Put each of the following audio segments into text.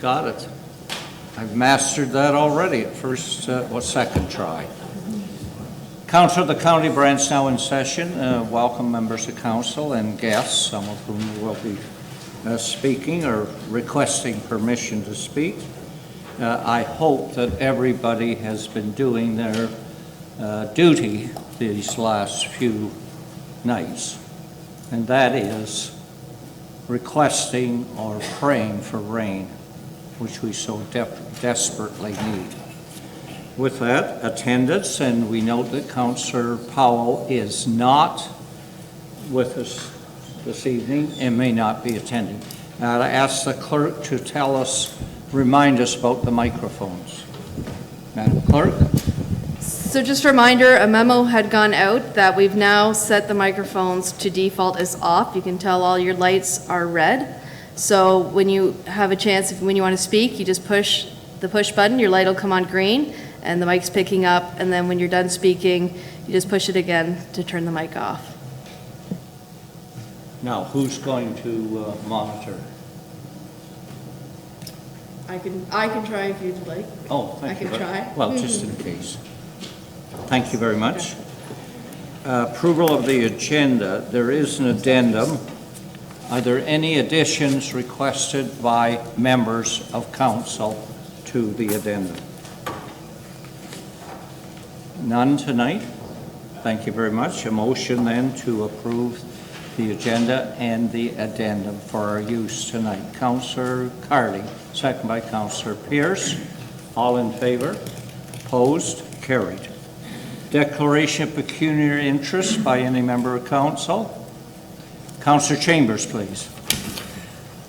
Got it. I've mastered that already at first, second try. Council of the County of Brant's now in session. Welcome members of council and guests, some of whom will be speaking or requesting permission to speak. I hope that everybody has been doing their duty these last few nights, and that is requesting or praying for rain, which we so desperately need. With that, attendance, and we note that Councillor Powell is not with us this evening and may not be attending. Now, I ask the clerk to remind us about the microphones. Madam Clerk? So just a reminder, a memo had gone out that we've now set the microphones to default as off. You can tell all your lights are red. So when you have a chance, when you want to speak, you just push the push button, your light will come on green, and the mic's picking up, and then when you're done speaking, you just push it again to turn the mic off. Now, who's going to monitor? I can try if you'd like. Oh, thank you. I can try. Well, just in case. Thank you very much. Approval of the agenda. There is an addendum. Are there any additions requested by members of council to the addendum? None tonight? Thank you very much. A motion then to approve the agenda and the addendum for our use tonight. Councillor Carley, second by Councillor Pierce. All in favor? Opposed? Carried. Declaration of pecuniary interest by any member of council. Councillor Chambers, please.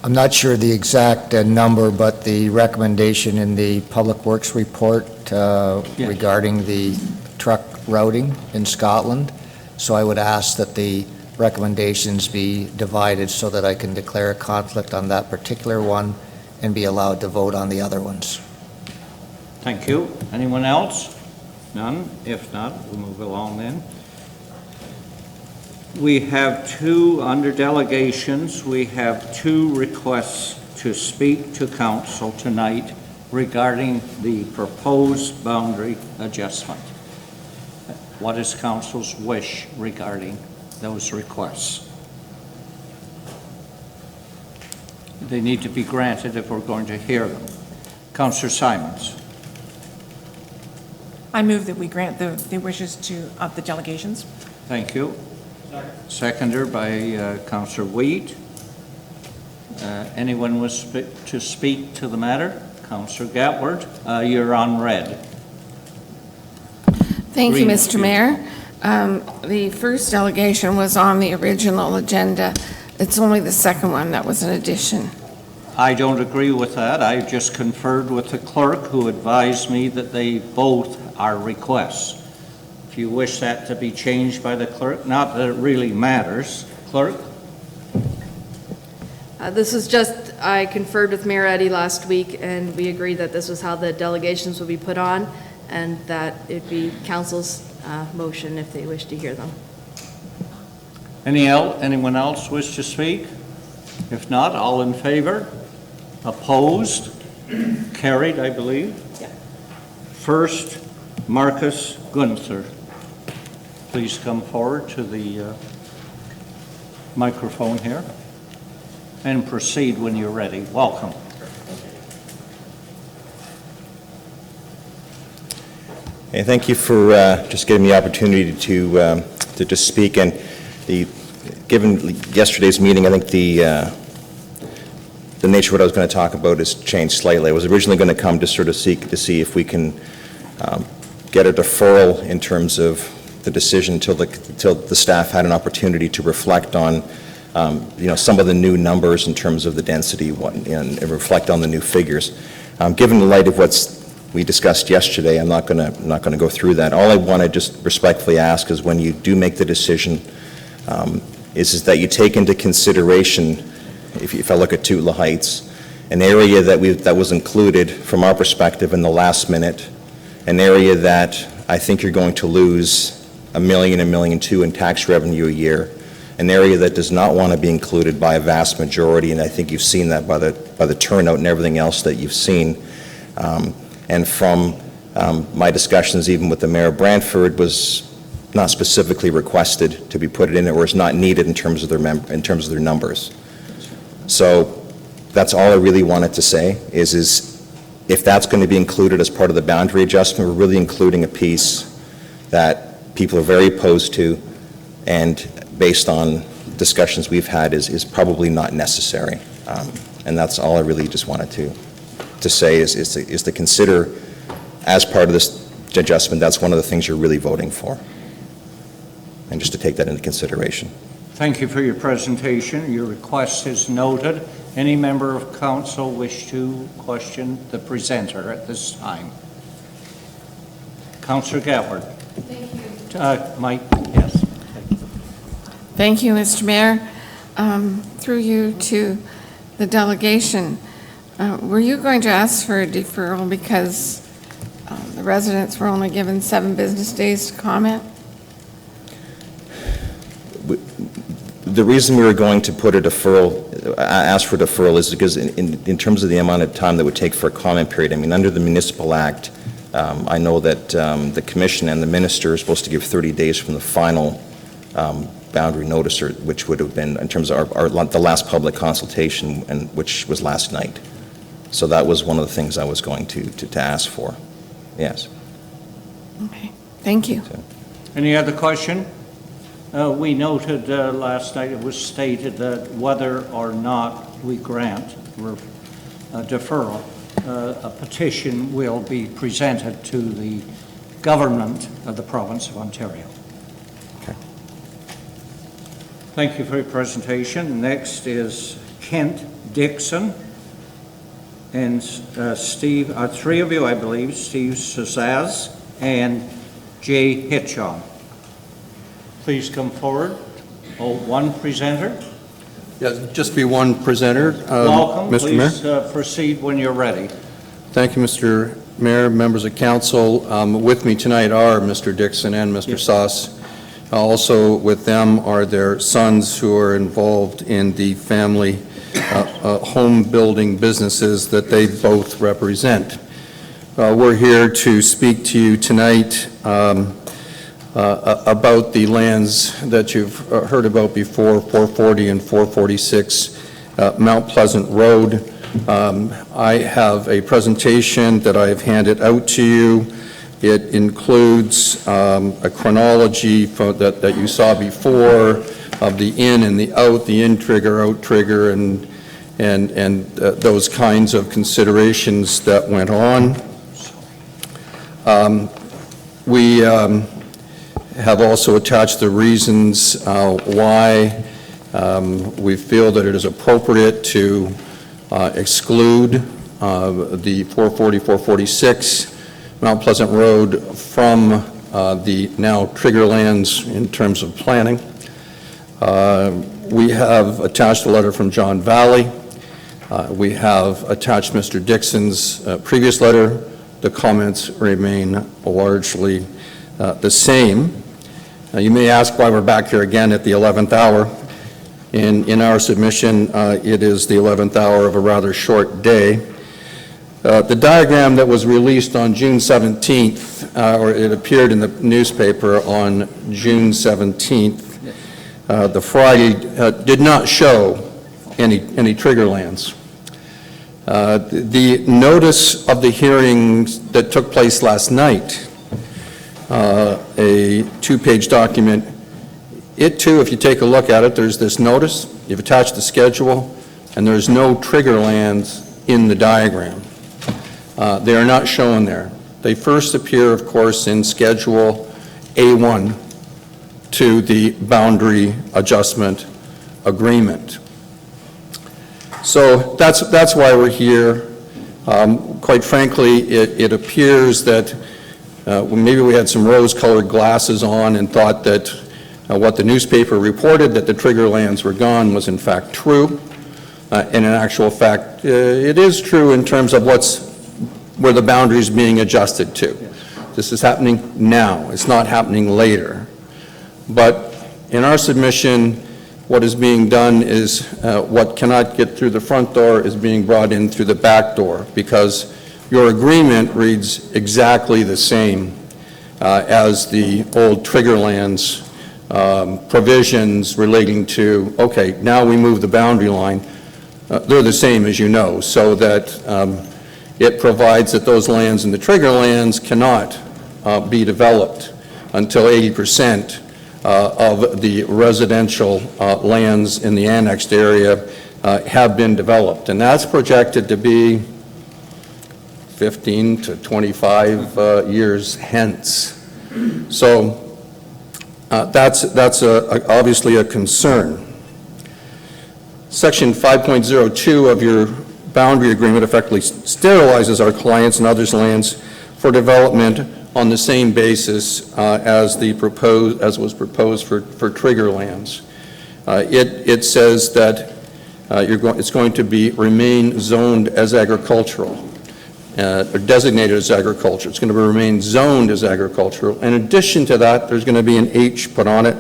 I'm not sure the exact number, but the recommendation in the Public Works report regarding the truck routing in Scotland. So I would ask that the recommendations be divided so that I can declare a conflict on that particular one and be allowed to vote on the other ones. Thank you. Anyone else? None? If not, we'll move along then. We have under delegations, we have two requests to speak to council tonight regarding the proposed boundary adjustment. What is council's wish regarding those requests? They need to be granted if we're going to hear them. Councillor Simons. I move that we grant the wishes of the delegations. Thank you. Seconder by Councillor Wheat. Anyone wish to speak to the matter? Councillor Gatward, you're on red. Thank you, Mr. Mayor. The first delegation was on the original agenda. It's only the second one that was an addition. I don't agree with that. I just conferred with the clerk who advised me that they both are requests. If you wish that to be changed by the clerk, not that it really matters. Clerk? This is just, I conferred with Mayor Eddy last week, and we agreed that this was how the delegations would be put on, and that it'd be council's motion if they wish to hear them. Anyone else wish to speak? If not, all in favor? Opposed? Carried, I believe. Yeah. First, Marcus Gunther. Please come forward to the microphone here and proceed when you're ready. Welcome. Hey, thank you for just giving me the opportunity to just speak. And given yesterday's meeting, I think the nature of what I was going to talk about has changed slightly. I was originally going to come to sort of seek to see if we can get a deferral in terms of the decision until the staff had an opportunity to reflect on some of the new numbers in terms of the density and reflect on the new figures. Given the light of what's we discussed yesterday, I'm not going to go through that. All I want to just respectfully ask is when you do make the decision, is that you take into consideration, if I look at Tootla Heights, an area that was included from our perspective in the last minute, an area that I think you're going to lose $1 million, $1.2 million in tax revenue a year, an area that does not want to be included by a vast majority, and I think you've seen that by the turnout and everything else that you've seen. And from my discussions even with the Mayor of Brantford, was not specifically requested to be put in there, or is not needed in terms of their numbers. So that's all I really wanted to say, is if that's going to be included as part of the boundary adjustment, we're really including a piece that people are very opposed to, and based on discussions we've had, is probably not necessary. And that's all I really just wanted to say, is to consider, as part of this adjustment, that's one of the things you're really voting for. And just to take that into consideration. Thank you for your presentation. Your request is noted. Any member of council wish to question the presenter at this time? Councillor Gatward. Thank you. Mike, yes. Thank you, Mr. Mayor. Through you to the delegation, were you going to ask for a deferral because the residents were only given 7 business days to comment? The reason we were going to put a deferral, ask for deferral, is because in terms of the amount of time that would take for a comment period, I mean, under the Municipal Act, I know that the Commission and the Minister are supposed to give 30 days from the final boundary notice, which would have been, in terms of the last public consultation, and which was last night. So that was one of the things I was going to ask for. Yes. Okay, thank you. Any other question? We noted last night, it was stated that whether or not we grant deferral, a petition will be presented to the government of the province of Ontario. Okay. Thank you for your presentation. Next is Kent Dixon and Steve, 3 of you, I believe, Steve Sazaz and Jay Hitchon. Please come forward. Oh, one presenter. Yeah, just be one presenter. Welcome. Mr. Mayor. Please proceed when you're ready. Thank you, Mr. Mayor, members of council. With me tonight are Mr. Dixon and Mr. Sauce. Also with them are their sons who are involved in the family home building businesses that they both represent. We're here to speak to you tonight about the lands that you've heard about before, 440 and 446 Mount Pleasant Road. I have a presentation that I've handed out to you. It includes a chronology that you saw before of the in and the out, the in trigger, out trigger, and those kinds of considerations that went on. We have also attached the reasons why we feel that it is appropriate to exclude the 440, 446 Mount Pleasant Road from the now trigger lands in terms of planning. We have attached a letter from John Valley. We have attached Mr. Dixon's previous letter. The comments remain largely the same. You may ask why we're back here again at the 11th hour. In our submission, it is the 11th hour of a rather short day. The diagram that was released on June 17th, or it appeared in the newspaper on June 17th, the Friday, did not show any trigger lands. The notice of the hearings that took place last night, a 2-page document, it too, if you take a look at it, there's this notice, you've attached the schedule, and there's no trigger lands in the diagram. They are not shown there. They first appear, of course, in Schedule A1 to the Boundary Adjustment Agreement. So that's why we're here. Quite frankly, it appears that maybe we had some rose-colored glasses on and thought that what the newspaper reported, that the trigger lands were gone, was in fact true. And in actual fact, it is true in terms of where the boundary is being adjusted to. This is happening now. It's not happening later. But in our submission, what is being done is what cannot get through the front door is being brought in through the back door, because your agreement reads exactly the same as the old Triggerlands provisions relating to, okay, now we move the boundary line. They're the same, as you know, so that it provides that those lands in the Triggerlands cannot be developed until 80% of the residential lands in the annexed area have been developed. And that's projected to be 15 to 25 years hence. So that's obviously a concern. Section 5.02 of your boundary agreement effectively sterilizes our clients' and others' lands for development on the same basis as was proposed for trigger lands. It says that it's going to remain zoned as agricultural, or designated as agriculture. It's going to remain zoned as agricultural. In addition to that, there's going to be an H put on it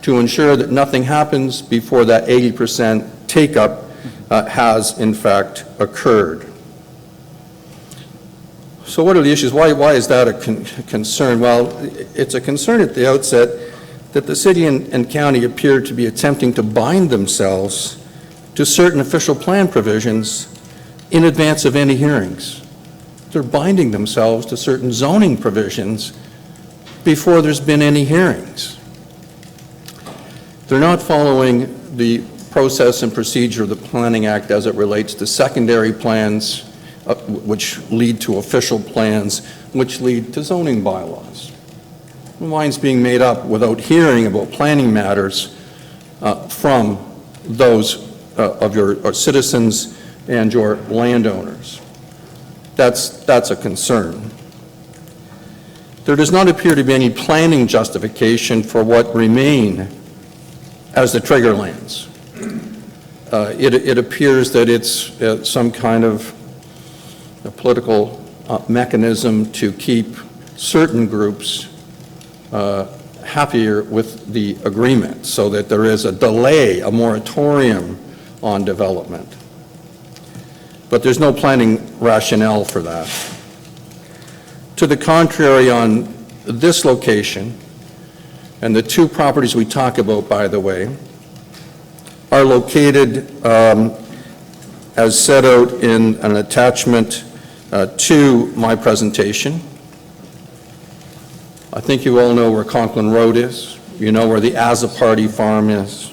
to ensure that nothing happens before that 80% take-up has in fact occurred. So what are the issues? Why is that a concern? Well, it's a concern at the outset that the city and county appear to be attempting to bind themselves to certain official plan provisions in advance of any hearings. They're binding themselves to certain zoning provisions before there's been any hearings. They're not following the process and procedure of the Planning Act as it relates to secondary plans, which lead to official plans, which lead to zoning bylaws. Mine's being made up without hearing about planning matters from those of your citizens and your landowners. That's a concern. There does not appear to be any planning justification for what remain as the trigger lands. It appears that it's some kind of a political mechanism to keep certain groups happier with the agreement, so that there is a delay, a moratorium on development. But there's no planning rationale for that. To the contrary, on this location, and the two properties we talk about, by the way, are located as set out in an attachment to my presentation. I think you all know where Conklin Road is. You know where the Azaparty Farm is.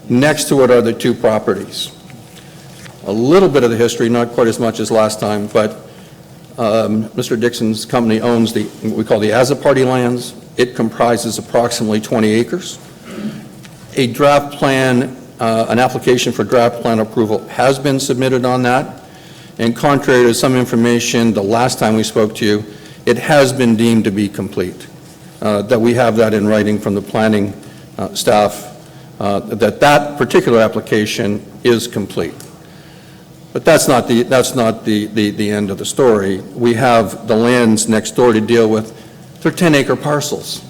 Next to it are the two properties. A little bit of the history, not quite as much as last time, but Mr. Dixon's company owns what we call the Azaparty lands. It comprises approximately 20 acres. A draft plan, an application for draft plan approval has been submitted on that. And contrary to some information the last time we spoke to you, it has been deemed to be complete. That we have that in writing from the planning staff, that particular application is complete. But that's not the end of the story. We have the lands next door to deal with. They're 10-acre parcels.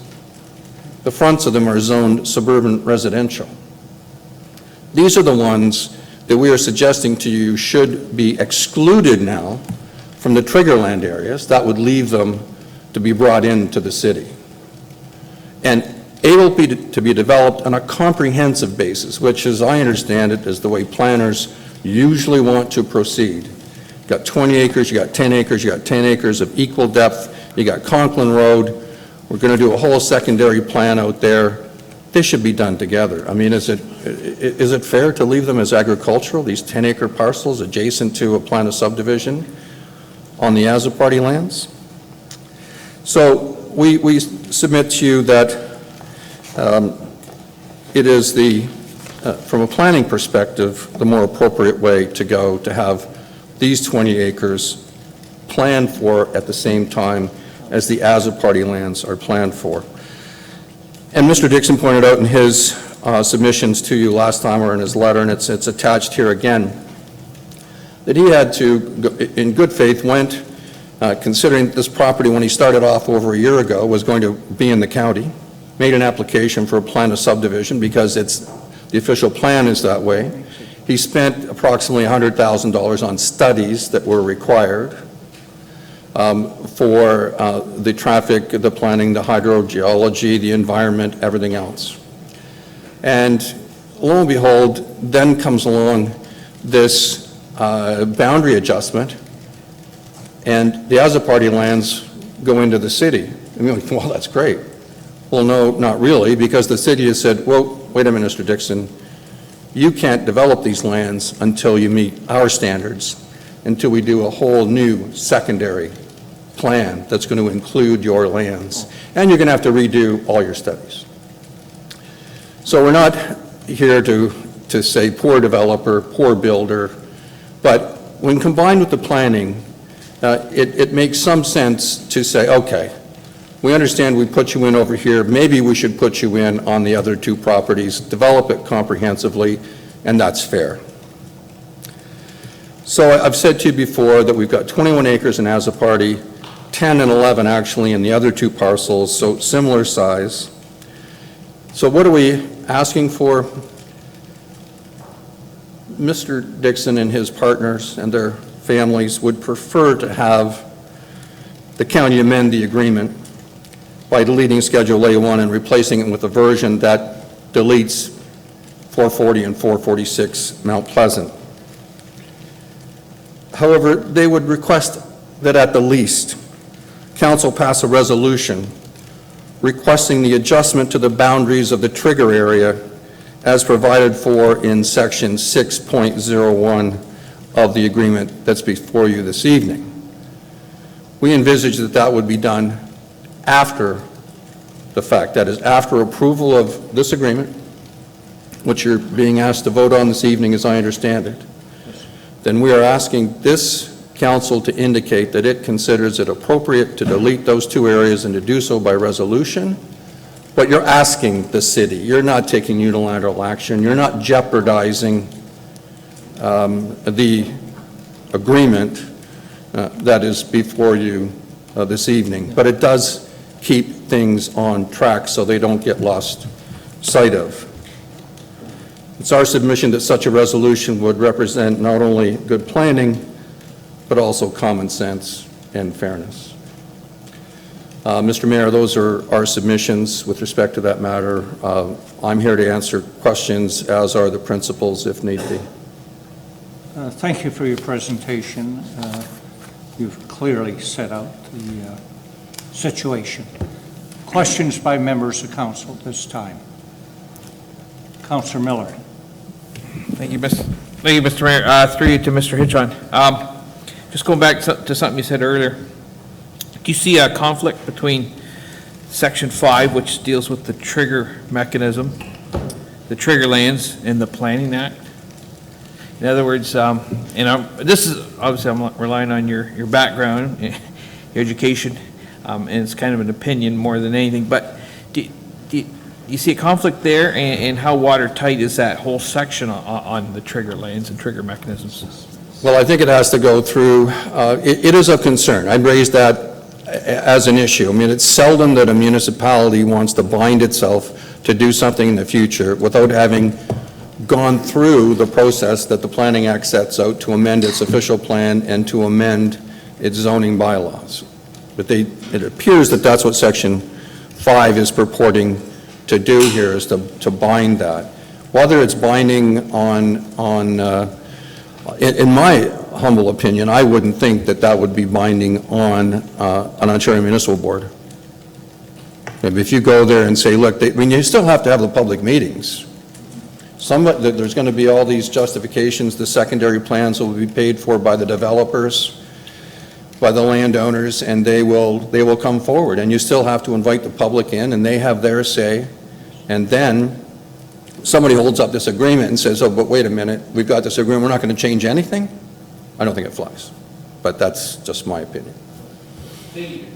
The fronts of them are zoned suburban residential. These are the ones that we are suggesting to you should be excluded now from the triggerland areas. That would leave them to be brought into the city. And able to be developed on a comprehensive basis, which, as I understand it, is the way planners usually want to proceed. You got 20 acres, you got 10 acres, you got 10 acres of equal depth, you got Conklin Road. We're going to do a whole secondary plan out there. They should be done together. I mean, is it fair to leave them as agricultural, these 10-acre parcels adjacent to a plan of subdivision on the Azaparty lands? So we submit to you that it is from a planning perspective, the more appropriate way to go to have these 20 acres planned for at the same time as the Azaparty lands are planned for. And Mr. Dixon pointed out in his submissions to you last time, or in his letter, and it's attached here again, that he had to, in good faith, went, considering this property when he started off over a year ago was going to be in the county, made an application for a plan of subdivision because it's The official plan is that way. He spent approximately $100,000 on studies that were required for the traffic, the planning, the hydrogeology, the environment, everything else. And lo and behold, then comes along this boundary adjustment, and the as-a-party lands go into the city. I mean, well, that's great. Well, no, not really, because the city has said, well, wait a minute, Mr. Dixon, you can't develop these lands until you meet our standards, until we do a whole new secondary plan that's going to include your lands, and you're going to have to redo all your studies. So we're not here to say poor developer, poor builder, but when combined with the planning, it makes some sense to say, okay, we understand we put you in over here, maybe we should put you in on the other two properties, develop it comprehensively, and that's fair. So I've said to you before that we've got 21 acres in as-a-party, 10 and 11 actually in the other two parcels, so similar size. So what are we asking for? Mr. Dixon and his partners and their families would prefer to have the county amend the agreement by deleting Schedule A1 and replacing it with a version that deletes 440 and 446 Mount Pleasant. However, they would request that at the least, council pass a resolution requesting the adjustment to the boundaries of the trigger area as provided for in Section 6.01 of the agreement that's before you this evening. We envisage that that would be done after the fact, that is, after approval of this agreement, which you're being asked to vote on this evening as I understand it. Then we are asking this council to indicate that it considers it appropriate to delete those two areas and to do so by resolution. But you're asking the city. You're not taking unilateral action. You're not jeopardizing the agreement that is before you this evening. But it does keep things on track so they don't get lost sight of. It's our submission that such a resolution would represent not only good planning, but also common sense and fairness. Mr. Mayor, those are our submissions with respect to that matter. I'm here to answer questions, as are the principals, if need be. Thank you for your presentation. You've clearly set out the situation. Questions by members of council at this time? Councillor Miller. Thank you, Mr. Mayor. Through you to Mr. Hitchon. Just going back to something you said earlier, do you see a conflict between Section 5, which deals with the trigger mechanism, the trigger lands, and the Planning Act? In other words, this is, obviously I'm relying on your background, your education, and it's kind of an opinion more than anything, but do you see a conflict there, and how watertight is that whole section on the trigger lanes and trigger mechanisms? Well, I think it has to go through, it is of concern. I'd raise that as an issue. I mean, it's seldom that a municipality wants to bind itself to do something in the future without having gone through the process that the Planning Act sets out to amend its official plan and to amend its zoning bylaws. But it appears that that's what Section 5 is purporting to do here, is to bind that. Whether it's binding in my humble opinion, I wouldn't think that that would be binding on an Ontario Municipal Board. If you go there and say, look, you still have to have the public meetings. There's going to be all these justifications, the secondary plans will be paid for by the developers, by the landowners, and they will come forward. And you still have to invite the public in, and they have their say. And then somebody holds up this agreement and says, oh, but wait a minute, we've got this agreement, we're not going to change anything? I don't think it flies. But that's just my opinion. Thank you.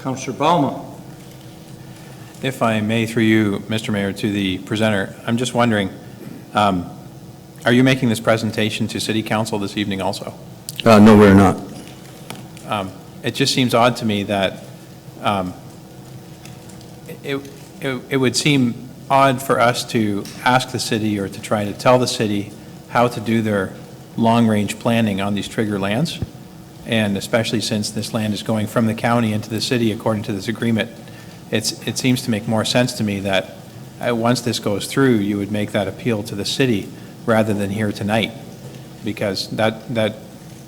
Councillor Baumann. If I may, through you, Mr. Mayor, to the presenter, I'm just wondering, are you making this presentation to City Council this evening also? No, we're not. It just seems odd to me that it would seem odd for us to ask the city or to try to tell the city how to do their long-range planning on these trigger lands, and especially since this land is going from the county into the city according to this agreement. It seems to make more sense to me that once this goes through, you would make that appeal to the city rather than here tonight, because that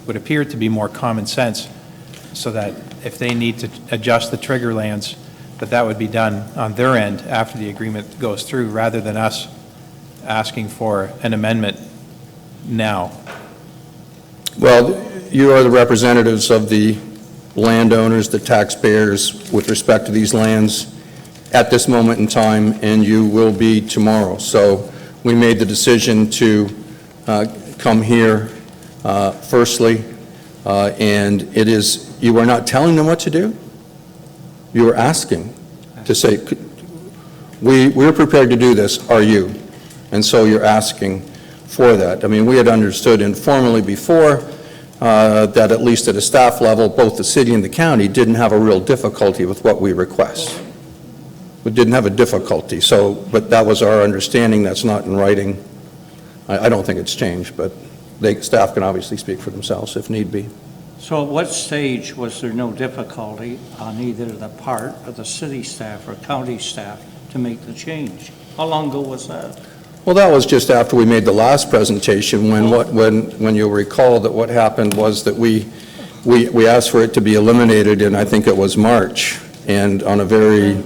would appear to be more common sense, so that if they need to adjust the trigger lands, that would be done on their end after the agreement goes through, rather than us asking for an amendment now. Well, you are the representatives of the landowners, the taxpayers, with respect to these lands at this moment in time, and you will be tomorrow. So we made the decision to come here firstly, and it is, you are not telling them what to do. You are asking to say, we're prepared to do this, are you? And so you're asking for that. I mean, we had understood informally before that at least at a staff level, both the city and the county didn't have a real difficulty with what we request. We didn't have a difficulty, so, but that was our understanding. That's not in writing. I don't think it's changed, but staff can obviously speak for themselves if need be. So at what stage was there no difficulty on either the part of the city staff or county staff to make the change? How long ago was that? Well, that was just after we made the last presentation, when you'll recall that what happened was that we asked for it to be eliminated, and I think it was March, and on a very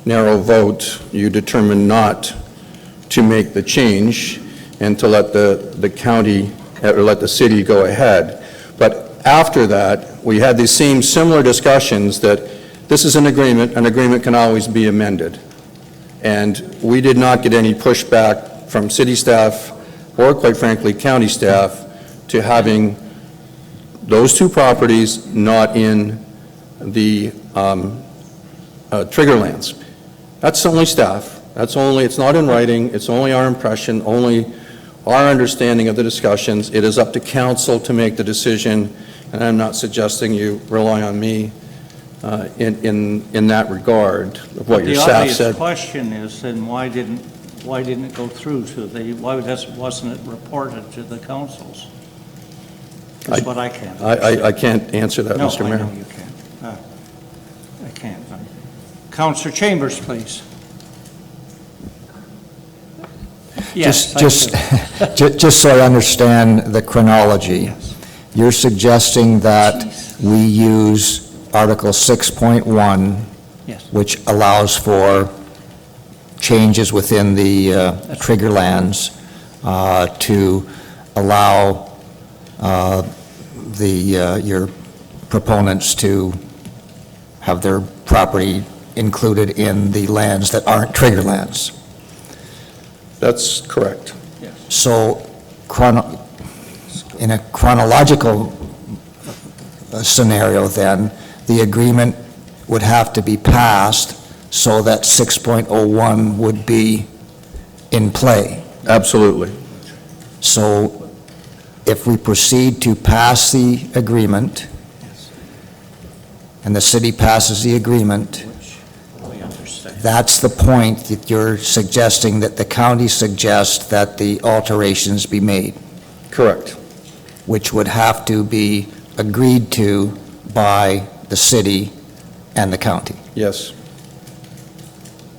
narrow vote, you determined not to make the change and to let the county, or let the city go ahead. But after that, we had these same similar discussions that this is an agreement can always be amended. And we did not get any pushback from city staff or, quite frankly, county staff to having those two properties not in the trigger lands. That's only staff. It's not in writing. It's only our impression, only our understanding of the discussions. It is up to council to make the decision, and I'm not suggesting you rely on me in that regard of what your staff said. The obvious question is, then why didn't it go through to why wasn't it reported to the councils? That's what I can't. I can't answer that, No, Mr. Mayor. I know you can't. I can't. Councillor Chambers, please. Yes. Just so I understand the chronology. Yes. You're suggesting that we use Article 6.1, Yes. which allows for changes within the trigger lands to allow your proponents to have their property included in the lands that aren't trigger lands. That's correct. So in a chronological scenario, then, the agreement would have to be passed so that 6.01 would be in play. Absolutely. So if we proceed to pass the agreement, and the city passes the agreement, We understand. that's the point that you're suggesting, that the county suggests that the alterations be made, Correct. which would have to be agreed to by the city and the county. Yes.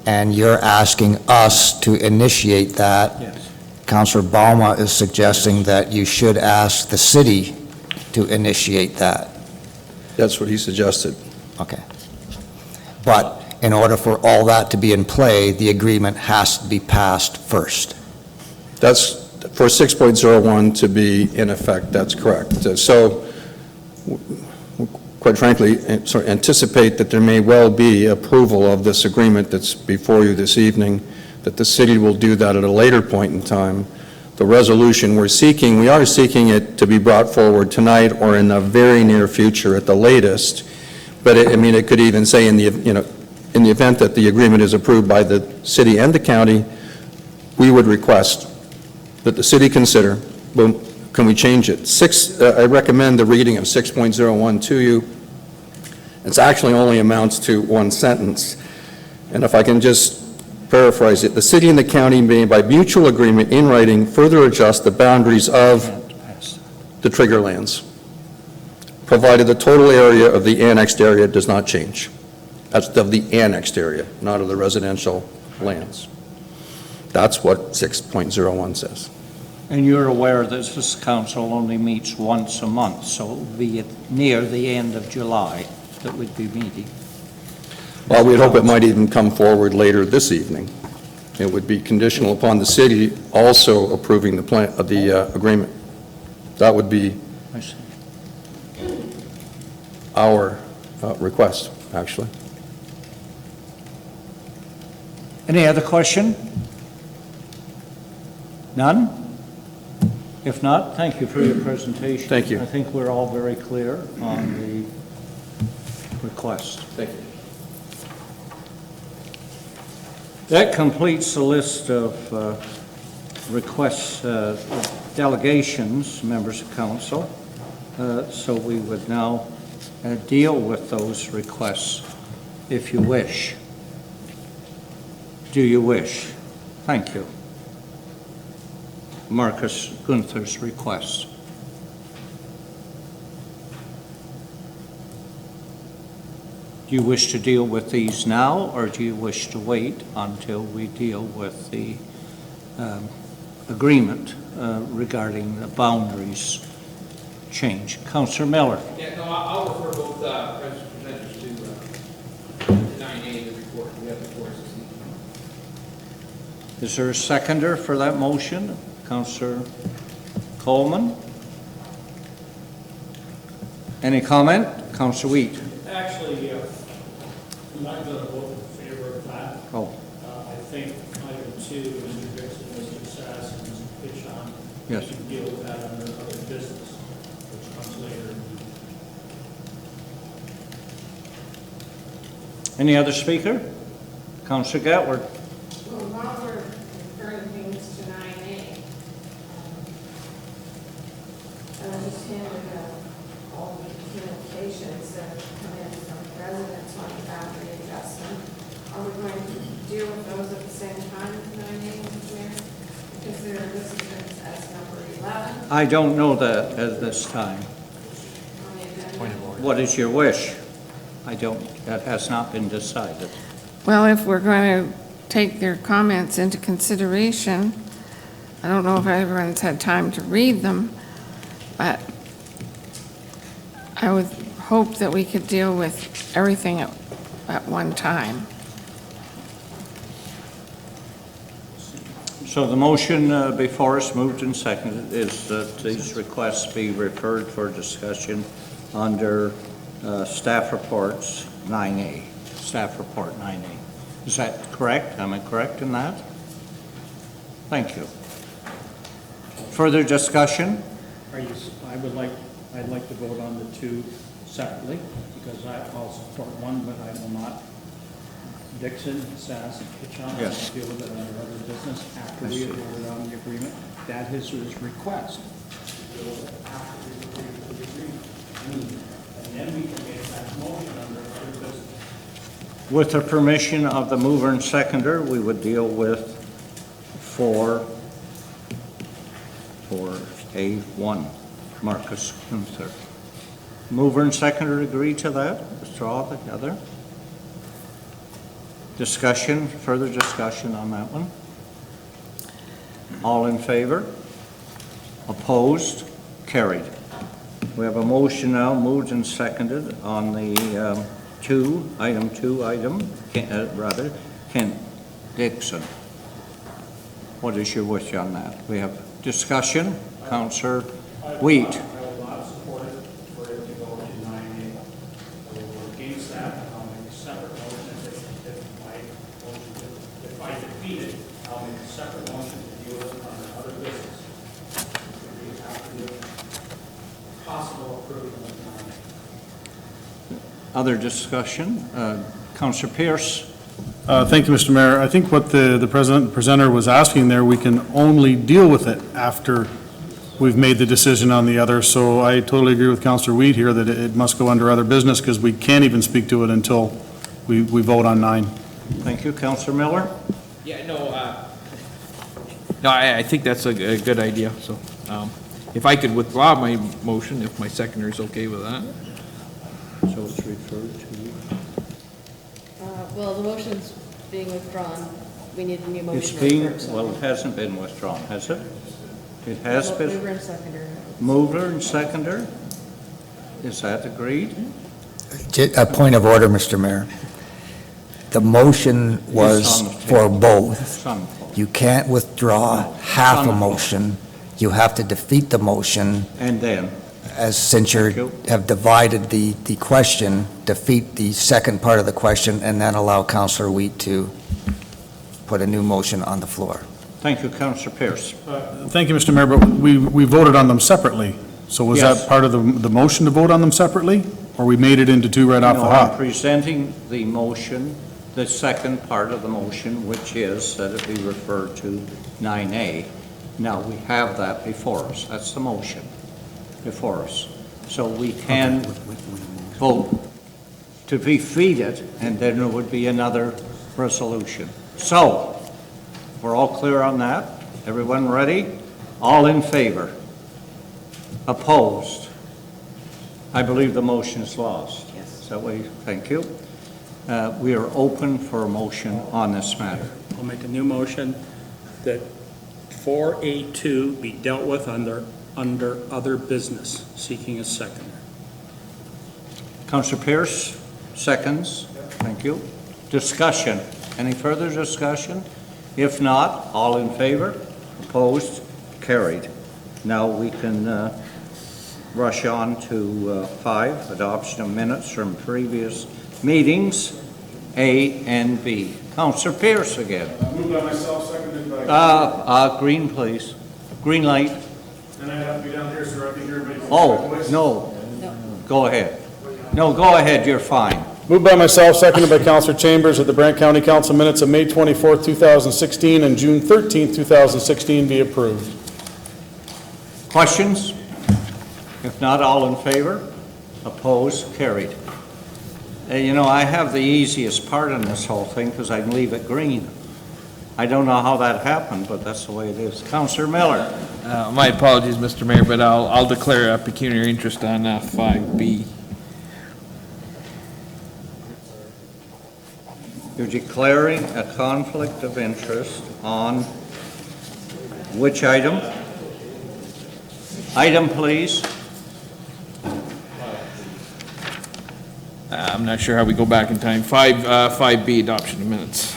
And you're asking us to initiate that. Yes. Councilor Bauma is suggesting that you should ask the city to initiate that. That's what he suggested. Okay. But in order for all that to be in play, the agreement has to be passed first. That's, for 6.01 to be in effect, that's correct. So, quite frankly, sort of anticipate that there may well be approval of this agreement that's before you this evening, that the city will do that at a later point in time. The resolution we are seeking it to be brought forward tonight or in the very near future at the latest. But it could even say in the event that the agreement is approved by the city and the county, we would request that the city consider, well, can we change it? I recommend the reading of 6.01 to you. It actually only amounts to one sentence. And if I can just paraphrase it, the city and the county may, by mutual agreement in writing, further adjust the boundaries of the trigger lands, provided the total area of the annexed area does not change. That's of the annexed area, not of the residential lands. That's what 6.01 says. And you're aware that this council only meets once a month, so it will be near the end of July that we'd be meeting. Well, we'd hope it might even come forward later this evening. It would be conditional upon the city also approving the plan, the agreement. That would be I see. our request, actually. Any other question? None? If not, thank you for your presentation. Thank you. I think we're all very clear on the request. Thank you. That completes the list of requests, delegations, members of council. So we would now deal with those requests if you wish. Do you wish? Thank you. Marcus Gunther's request. Do you wish to deal with these now, or do you wish to wait until we deal with the agreement regarding the boundaries change? Councillor Miller. Yeah, no, I'll refer both presenters to 9A, the report. We have the reports this evening. Is there a seconder for that motion? Councillor Coleman? Any comment? Councillor Wheat? Actually, I'm not going to vote in favor of that. Oh, I think item 2, Mr. Dixon, Mr. Sass, and Mr. Pitchon, yes. we can deal with that under other business, which comes later. Any other speaker? Councillor Gatward? Well, while we're referring things to 9A, I understand all the communications that come in from residents on the boundary adjustment. Are we going to deal with those at the same time as 9A, Mr. Mayor? Because they're listed as number 11 I don't know that at this time. on the agenda. What is your wish? That has not been decided. Well, if we're going to take their comments into consideration, I don't know if everyone's had time to read them, but I would hope that we could deal with everything at one time. So the motion before us, moved and seconded, is that these requests be referred for discussion under staff reports 9A, staff report 9A. Is that correct? Am I correct in that? Thank you. Further discussion? I'd like to vote on the 2 separately, because I'll support one, but I will not. Dixon, Sass, and Pitchon, Yes. I'll deal with it under other business after I we see. have voted on the agreement. That is his request. Deal with it after we agree to the agreement. And then we can make that motion under other business. With the permission of the mover and seconder, we would deal with 4A1, Marcus Gunther. Mover and seconder agree to that? Withdraw the other? Discussion, further discussion on that one? All in favor? Opposed? Carried. We have a motion now, moved and seconded on the Kent Dixon. What is your wish on that? We have discussion. Councillor Wheat. I will not support it for it to go to 9A. I will vote against that, and I'll make a separate motion if I defeat it, I'll make a separate motion to deal with it under other business. We have to do possible approval of 9A. Other discussion? Councillor Pierce. Thank you, Mr. Mayor. I think what the presenter was asking there, we can only deal with it after we've made the decision on the other. So I totally agree with Councillor Weed here that it must go under other business, because we can't even speak to it until we vote on 9. Thank you. Councillor Miller. Yeah, no, I think that's a good idea, so, if I could withdraw my motion, if my seconder is okay with that. So it's referred to. Well, the motion's being withdrawn. We need a new It's motion. being, well, it hasn't been withdrawn, has it? It has been. Mover and seconder. Mover and seconder? Is that agreed? A point of order, Mr. Mayor. The motion was It's on the for table. both. It's on the floor. You can't withdraw half on a the floor. motion. You have to defeat the motion, And then, since Thank you you. have divided the question, defeat the second part of the question, and then allow Councillor Wheat to put a new motion on the floor. thank you, Councillor Pierce. Thank you, Mr. Mayor, but we voted on them separately. So was Yes. that part of the motion to vote on them separately? Or we made it into two right off the No, I'm hop? presenting the motion, the second part of the motion, which is that it be referred to 9A. Now, we have that before us. That's the motion before us. So we can vote to defeat it, and then there would be another resolution. So, we're all clear on that? Everyone ready? All in favor? Opposed? I believe the motion is lost. Yes. Is that way? Thank you. We are open for a motion on this matter. I'll make a new motion that 4A2 be dealt with under other business, seeking a seconder. Councillor Pierce, seconds. Thank you. Discussion. Any further discussion? If not, all in favor? Opposed? Carried. Now we can rush on to 5, adoption of minutes from previous meetings, A and B. Councillor Pierce again. Moved by myself, seconded by... Green, please. Green light. And I have to be down here, sir. I think everybody's... Oh, no. Go ahead. No, go ahead, you're fine. Moved by myself, seconded by Councillor Chambers, that the Brant County Council minutes of May 24th, 2016 and June 13th, 2016 be approved. Questions? If not, all in favor? Opposed? Carried. You know, I have the easiest part in this whole thing because I can leave it green. I don't know how that happened, but that's the way it is. Councillor Miller. My apologies, Mr. Mayor, but I'll declare a pecuniary interest on 5B. You're declaring a conflict of interest on which item? Item, please. I'm not sure how we go back in time. 5B, adoption of minutes.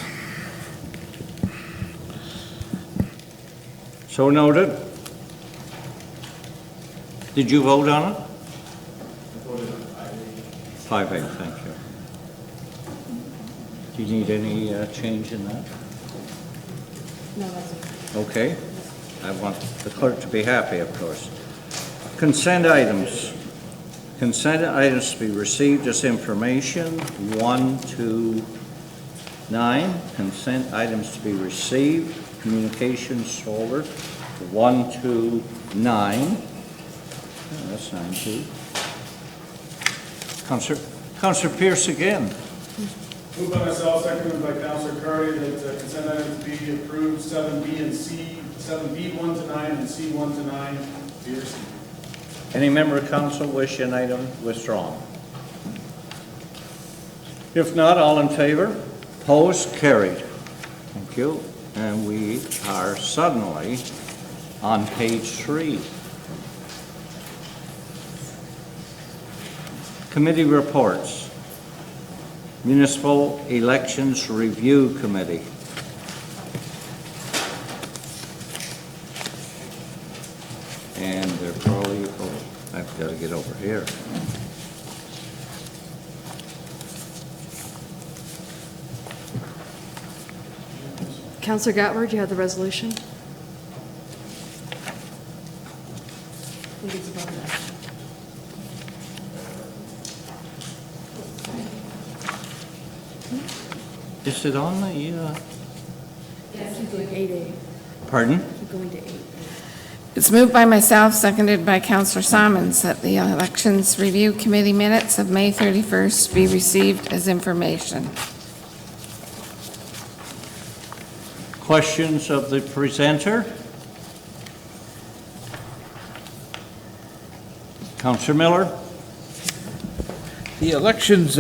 So noted. Did you vote on it? 5A, thank you. Do you need any change in that? No, that's okay. Okay. I want the clerk to be happy, of course. Consent items. Consent items to be received as information, 1 to 9. Consent items to be received, communications folder, 1 to 9. Oh, that's 9 too. Councillor Pierce again. Moved by myself, seconded by Councillor Curry, that consent items be approved, 7B and C, 7B 1 to 9 and C 1 to 9 be received. Any member of council wish an item withdrawn? If not, all in favor? Opposed? Carried. Thank you. And we are suddenly on page 3. Committee reports. Municipal Elections Review Committee. And they're probably, oh, I've got to get over here. Councillor Gatward, you have the resolution? I think it's above that. Is it on the, Yes, keep going 8A. pardon? Keep going to 8. It's moved by myself, seconded by Councillor Simons, that the Elections Review Committee minutes of May 31st be received as information. Questions of the presenter? Councillor Miller? The Elections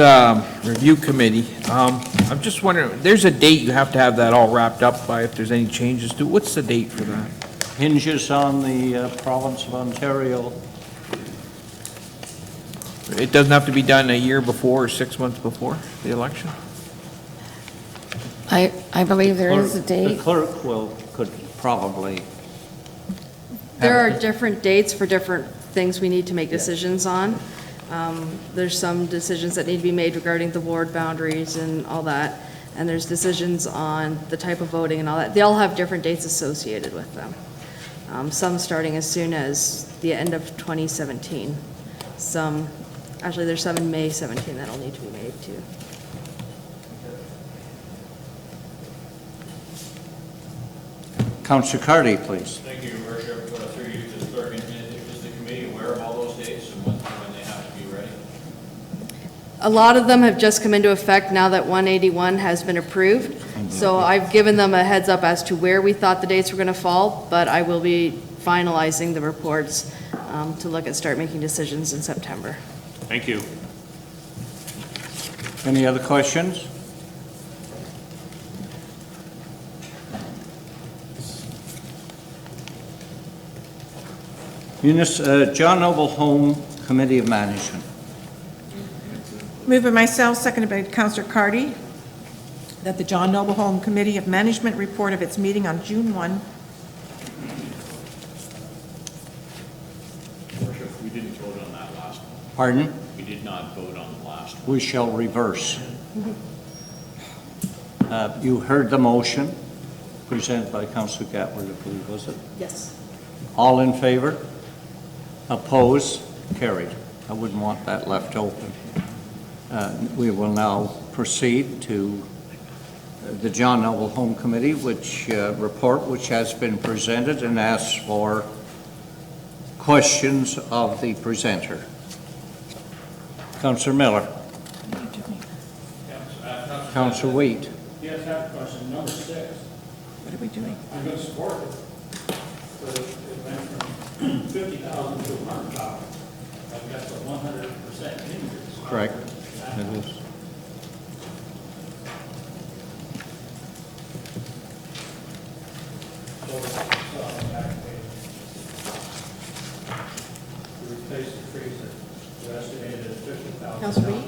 Review Committee, I'm just wondering, there's a date you have to have that all wrapped up by if there's any changes to, what's the date for that? Hinges on the province of Ontario. It doesn't have to be done a year before or 6 months before the election? I believe there is a The date. clerk could probably. There are different dates for different things we need to make decisions on. There's some decisions that need to be made regarding the ward boundaries and all that, and there's decisions on the type of voting and all that. They all have different dates associated with them. Some starting as soon as the end of 2017. Some, actually, there's some in May 17 that'll need to be made too. Councillor Cardy, please. Thank you, Your Worship. Through you to the clerk, is the committee aware of all those dates and when they have to be ready? A lot of them have just come into effect now that 181 has been approved. So I've given them a heads up as to where we thought the dates were going to fall, but I will be finalizing the reports to look at start making decisions in September. Thank you. Any other questions? John Noble Home Committee of Management. Moved by myself, seconded by Councillor Cardy, that the John Noble Home Committee of Management report of its meeting on June 1. Worship, we didn't vote on that last one. Pardon? We did not vote on the last one. We shall reverse. You heard the motion presented by Councillor Gatward, I believe, was it? Yes. All in favor? Opposed? Carried. I wouldn't want that left open. We will now proceed to the John Noble Home Committee, which report which has been presented and asks for questions of the presenter. Councillor Miller. Councillor Wheat. Yes, I have a question. Number 6. What are we doing? I'm going to support it. But it went from 50,000 to 100,000. That's a 100% increase. Correct. It is. So, to replace the trees that were estimated at 50,000. Councillor Reed?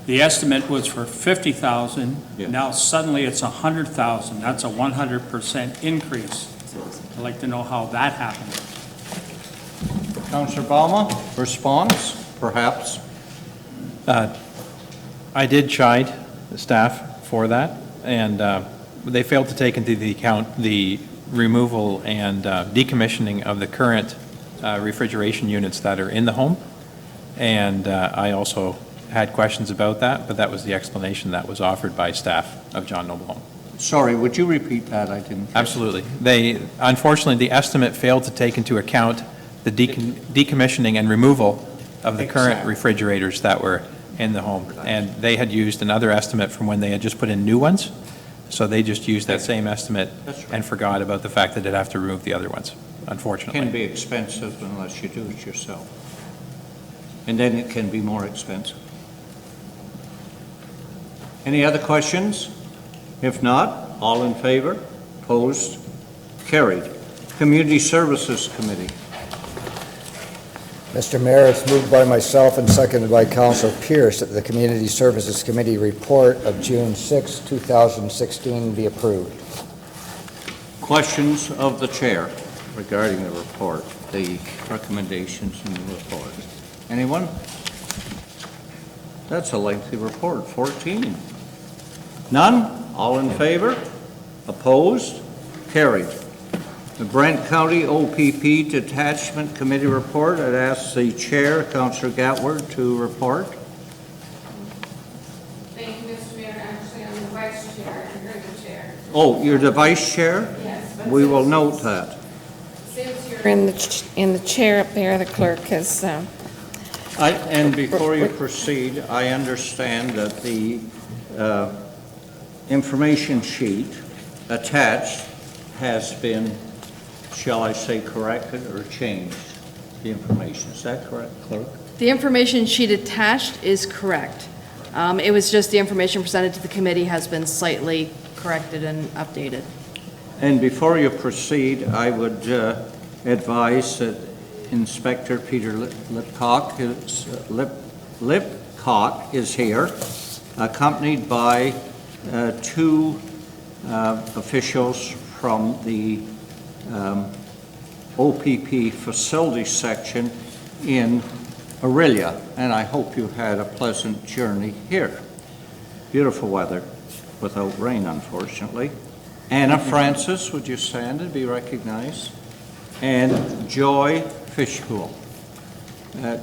The estimate was for 50,000. Yeah. Now suddenly it's 100,000. That's a 100% increase. I'd like to know how that happened. Councillor Balma, response, perhaps? I did chide the staff for that, and they failed to take into the account the removal and decommissioning of the current refrigeration units that are in the home. And I also had questions about that, but that was the explanation that was offered by staff of John Noble Home. Sorry, would you repeat that? I didn't. Absolutely. Unfortunately, the estimate failed to take into account the decommissioning and removal of the current refrigerators that were in the home. And they had used another estimate from when they had just put in new ones. So they just used that same estimate and forgot about the fact that they'd have to remove the other ones, unfortunately. It can be expensive unless you do it yourself. And then it can be more expensive. Any other questions? If not, all in favor? Opposed? Carried. Community Services Committee. Mr. Mayor, it's moved by myself and seconded by Councillor Pierce that the Community Services Committee report of June 6, 2016 be approved. Questions of the chair regarding the report, the recommendations in the report. Anyone? That's a lengthy report, 14. None? All in favor? Opposed? Carried. The Brant County OPP Detachment Committee report. I'd ask the chair, Councillor Gatward, to report. Thank you, Mr. Mayor. Actually, I'm the vice chair, and you're the chair. Oh, you're the vice chair? Yes. We will note that. Since you're in the chair up there, the clerk has And before you proceed, I understand that the information sheet attached has been, shall I say, corrected or changed, the information. Is that correct, clerk? The information sheet attached is correct. It was just the information presented to the committee has been slightly corrected and updated. And before you proceed, I would advise that Inspector Peter Lipcock is here, accompanied by two officials from the OPP facility section in Aurelia, and I hope you had a pleasant journey here. Beautiful weather, without rain, unfortunately. Anna Francis, would you stand and be recognized? And Joy Fishpool.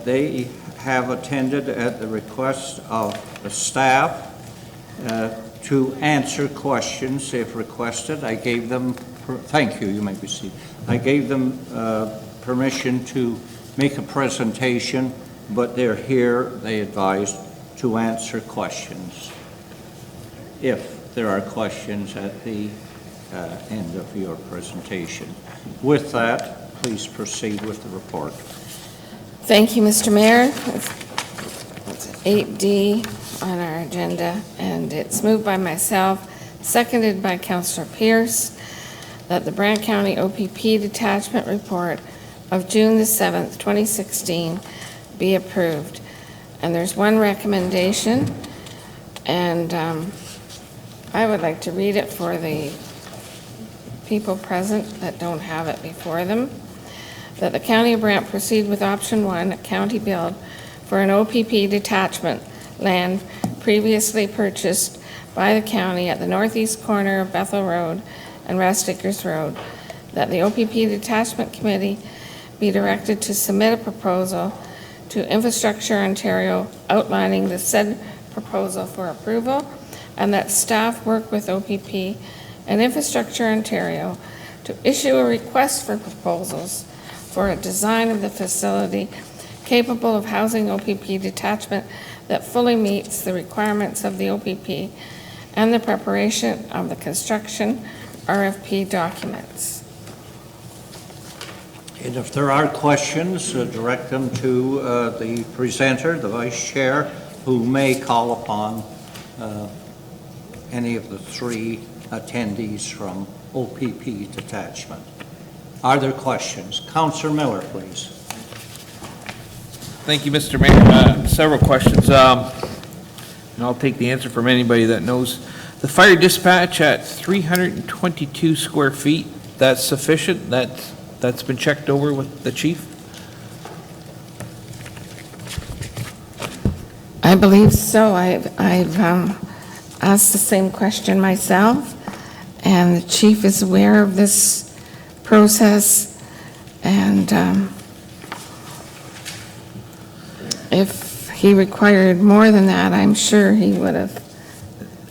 They have attended at the request of the staff to answer questions if requested. I gave them, thank you, you may be seated. I gave them permission to make a presentation, but they're here, they advised, to answer questions, if there are questions at the end of your presentation. With that, please proceed with the report. Thank you, Mr. Mayor. It's 8D on our agenda, and it's moved by myself, seconded by Councillor Pierce, that the Brant County OPP Detachment Report of June the 7th, 2016 be approved. And there's one recommendation, and I would like to read it for the people present that don't have it before them. That the County of Brant proceed with option 1, a county build for an OPP detachment land previously purchased by the county at the northeast corner of Bethel Road and Rest Acres Road. That the OPP Detachment Committee be directed to submit a proposal to Infrastructure Ontario outlining the said proposal for approval, and that staff work with OPP and Infrastructure Ontario to issue a request for proposals for a design of the facility capable of housing OPP detachment that fully meets the requirements of the OPP and the preparation of the construction RFP documents. And if there are questions, direct them to the presenter, the vice chair, who may call upon any of the three attendees from OPP Detachment. Are there questions? Councillor Miller, please. Thank you, Mr. Mayor. Several questions, and I'll take the answer from anybody that knows. The fire dispatch at 322 square feet, that's sufficient? That's been checked over with the chief? I believe so. I've asked the same question myself, and the chief is aware of this process, and if he required more than that, I'm sure he would have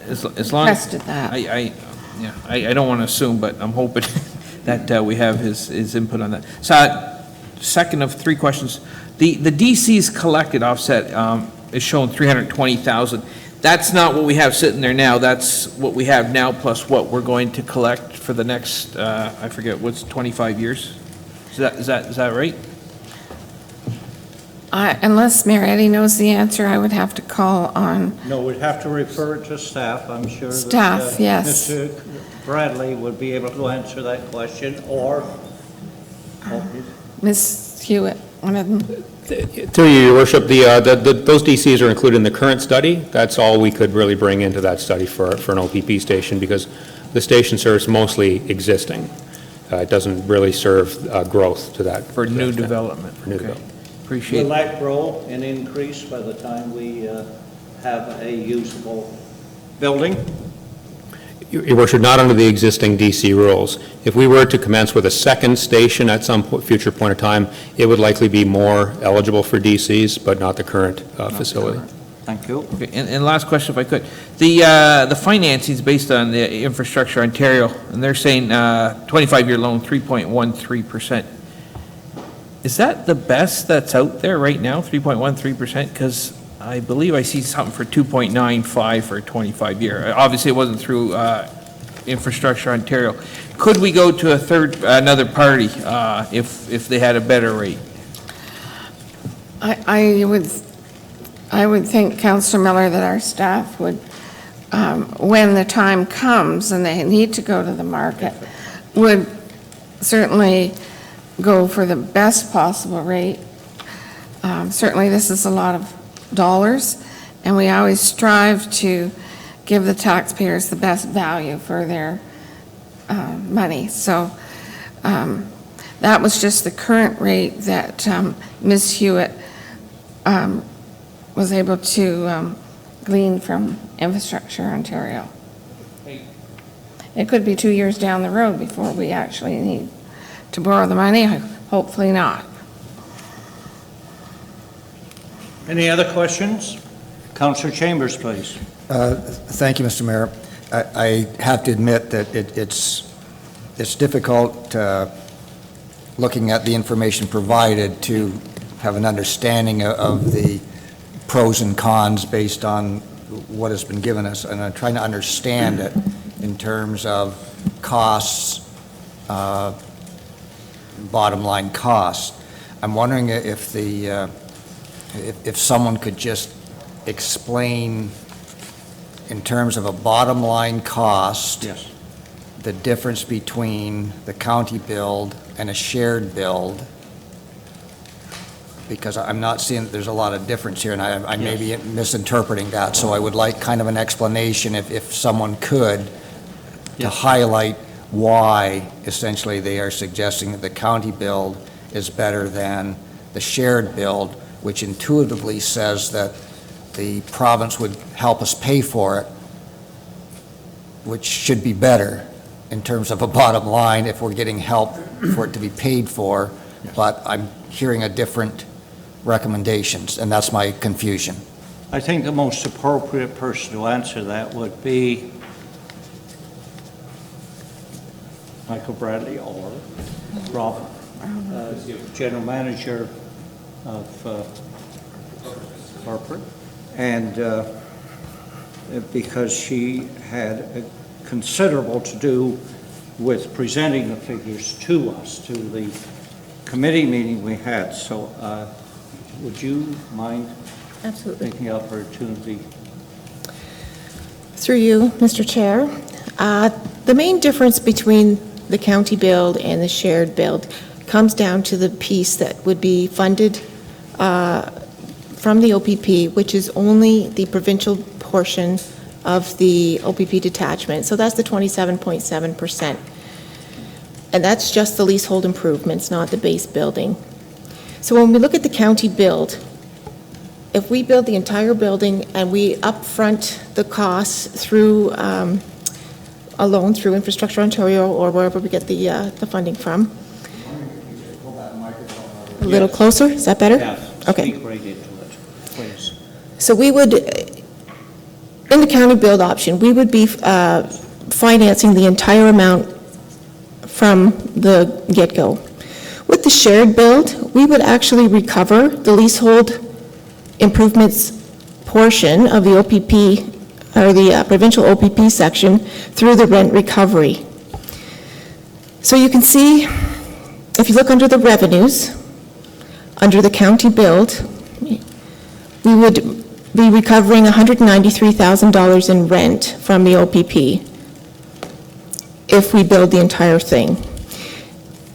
As long as tested that. I don't want to assume, but I'm hoping that we have his input on that. So, second of three questions, the DC's collected offset is showing 320,000. That's not what we have sitting there now. That's what we have now plus what we're going to collect for the next, I forget, what's 25 years? Is that right? Unless Mayor Eddy knows the answer, I would have to call on No, we'd have to refer it to staff. I'm sure that Staff, yes. Mr. Bradley would be able to answer that question, or Ms. Hewitt, one of them. Through you, Your Worship, those DCs are included in the current study. That's all we could really bring into that study for an OPP station, because the station serves mostly existing. It doesn't really serve growth to that. For new development. For new Okay. development. Appreciate will it. that grow and increase by the time we have a usable building? Your Worship, not under the existing DC rules. If we were to commence with a second station at some future point of time, it would likely be more eligible for DCs, but not the current facility. Thank you. Okay, and last question, if I could. The financing is based on the Infrastructure Ontario, and they're saying 25-year loan, 3.13%. Is that the best that's out there right now, 3.13%? Because I believe I see something for 2.95 for a 25-year. Obviously, it wasn't through Infrastructure Ontario. Could we go to another party if they had a better rate? I would think, Councillor Miller, that our staff would, when the time comes and they need to go to the market, would certainly go for the best possible rate. Certainly, this is a lot of dollars, and we always strive to give the taxpayers the best value for their money. So that was just the current rate that Ms. Hewitt was able to glean from Infrastructure Ontario. It could be 2 years down the road before we actually need to borrow the money. Hopefully not. Any other questions? Councillor Chambers, please. Thank you, Mr. Mayor. I have to admit that it's difficult, looking at the information provided, to have an understanding of the pros and cons based on what has been given us, and I'm trying to understand it in terms of costs, bottom line costs. I'm wondering if if someone could just explain in terms of a bottom line cost. Yes. The difference between the county build and a shared build, because I'm not seeing that there's a lot of difference here, and I may be misinterpreting that, so I would like kind of an explanation if someone could, to Yes. highlight why essentially they are suggesting that the county build is better than the shared build, which intuitively says that the province would help us pay for it, which should be better in terms of a bottom line if we're getting help for it to be paid for, but I'm hearing a different recommendations, and that's my confusion. I think the most appropriate person to answer that would be Michael Bradley or Rob, General Manager of corporate, and because she had a considerable to do with presenting the figures to us, to the committee meeting we had. So would you mind Absolutely. taking the opportunity? Through you, Mr. Chair. The main difference between the county build and the shared build comes down to the piece that would be funded from the OPP, which is only the provincial portion of the OPP detachment. So that's the 27.7%. And that's just the leasehold improvements, not the base building. So when we look at the county build, if we build the entire building and we upfront the costs through a loan through Infrastructure Ontario or wherever we get the funding from. A little closer, is that better? Yeah, Okay. speak right into it, please. So we would, in the county build option, we would be financing the entire amount from the get-go. With the shared build, we would actually recover the leasehold improvements portion of the OPP, or the provincial OPP section, through the rent recovery. So you can see, if you look under the revenues, under the county build, we would be recovering $193,000 in rent from the OPP if we build the entire thing.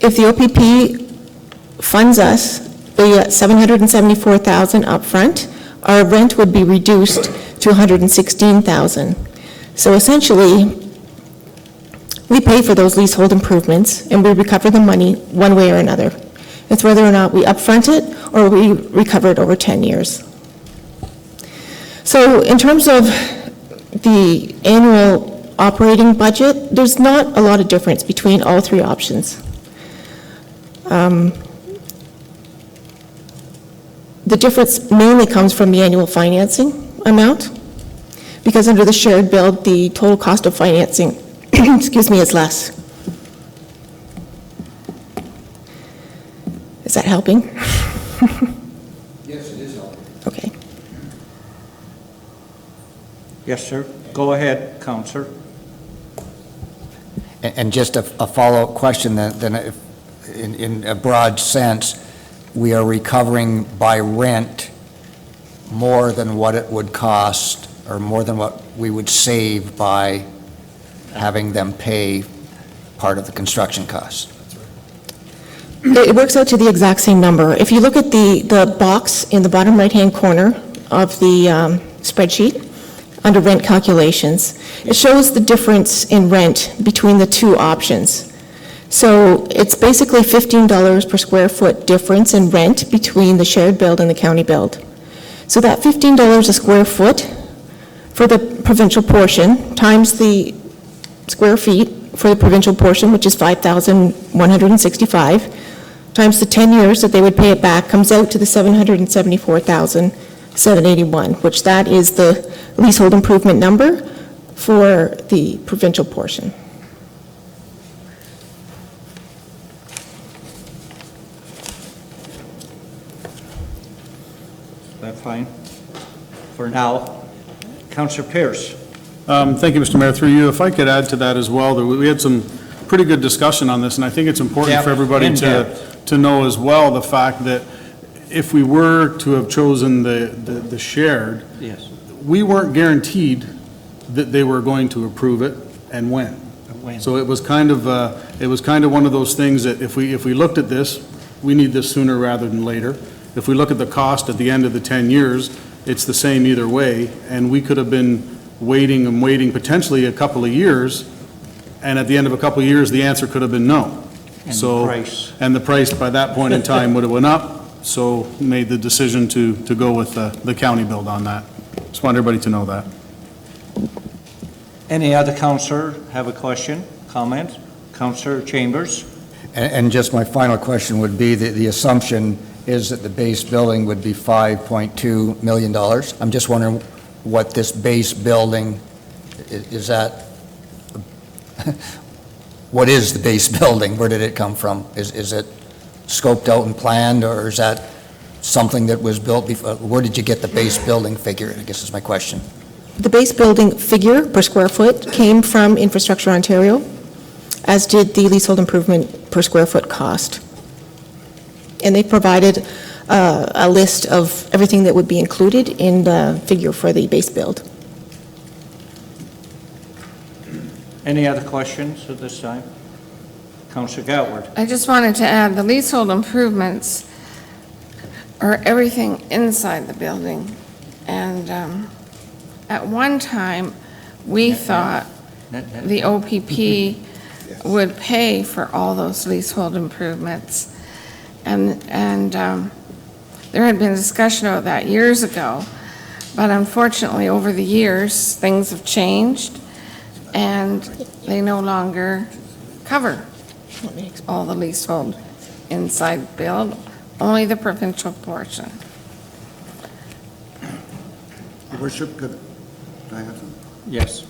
If the OPP funds us the $774,000 upfront, our rent would be reduced to $116,000. So essentially, we pay for those leasehold improvements and we recover the money one way or another. It's whether or not we upfront it or we recover it over 10 years. So in terms of the annual operating budget, there's not a lot of difference between all three options. The difference mainly comes from the annual financing amount, because under the shared build, the total cost of financing, excuse me, is less. Is that helping? Yes, it is helping. Okay. Yes, sir. Go ahead, Counselor. And just a follow-up question, then if, in a broad sense, we are recovering by rent more than what it would cost, or more than what we would save by having them pay part of the construction cost. It works out to the exact same number. If you look at the box in the bottom right-hand corner of the spreadsheet, under rent calculations, it shows the difference in rent between the two options. So it's basically $15 per square foot difference in rent between the shared build and the county build. So that $15 a square foot for the provincial portion times the square feet for the provincial portion, which is 5,165, times the 10 years that they would pay it back, comes out to the 774,781, which that is the leasehold improvement number for the provincial portion. That's fine. For now, Councillor Pierce. Thank you, Mr. Mayor. Through you, if I could add to that as well, that we had some pretty good discussion on this, and I think it's important for everybody to know as well the fact that if we were to have chosen the shared, Yes. we weren't guaranteed that they were going to approve it and when. So it was kind of one of those things that if we looked at this, we need this sooner rather than later. If we look at the cost at the end of the 10 years, it's the same either way, and we could have been waiting and waiting potentially a couple of years, and at the end of a couple of years, the answer could have been no. And So, the price. and the price by that point in time would have went up, so made the decision to go with the county build on that. Just want everybody to know that. Any other councillor have a question, comment? Councillor Chambers? And just my final question would be, the assumption is that the base building would be $5.2 million. I'm just wondering what this base building, is that, what is the base building? Where did it come from? Is it scoped out and planned, or is that something that was built before? Where did you get the base building figure, I guess is my question. The base building figure per square foot came from Infrastructure Ontario, as did the leasehold improvement per square foot cost. And they provided a list of everything that would be included in the figure for the base build. Any other questions at this time? Councillor Gatward? I just wanted to add, the leasehold improvements are everything inside the building. And at one time, we thought the OPP would pay for all those leasehold improvements. And there had been discussion about that years ago, but unfortunately, over the years, things have changed, and they no longer cover all the leasehold inside build, only the provincial portion. Your Worship, could I have some? Yes.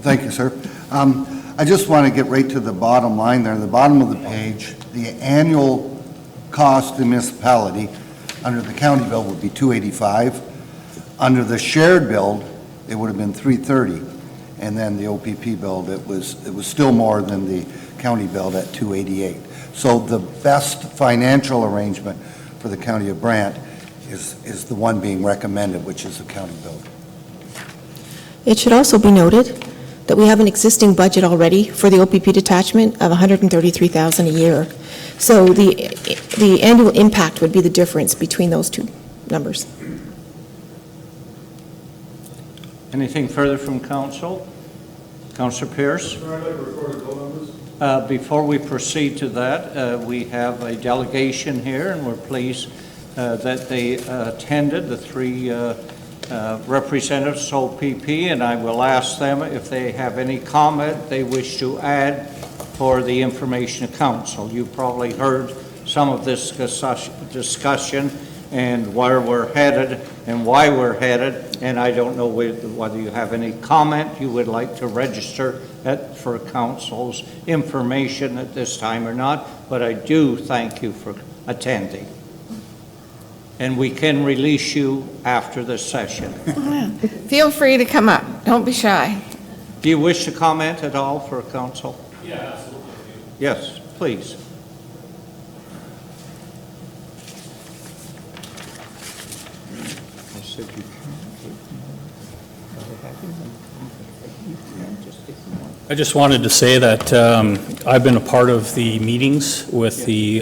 Thank you, sir. I just want to get right to the bottom line there. The bottom of the page, the annual cost to municipality under the county bill would be $285. Under the shared build, it would have been $330. And then the OPP build, it was still more than the county build at $288. So the best financial arrangement for the county of Brant is the one being recommended, which is the county build. It should also be noted that we have an existing budget already for the OPP detachment of $133,000 a year. So the annual impact would be the difference between those two numbers. Anything further from council? Councillor Pierce? I'd like to record a vote on this. Before we proceed to that, we have a delegation here, and we're pleased that they attended, the three representatives of OPP, and I will ask them if they have any comment they wish to add for the information of council. You've probably heard some of this discussion and where we're headed and why we're headed. And I don't know whether you have any comment you would like to register for council's information at this time or not, but I do thank you for attending. And we can release you after the session. Feel free to come up. Don't be shy. Do you wish to comment at all for council? Yeah, absolutely. Yes, please. I just wanted to say that I've been a part of the meetings with the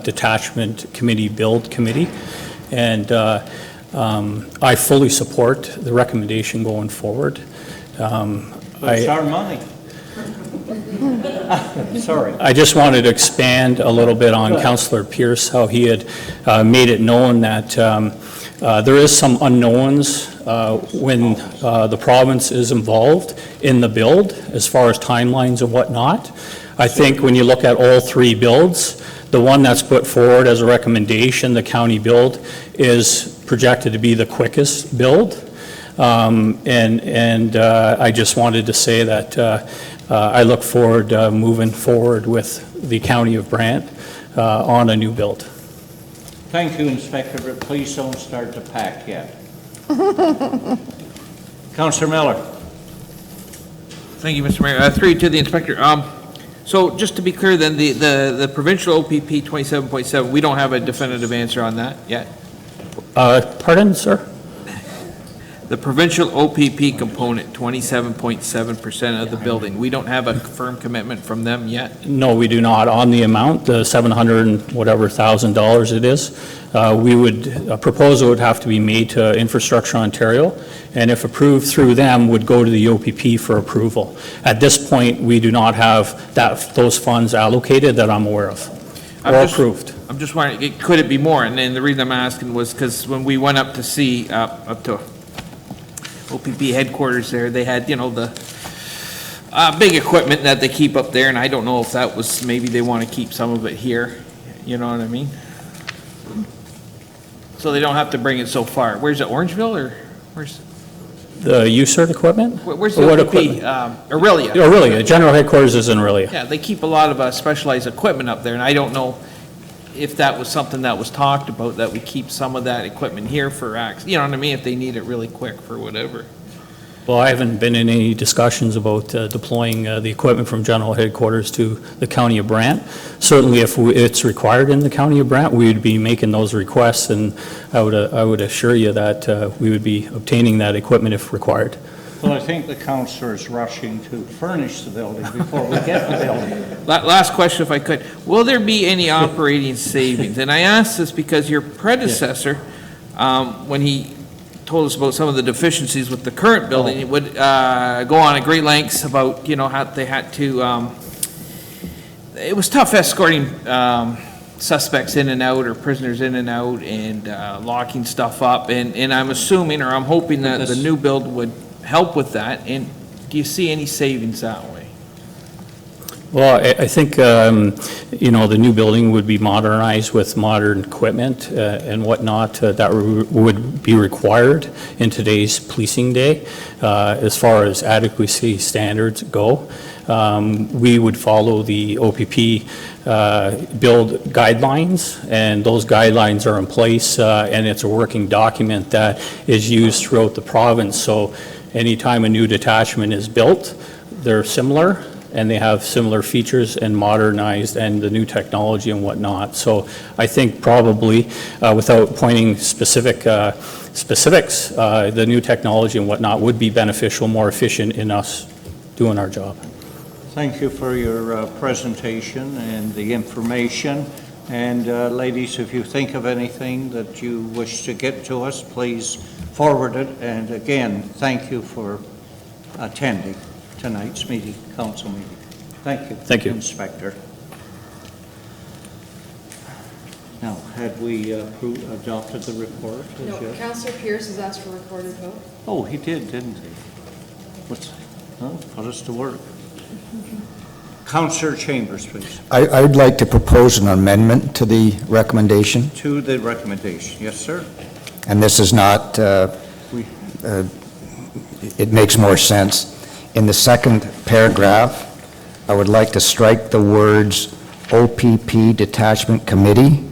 Detachment Committee Build Committee, and I fully support the recommendation going forward. But it's our money. Sorry. I just wanted to expand a little bit on Councillor Pierce, how he had made it known that there is some unknowns when the province is involved in the build, as far as timelines and whatnot. I think when you look at all three builds, the one that's put forward as a recommendation, the county build, is projected to be the quickest build. I just wanted to say that I look forward moving forward with the County of Brant on a new build. Thank you, Inspector, but please don't start to pack yet. Councillor Miller. Thank you, Mr. Mayor. Through to the inspector. So just to be clear then, the provincial OPP 27.7, we don't have a definitive answer on that yet? Pardon, sir? The provincial OPP component, 27.7% of the building, we don't have a firm commitment from them yet? No, we do not. On the amount, the $700 and whatever $1,000 it is, we would, a proposal would have to be made to Infrastructure Ontario, and if approved through them, would go to the OPP for approval. At this point, we do not have those funds allocated that I'm aware of, or approved. I'm just wondering, could it be more? And then the reason I'm asking was because when we went up to see, up to OPP headquarters there, they had, you know, the big equipment that they keep up there, and I don't know if that was, maybe they want to keep some of it here, you know what I mean? So they don't have to bring it so far. Where's it, Orangeville, or where's? The USERT equipment? Where's the OPP? Aurelia. Aurelia, general headquarters is in Aurelia. Yeah, they keep a lot of specialized equipment up there, and I don't know if that was something that was talked about, that we keep some of that equipment here for you know what I mean, if they need it really quick for whatever. Well, I haven't been in any discussions about deploying the equipment from general headquarters to the County of Brant. Certainly, if it's required in the County of Brant, we would be making those requests, and I would assure you that we would be obtaining that equipment if required. Well, I think the councillor is rushing to furnish the building before we get the building. Last question, if I could. Will there be any operating savings? And I ask this because your predecessor, when he told us about some of the deficiencies with the current building, it would go on at great lengths about, you know, how they had to, it was tough escorting suspects in and out, or prisoners in and out, and locking stuff up. And I'm assuming, or I'm hoping that the new build would help with that. And do you see any savings that way? Well, I think, you know, the new building would be modernized with modern equipment and whatnot that would be required in today's policing day. As far as adequacy standards go, we would follow the OPP build guidelines, and those guidelines are in place, and it's a working document that is used throughout the province. So anytime a new detachment is built, they're similar, and they have similar features and modernized, and the new technology and whatnot. So I think probably, without pointing specifics, the new technology and whatnot would be beneficial, more efficient in us doing our job. Thank you for your presentation and the information. And ladies, if you think of anything that you wish to get to us, please forward it. And again, thank you for attending tonight's meeting, council meeting. Thank you. Thank you. Inspector. Now, had we adopted the report? No, Councillor Pierce has asked for a recorded vote. Oh, he did, didn't he? Put us to work. Councillor Chambers, please. I'd like to propose an amendment to the recommendation. To the recommendation, yes, sir. And this is not it makes more sense. In the second paragraph, I would like to strike the words OPP Detachment Committee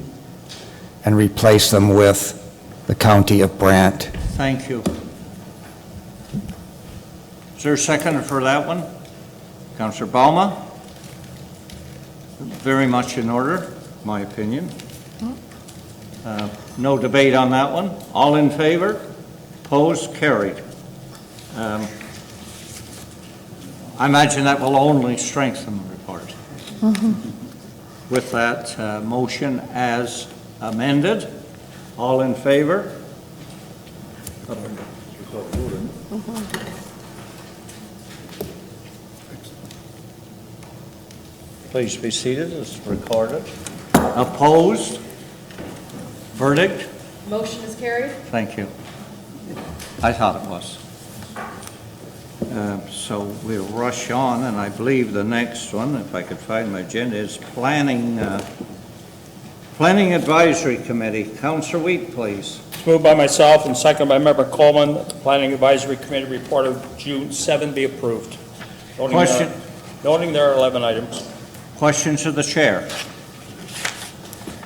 and replace them with the County of Brant. Thank you. Is there a second for that one? Councillor Bauma? Very much in order, my opinion. No debate on that one. All in favor? Opposed? Carried. I imagine that will only strengthen the report. With that motion as amended, all in favor? Please be seated, it's recorded. Opposed? Verdict? Motion is carried. Thank you. I thought it was. So we'll rush on, and I believe the next one, if I could find my agenda, is Planning Advisory Committee. Councillor Wheat, please. It's moved by myself and seconded by Member Coleman that the Planning Advisory Committee report of June 7 be approved. Noting there are 11 items. Questions of the chair?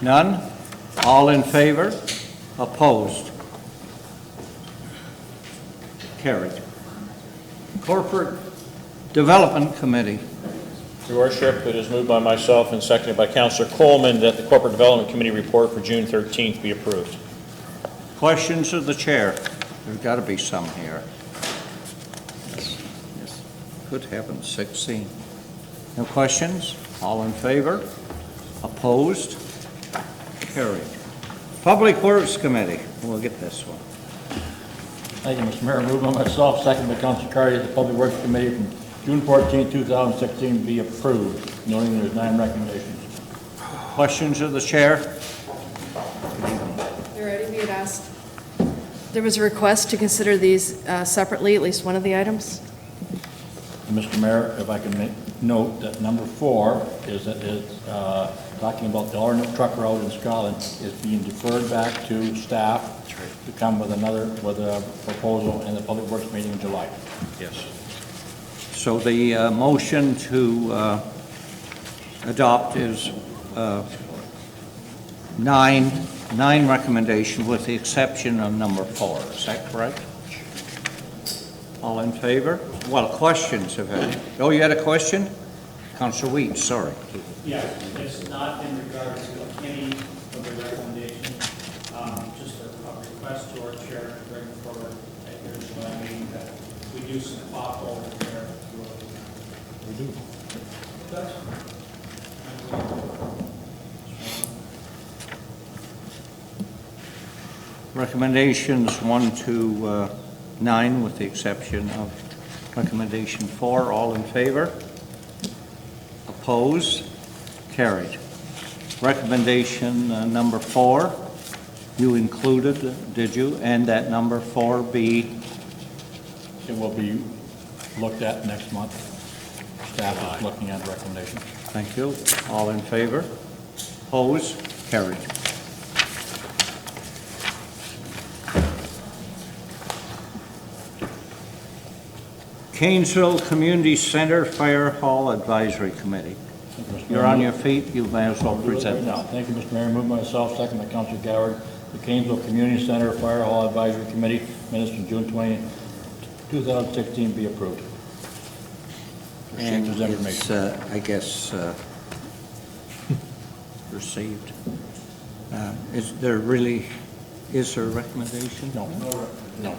None? All in favor? Opposed? Carried. Corporate Development Committee. Your Worship, it is moved by myself and seconded by Councillor Coleman that the Corporate Development Committee report for June 13th be approved. Questions of the chair? There's got to be some here. Yes. Good heavens, 16. No questions? All in favor? Opposed? Carried. Public Works Committee. We'll get this one. Thank you, Mr. Mayor. Moved by myself, second by Councilor Carty, that the Public Works Committee from June 14, 2016 be approved, noting there's 9 recommendations. Questions of the chair? You're ready, we had asked. There was a request to consider these separately, at least one of the items. Mr. Mayor, if I can note that number 4 is talking about the alternate truck route in Scotland is being deferred back to staff to come with a proposal in the Public Works meeting in July. Yes. So the motion to adopt is 9 recommendation with the exception of number 4. Is that correct? All in favor? Well, questions have had. Oh, you had a question? Councillor Wheat, sorry. Yeah, it's not in regards to any of the recommendations, just a request to our chair to bring forward at your July meeting that we do some thoughtful there. We do. Recommendations 1 to 9 with the exception of recommendation 4. All in favor? Opposed? Carried. Recommendation number 4, you included, did you? And that number 4B? It will be looked at next month. Staff is looking at the recommendation. Thank you. All in favor? Opposed? Carried. Canesville Community Center Fire Hall Advisory Committee. You're on your feet, you may as well present. Now, thank you, Mr. Mayor. Moved by myself, second by Councilor Goward. The Canesville Community Center Fire Hall Advisory Committee minutes from June 20, 2016 be approved. And it's, I guess, received. Is there a recommendation? No. No.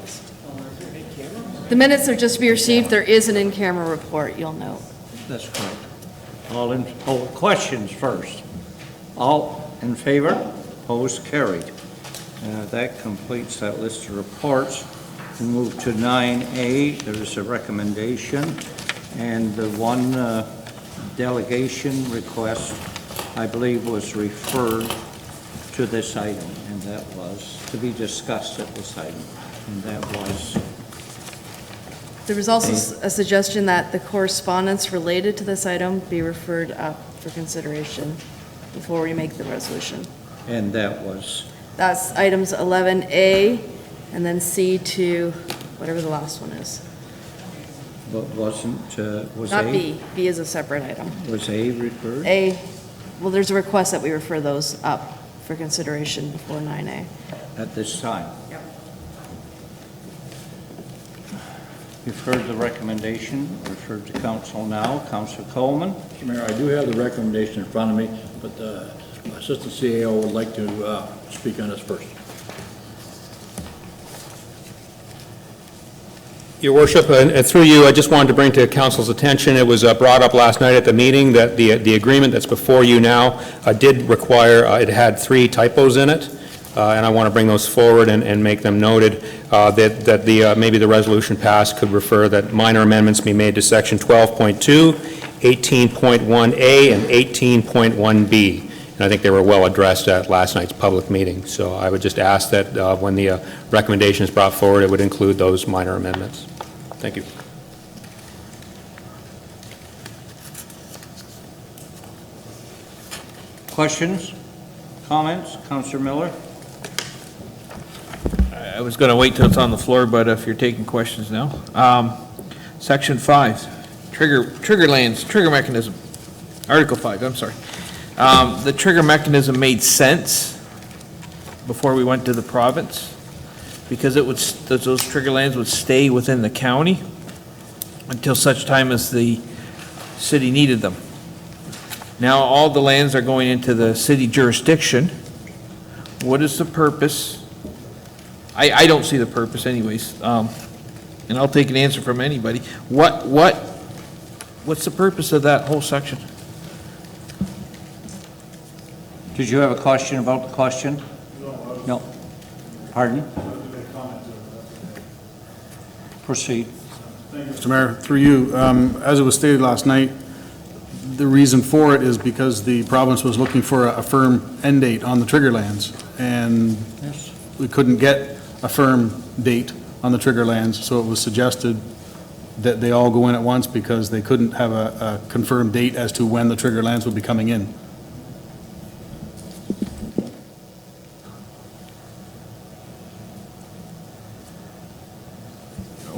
The minutes are just to be received. There is an in-camera report, you'll note. That's correct. Questions first. All in favor? Opposed? Carried. That completes that list of reports. We move to 9A. There is a recommendation, and the one delegation request, I believe, was referred to this item, and that was to be discussed at this item, and that was... There was also a suggestion that the correspondence related to this item be referred up for consideration before we make the resolution. And that was? That's items 11A and then C to whatever the last one is. But wasn't, was Not A? B. B is a separate item. Was A referred? A, well, there's a request that we refer those up for consideration before 9A. At this time? Yep. You've heard the recommendation, referred to council now. Councilor Coleman? Mr. Mayor, I do have the recommendation in front of me, but the Assistant CAO would like to speak on this first. Your Worship, and through you, I just wanted to bring to council's attention, it was brought up last night at the meeting that the agreement that's before you now did require, it had 3 typos in it, and I want to bring those forward and make them noted, that maybe the resolution passed could refer that minor amendments be made to section 12.2, 18.1A, and 18.1B. And I think they were well addressed at last night's public meeting. So I would just ask that when the recommendation is brought forward, it would include those minor amendments. Thank you. Questions? Comments? Councilor Miller? I was going to wait till it's on the floor, but if you're taking questions now. Section 5, trigger lands, trigger mechanism. Article 5, I'm sorry. The trigger mechanism made sense before we went to the province, because those trigger lands would stay within the county until such time as the city needed them. Now all the lands are going into the city jurisdiction. What is the purpose? I don't see the purpose anyways, and I'll take an answer from anybody. What's the purpose of that whole section? Did you have a question about the question? No. Pardon? Proceed. Mr. Mayor, through you, as it was stated last night, the reason for it is because the province was looking for a firm end date on the trigger lands, and we couldn't get a firm date on the trigger lands, so it was suggested that they all go in at once because they couldn't have a confirmed date as to when the trigger lands would be coming in.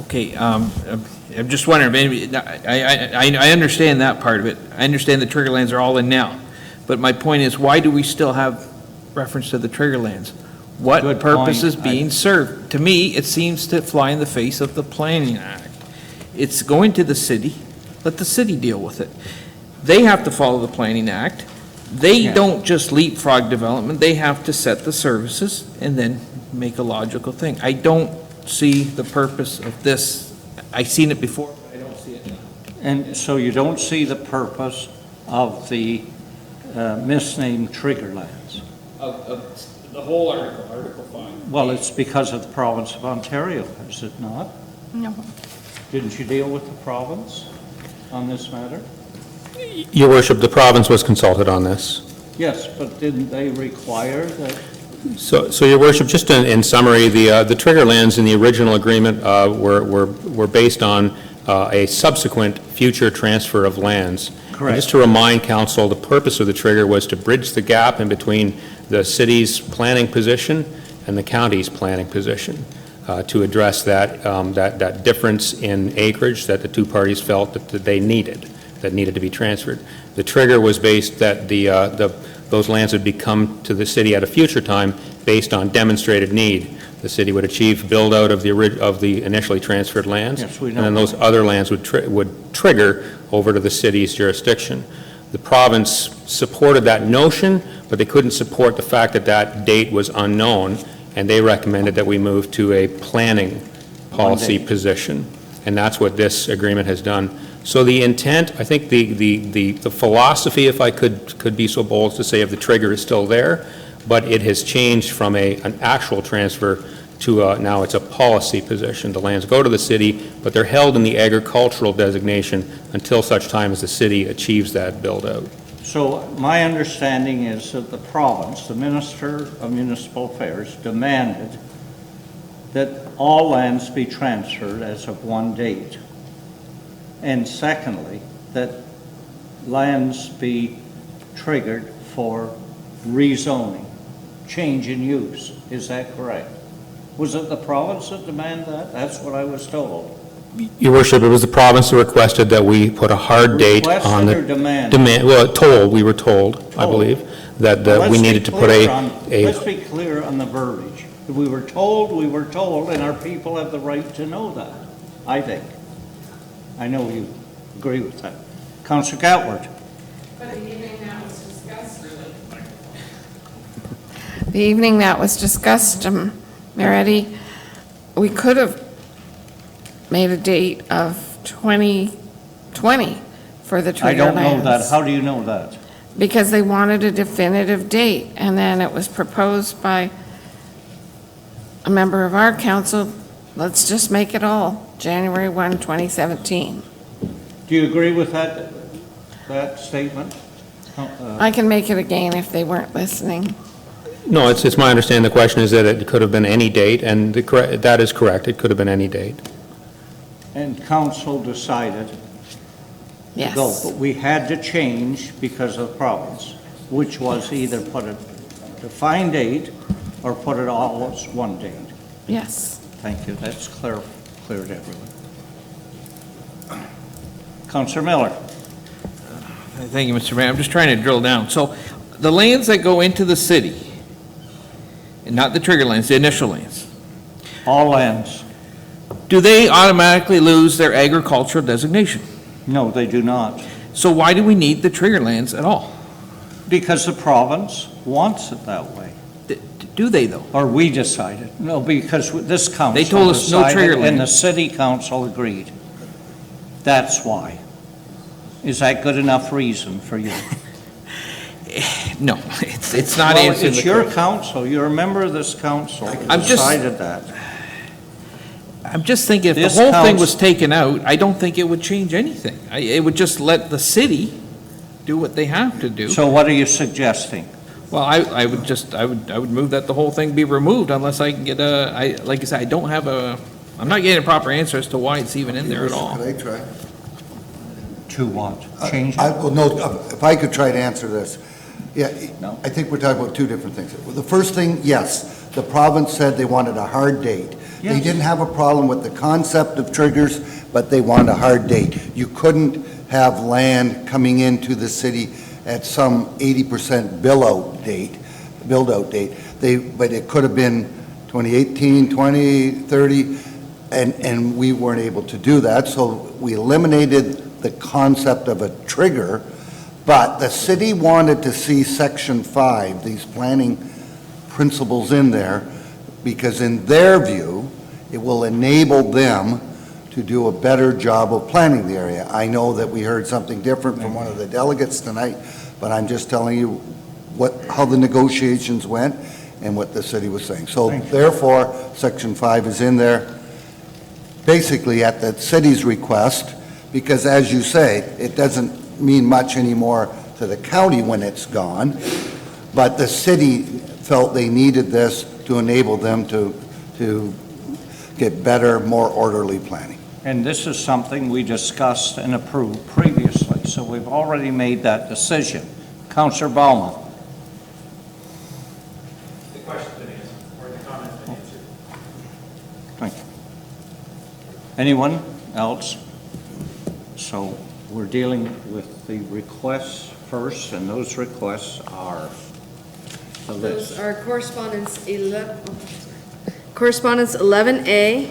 Okay, I'm just wondering, maybe, I understand that part of it. I understand the trigger lands are all in now. But my point is, why do we still have reference to the trigger lands? What Good purpose is point. being served? To me, it seems to fly in the face of the Planning Act. It's going to the city, let the city deal with it. They have to follow the Planning Act. They don't just leapfrog development, they have to set the services and then make a logical thing. I don't see the purpose of this. I've seen it before, but I don't see it now. And so you don't see the purpose of the misnamed trigger lands? Of the whole article, Article 5. Well, it's because of the province of Ontario, is it not? No. Didn't you deal with the province on this matter? Your Worship, the province was consulted on this. Yes, but didn't they require that? So Your Worship, just in summary, the trigger lands in the original agreement were based on a subsequent future transfer of lands. Correct. And just to remind council, the purpose of the trigger was to bridge the gap in between the city's planning position and the county's planning position, to address that difference in acreage that the two parties felt that they needed, that needed to be transferred. The trigger was based that those lands would become to the city at a future time based on demonstrated need. The city would achieve build-out of the initially transferred lands. Yes, we know. And then those other lands would trigger over to the city's jurisdiction. The province supported that notion, but they couldn't support the fact that that date was unknown, and they recommended that we move to a planning policy position. And that's what this agreement has done. So the intent, I think the philosophy, if I could be so bold as to say, of the trigger is still there, but it has changed from an actual transfer to now it's a policy position. The lands go to the city, but they're held in the agricultural designation until such time as the city achieves that build-out. So my understanding is that the province, the Minister of Municipal Affairs, demanded that all lands be transferred as of one date. And secondly, that lands be triggered for rezoning, change in use. Is that correct? Was it the province that demanded that? That's what I was told. Your worship, it was the province that requested that we put a hard date on the... Requested or demanded? Well, we were told, I believe, that we needed to put Let's be clear on the verbiage. We were told, and our people have the right to know that, I think. I know you agree with that. Councillor Gatward. But the evening that was discussed, the evening that was discussed, Meretti, we could have made a date of 2020 for the I trigger don't know that. lands. How do you know that? Because they wanted a definitive date, and then it was proposed by a member of our council, let's just make it all January 1, 2017. Do you agree with that statement? I can make it again if they weren't listening. No, it's my understanding, the question is that it could have been any date, and that is correct, it could have been any date. And council decided to Yes. go, but we had to change because of the province, which was either put a defined date or put it all as one date. Yes. Thank you, that's clear to everyone. Councillor Miller. Thank you, Mr. Mayor. I'm just trying to drill down. So the lands that go into the city, and not the trigger lands, the initial lands, All lands. do they automatically lose their agricultural designation? No, they do not. So why do we need the trigger lands at all? Because the province wants it that way. Do they, though? Or we decided. No, because this council They told us no trigger decided, and the lands. city council agreed. That's why. Is that good enough reason for you? No, it's not Well, answering it's the your question. council. You're a member of this council. I'm just- Decided that. I'm just thinking, if the This whole thing was council- taken out, I don't think it would change anything. It would just let the city do what they have to do. So what are you suggesting? Well, I would move that the whole thing be removed unless I can get like I said, I'm not getting a proper answer as to why it's even in there at all. Could I try? To what? Change it? Well, no, if I could try to answer this. Yeah, No. I think we're talking about two different things. The first thing, yes, the province said they wanted a hard date. They Yes. didn't have a problem with the concept of triggers, but they wanted a hard date. You couldn't have land coming into the city at some 80% build-out date. But it could have been 2018, 2030, and we weren't able to do that, so we eliminated the concept of a trigger, but the city wanted to see Section 5, these planning principles in there, because in their view, it will enable them to do a better job of planning the area. I know that we heard something different from one of the delegates tonight, but I'm just telling you how the negotiations went and what the city was saying. So therefore, Section 5 is in there, basically at the city's request, because as you say, it doesn't mean much anymore to the county when it's gone, but the city felt they needed this to enable them to get better, more orderly planning. And this is something we discussed and approved previously, so we've already made that decision. Councillor Baumann. The question's been answered, or the comment's been answered. Thank you. Anyone else? So we're dealing with the requests first, and those requests are the list. Those are correspondence 11A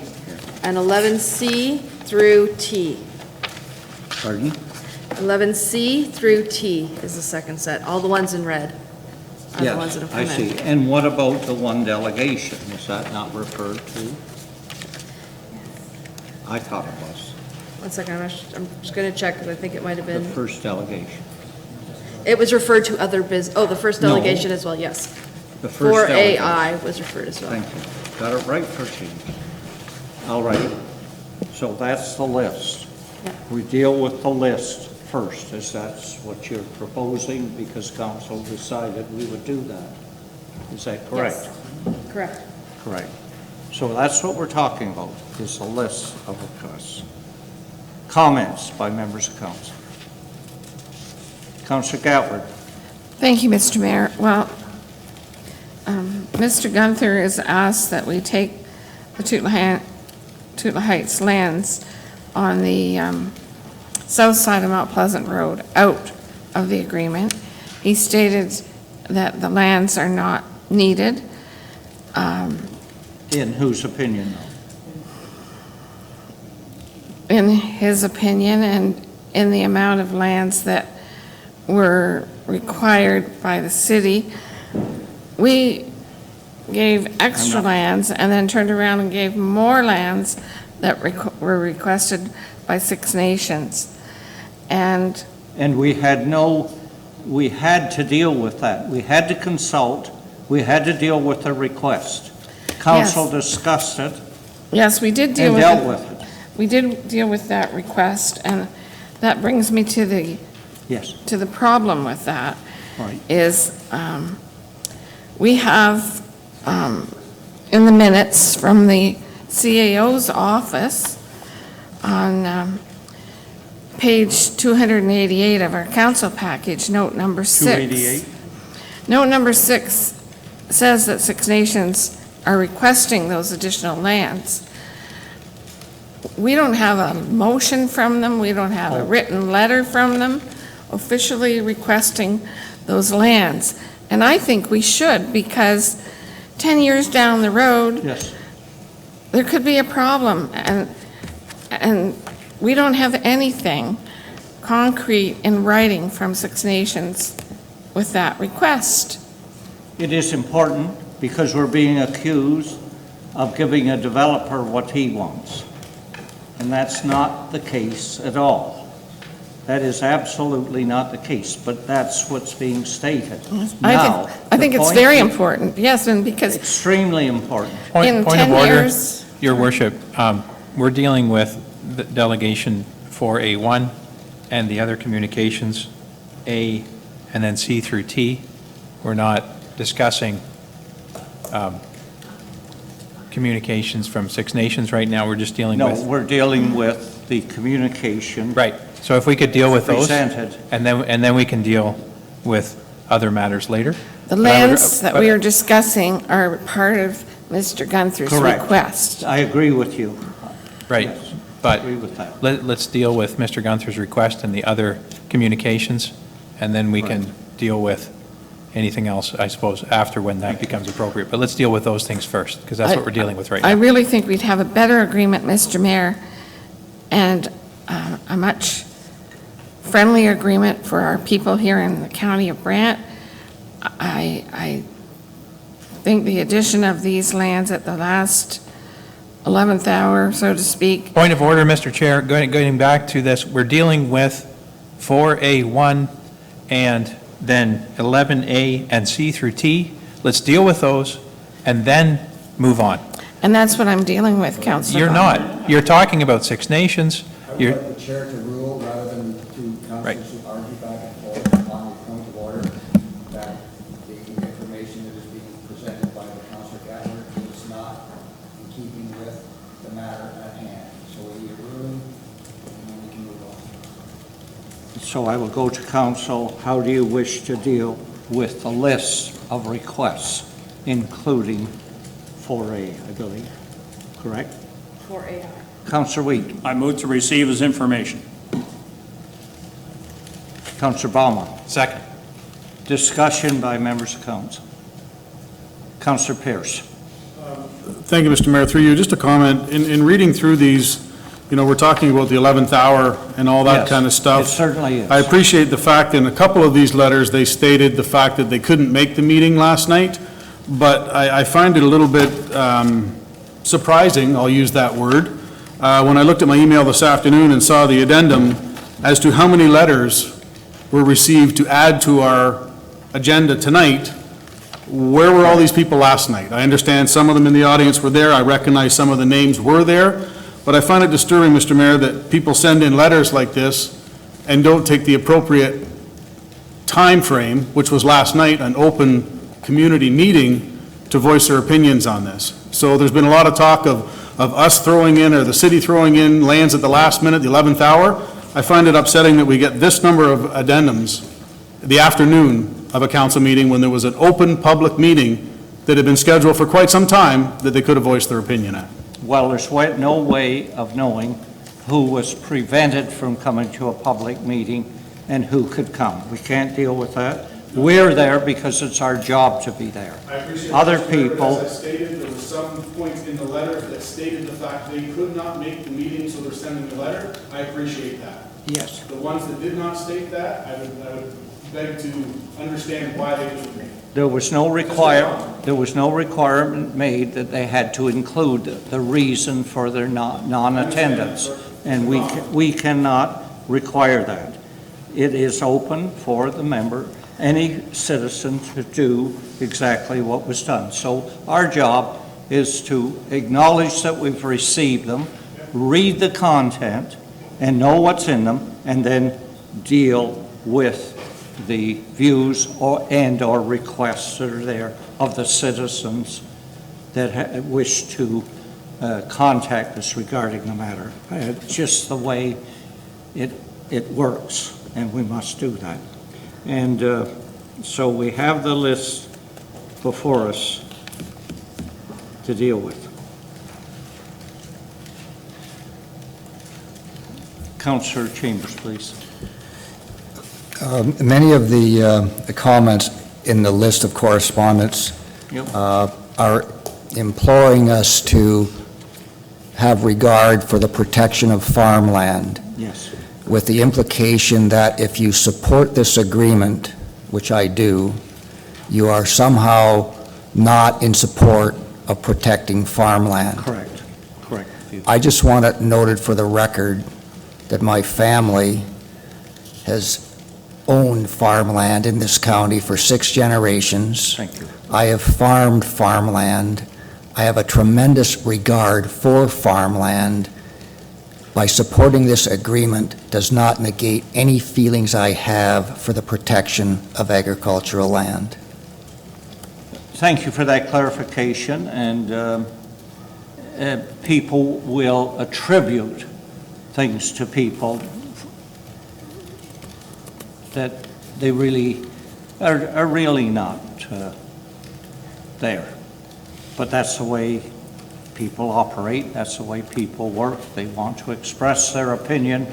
and 11C through T. Pardon? 11C through T is the second set. All the ones in red are the ones that have come Yes, in. I see. And what about the one delegation? Is that not referred to? I thought it was, 1 second, I'm just going to check because I think it might have the been, first delegation. it was referred to other the first No. delegation as well, yes. The first delegation. 4AI was referred as well. Thank you. Got it right for change. All right. So that's the list. Yeah. We deal with the list first, is that's what you're proposing, because council decided we would do that. Is that correct? Yes. Correct. Correct. So that's what we're talking about, is a list of requests. Comments by members of council. Councillor Gatward. Thank you, Mr. Mayor. Well, Mr. Gunther has asked that we take the Tootla Heights lands on the south side of Mount Pleasant Road out of the agreement. He stated that the lands are not needed. In whose opinion, though? In his opinion, and in the amount of lands that were required by the city, we gave extra lands and then turned around and gave more lands that were requested by Six Nations. And we had to deal with that. We had to consult, we had to deal with the request. Council Yes. discussed it yes, we did deal and with dealt it. with it. We did deal with that request, and that brings me to the Yes. to the problem with that. Right. Is we have in the minutes from the CAO's office on page 288 of our council package, note number 6. 288? Note number 6 says that Six Nations are requesting those additional lands. We don't have a motion from them, we don't have a written letter from them officially requesting those lands. And I think we should, because 10 years down the road, Yes. there could be a problem, and we don't have anything concrete in writing from Six Nations with that request. It is important because we're being accused of giving a developer what he wants. And that's not the case at all. That is absolutely not the case, but that's what's being stated. Now, I think the it's point very is important, yes, and because extremely important. in Point 10 of order, years. Your Worship, we're dealing with the delegation for A1 and the other communications, A and then C through T. We're not discussing communications from Six Nations right now. We're just dealing No, with... we're dealing with the communication. Right. So if we could deal with those, Presented. and then we can deal with other matters later. The But I would- lands that we are discussing are part of Mr. Gunther's Correct. request. I agree with you. Right, Yes, but agree with that. let's deal with Mr. Gunther's request and the other communications, and then we can deal with anything else, I suppose, after when that becomes appropriate. But let's deal with those things first, because that's what we're dealing with right I now. really think we'd have a better agreement, Mr. Mayor, and a much friendlier agreement for our people here in the county of Brant. I think the addition of these lands at the last 11th hour, so to speak. Point of order, Mr. Chair, going back to this, we're dealing with 4A1 and then 11A and C through T. Let's deal with those and then move on. And that's what I'm dealing with, Councillor. You're not. You're talking about Six Nations. I would You're, like the chair to rule rather than two Right. councilors who argue back and forth on the point of order, that the information that is being presented by the Councilor Gatler is not in keeping with the matter at hand. So we need a ruling, and then we can move on. So I will go to council. How do you wish to deal with the list of requests, including 4A, I believe, correct? 4A. Councillor Wheat, I move to receive as information. Councillor Baumann. second. Discussion by members of council. Councillor Pierce. Thank you, Mr. Mayor. Through you, just a comment. In reading through these, you know, we're talking about the 11th hour and all that Yes, kind of stuff. it certainly is. I appreciate the fact in a couple of these letters, they stated the fact that they couldn't make the meeting last night, but I find it a little bit surprising, I'll use that word, when I looked at my email this afternoon and saw the addendum as to how many letters were received to add to our agenda tonight. Where were all these people last night? I understand some of them in the audience were there. I recognize some of the names were there. But I find it disturbing, Mr. Mayor, that people send in letters like this and don't take the appropriate time frame, which was last night, an open community meeting, to voice their opinions on this. So there's been a lot of talk of us throwing in, or the city throwing in lands at the last minute, the 11th hour. I find it upsetting that we get this number of addendums the afternoon of a council meeting when there was an open public meeting that had been scheduled for quite some time that they could have voiced their opinion at. Well, there's no way of knowing who was prevented from coming to a public meeting and who could come. We can't deal with that. We're there because it's our job to be there. I appreciate Other that, Mr. Mayor, but people, as I stated, there were some points in the letter that stated the fact they could not make the meeting, so they're sending the letter. I appreciate that. yes. The ones that did not state that, I would beg to understand why they didn't make it. There was no requirement made that they had to include the reason for their non-attendance, and we cannot require that. It is open for the member, any citizen, to do exactly what was done. So our job is to acknowledge that we've received them, read the content, and know what's in them, and then deal with the views or requests that are there of the citizens that wish to contact us regarding the matter. It's just the way it works, and we must do that. And so we have the list before us to deal with. Councillor Chambers, please. Many of the comments in the list of correspondence are imploring us to have regard for the protection of farmland. Yes. With the implication that if you support this agreement, which I do, you are somehow not in support of protecting farmland. Correct. Correct. I just want it noted for the record that my family has owned farmland in this county for 6 generations. Thank you. I have farmed farmland. I have a tremendous regard for farmland. By supporting this agreement does not negate any feelings I have for the protection of agricultural land. Thank you for that clarification, and people will attribute things to people that they really are really not there. But that's the way people operate, that's the way people work. They want to express their opinion,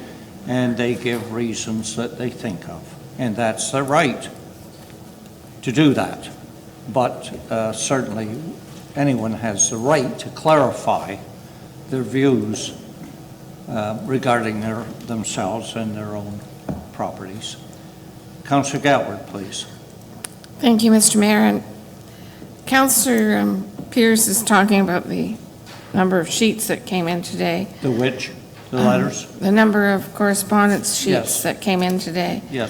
and they give reasons that they think of. And that's their right to do that. But certainly, anyone has the right to clarify their views regarding themselves and their own properties. Councillor Gatward, please. Thank you, Mr. Mayor. And Councillor Pierce is talking about the number of sheets that came in today. The which? The letters? The number of correspondence sheets Yes. that came in today. Yes.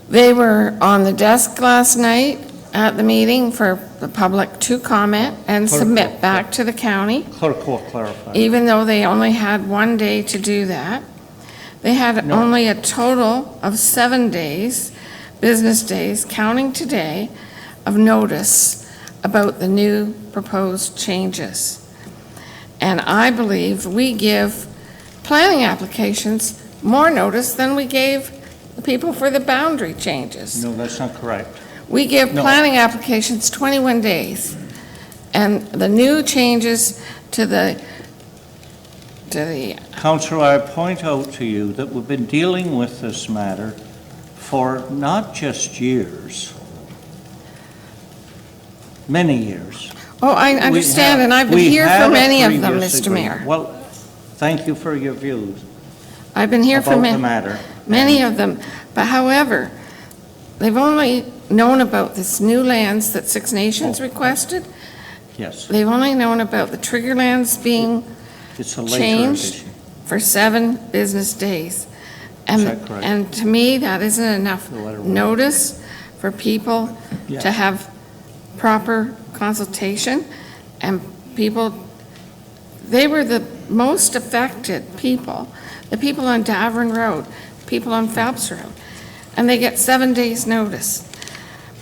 They were on the desk last night at the meeting for the public to comment and submit back to the county, Clerk will clarify. even though they only had 1 day to do that. They had only a total of 7 days, business days, counting today, of notice about the new proposed changes. And I believe we give planning applications more notice than we gave the people for the boundary changes. No, that's not correct. We give No. planning applications 21 days. And the new changes to the Councillor, I point out to you that we've been dealing with this matter for not just years, many years. Oh, I understand, and I've been here for many of them, Mr. Mayor. Well, thank you for your views I've been here for about the matter. many of them. But however, they've only known about this new lands that Six Nations requested. Yes, They've only known about the trigger lands being it's a later changed addition. for 7 business days. Is that correct? And to me, that isn't enough The letter will- notice for people Yeah. to have proper consultation. And people, they were the most affected people, the people on Davern Road, people on Phelps Road, and they get 7 days' notice.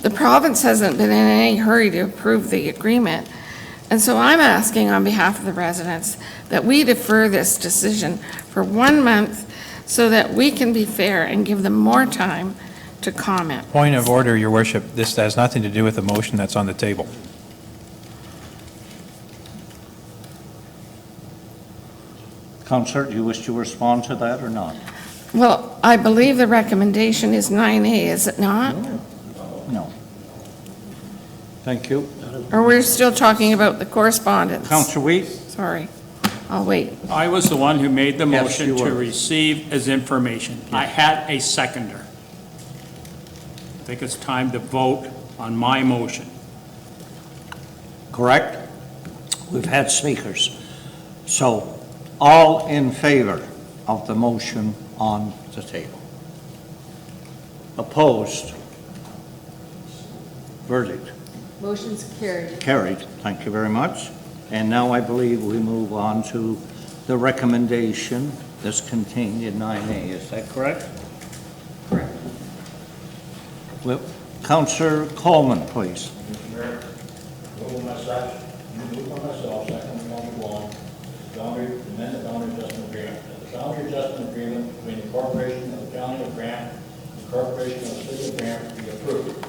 The province hasn't been in any hurry to approve the agreement. And so I'm asking on behalf of the residents that we defer this decision for 1 month so that we can be fair and give them more time to comment. Point of order, Your Worship. This has nothing to do with the motion that's on the table. Councillor, do you wish to respond to that or not? Well, I believe the recommendation is 9A, is it not? No. Thank you. Or we're still talking about the correspondence? Councillor Wheat? Sorry, I'll wait. I was the one who made the Yes, motion you to were. receive as information. I had a seconder. I think it's time to vote on my motion. Correct? We've had speakers. So, all in favor of the motion on the table? Opposed? Verdict? Motion's carried. Carried. Thank you very much. And now I believe we move on to the recommendation that's contained in 9A. Is that correct? Correct. Well, Councillor Coleman, please. Mr. Mayor, move myself, second from Councilor Wong, amend the boundary adjustment agreement. That the boundary adjustment agreement between the Corporation of the County of Brant and the Corporation of the City of Brant be approved.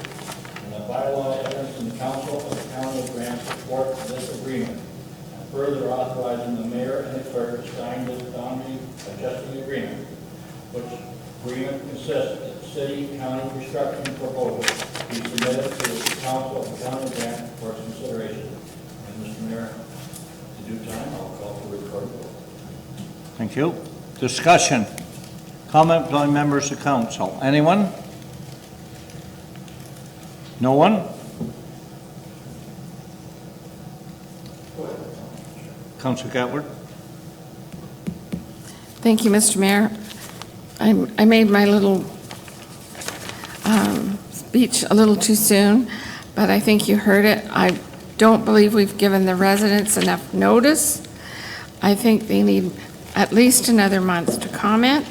And the bylaw evidence in the Council of the County of Brant support this agreement. And further authorizing the mayor and the clerk to sign this boundary adjustment agreement, which agreement consists that the city county restructuring proposal be submitted to the Council of the County of Brant for its consideration. And Mr. Mayor, in due time, I'll call for a recorded vote. Thank you. Discussion. Comment by members of council. Anyone? No one? Councillor Gatward? Thank you, Mr. Mayor. I made my little speech a little too soon, but I think you heard it. I don't believe we've given the residents enough notice. I think they need at least another month to comment.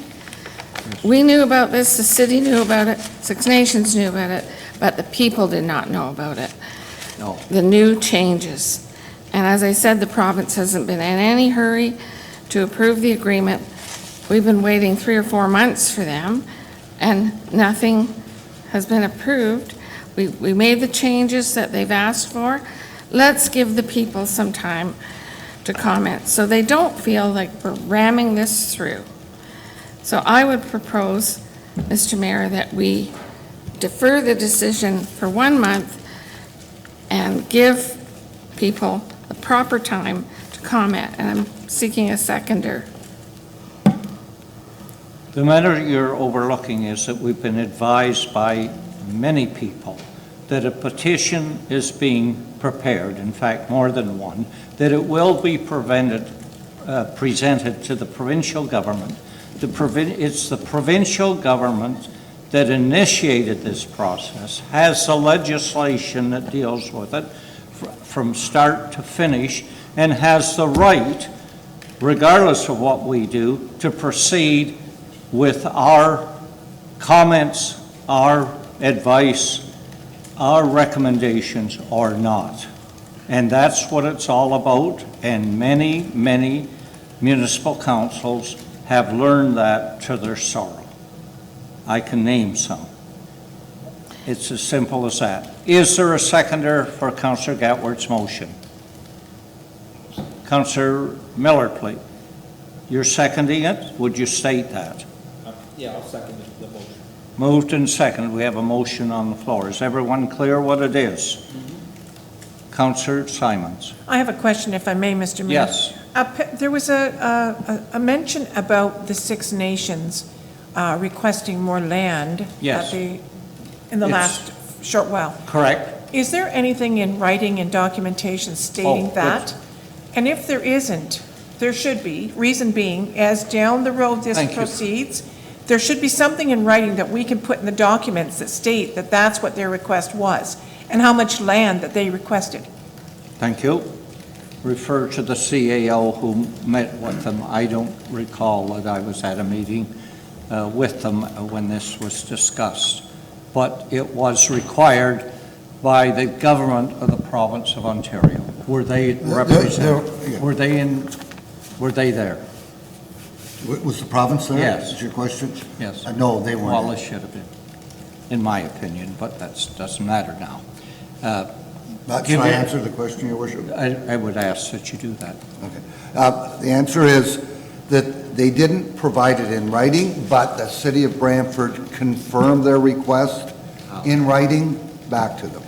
We knew about this, the city knew about it, Six Nations knew about it, but the people did not know about it. No. The new changes. And as I said, the province hasn't been in any hurry to approve the agreement. We've been waiting 3 or 4 months for them, and nothing has been approved. We made the changes that they've asked for. Let's give the people some time to comment, so they don't feel like we're ramming this through. So I would propose, Mr. Mayor, that we defer the decision for 1 month and give people the proper time to comment, and I'm seeking a seconder. The matter you're overlooking is that we've been advised by many people that a petition is being prepared, in fact, more than one, that it will be presented to the provincial government. It's the provincial government that initiated this process, has the legislation that deals with it from start to finish, and has the right, regardless of what we do, to proceed with our comments, our advice, our recommendations or not. And that's what it's all about, and many, many municipal councils have learned that to their sorrow. I can name some. It's as simple as that. Is there a seconder for Councillor Gatward's motion? Councillor Miller, please. You're seconding it? Would you state that? Yeah, I'll second the motion. Moved and seconded. We have a motion on the floor. Is everyone clear what it is? Councillor Simons. I have a question, if I may, Mr. Mayor. Yes. There was a mention about the Six Nations requesting more land. Yes. In the It's- last short while. Correct. Is there anything in writing and documentation stating Oh, that? And if there isn't, there should be, reason being, as down the road this Thank you. proceeds, there should be something in writing that we can put in the documents that state that that's what their request was, and how much land that they requested. Thank you. Refer to the CAO who met with them. I don't recall that I was at a meeting with them when this was discussed, but it was required by the government of the province of Ontario. Were they represented? yeah. Were they there? Was the province there? Yes. Is your question? Yes. No, they weren't. Well, they should have been, in my opinion, but that doesn't matter now. Should I answer the question, Your Worship? I would ask that you do that. Okay. The answer is that they didn't provide it in writing, but the city of Brantford confirmed their request in writing back to them.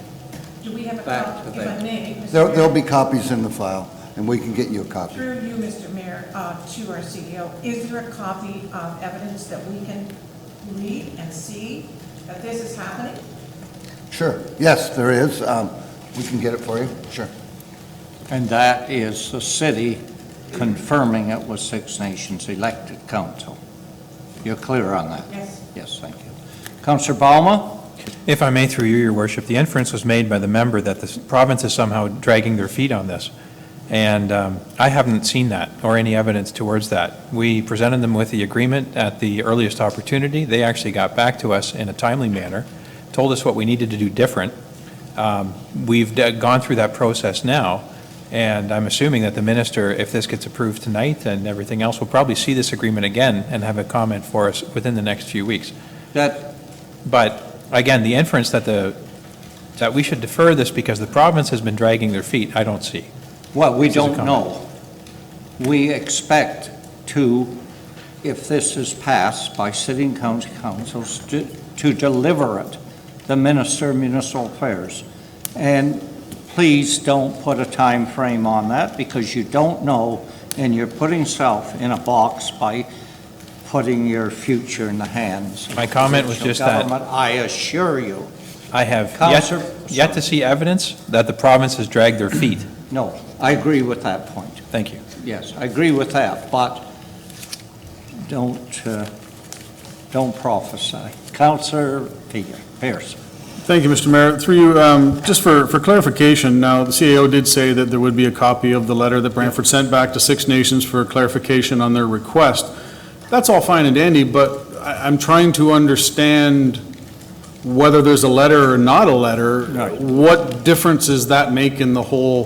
Do we have a Back copy, to if I them. may? Mr. There'll Mayor? be copies in the file, and we can get you a copy. Through you, Mr. Mayor, to our CEO, is there a copy of evidence that we can read and see that this is happening? Sure, yes, there is. We can get it for you, sure. And that is the city confirming it was Six Nations elected council. You're clear on that? Yes. Yes, thank you. Councillor Balma? If I may, through you, your worship, the inference was made by the member that the province is somehow dragging their feet on this. And I haven't seen that or any evidence towards that. We presented them with the agreement at the earliest opportunity. They actually got back to us in a timely manner, told us what we needed to do different. We've gone through that process now, and I'm assuming that the minister, if this gets approved tonight and everything else, will probably see this agreement again and have a comment for us within the next few weeks. But again, the inference that we should defer this because the province has been dragging their feet, I don't see. Well, we don't know. We expect to, if this is passed by sitting county councils, to deliver it, the Minister of Municipal Affairs. And please don't put a time frame on that because you don't know, and you're putting yourself in a box by putting your future in the hands of My comment was provincial just that- government. I assure you. I have Councillor- yet to see evidence that the province has dragged their feet. No, I agree with that point. Thank you. Yes, I agree with that, but don't prophesy. Councillor Pierce. Thank you, Mr. Mayor. Through you, just for clarification, now, the CAO did say that there would be a copy of the letter that Brantford sent back to Six Nations for clarification on their request. That's all fine and dandy, but I'm trying to understand whether there's a letter or not a letter. Right. What difference does that make in the whole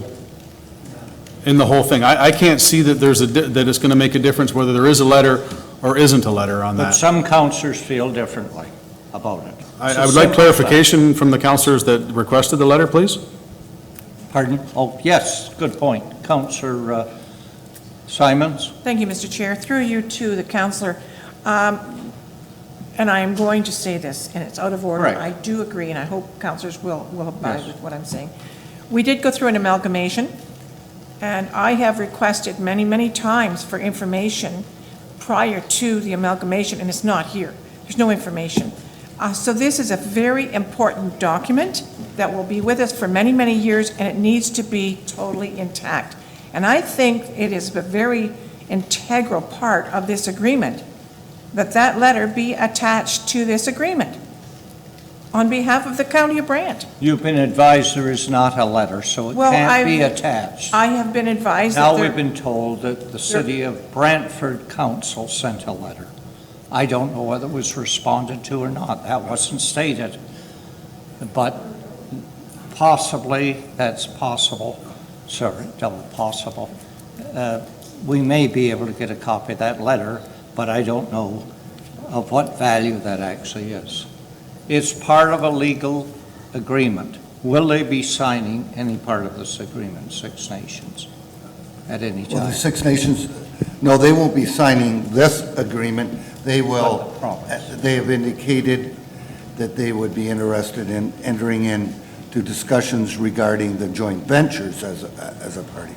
thing? I can't see that that it's going to make a difference whether there is a letter or isn't a letter on But that. some councillors feel differently about it. I would like clarification from the councillors that requested the letter, please. Pardon? Oh, yes, good point. Councillor Simons? Thank you, Mr. Chair. Through you to the councillor, and I am going to say this, and it's out of order. Right. I do agree, and I hope councillors will abide Yes. with what I'm saying. We did go through an amalgamation, and I have requested many, many times for information prior to the amalgamation, and it's not here. There's no information. So this is a very important document that will be with us for many, many years, and it needs to be totally intact. And I think it is a very integral part of this agreement that that letter be attached to this agreement on behalf of the County of Brant. You've been advised there is not a letter, so it Well, can't be attached. I have been advised that Now there... we've been told that the city of Brantford Council sent a letter. I don't know whether it was responded to or not. That wasn't stated. But possibly, that's possible, sorry, double possible. We may be able to get a copy of that letter, but I don't know of what value that actually is. It's part of a legal agreement. Will they be signing any part of this agreement, Six Nations, at any Well, the time? Six Nations, no, they won't be signing this agreement. They will, But the promise. they have indicated that they would be interested in entering into discussions regarding the joint ventures as a party.